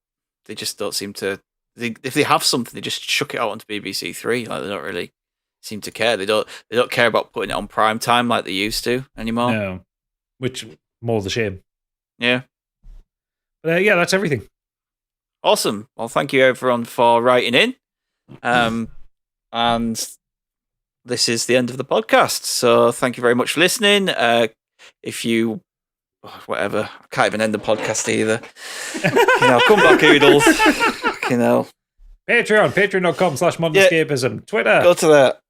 they just don't seem to. If they have something, they just chuck it out onto BBC Three. Like they don't really seem to care. They don't care about putting it on prime time like they used to anymore. No, which more the shame. Yeah. But yeah, that's everything. Awesome. Well, thank you everyone for writing in. And this is the end of the podcast. So thank you very much for listening. If you, whatever, I can't even end the podcast either. Come back, Oodles. Patreon.com/modernescapism. Twitter.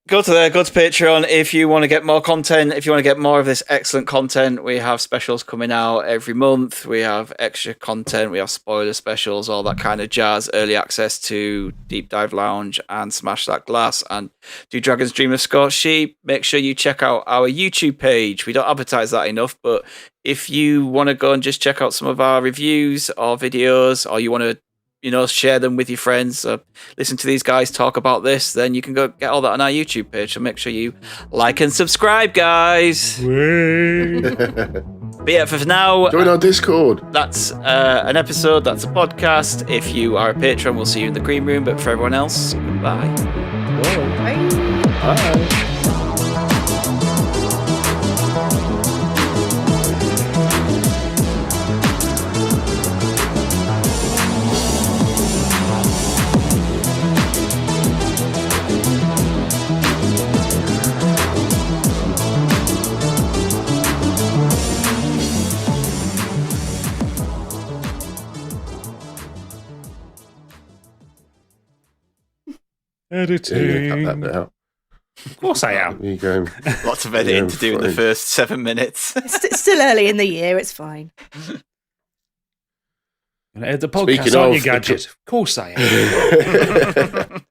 Go to Patreon if you want to get more content. If you want to get more of this excellent content, we have specials coming out every month. We have extra content. We have spoiler specials, all that kind of jazz. Early access to Deep Dive Lounge and Smash That Glass and Do Dragons Dream of Scorched Sheep. Make sure you check out our YouTube page. We don't advertise that enough, but if you want to go and just check out some of our reviews or videos, or you want to share them with your friends, listen to these guys talk about this, then you can go get all that on our YouTube page. So make sure you like and subscribe, guys. But yeah, for now, join our Discord. That's an episode. That's a podcast. If you are a patron, we'll see you in the green room. But for everyone else, goodbye. Bye. Editing. Cut that bit out. Of course I am. There you go. Lots of editing to do in the fine. first 7 minutes. It's still early in the year. It's fine. The podcast Speaking on of- your Gadget. Of course I am.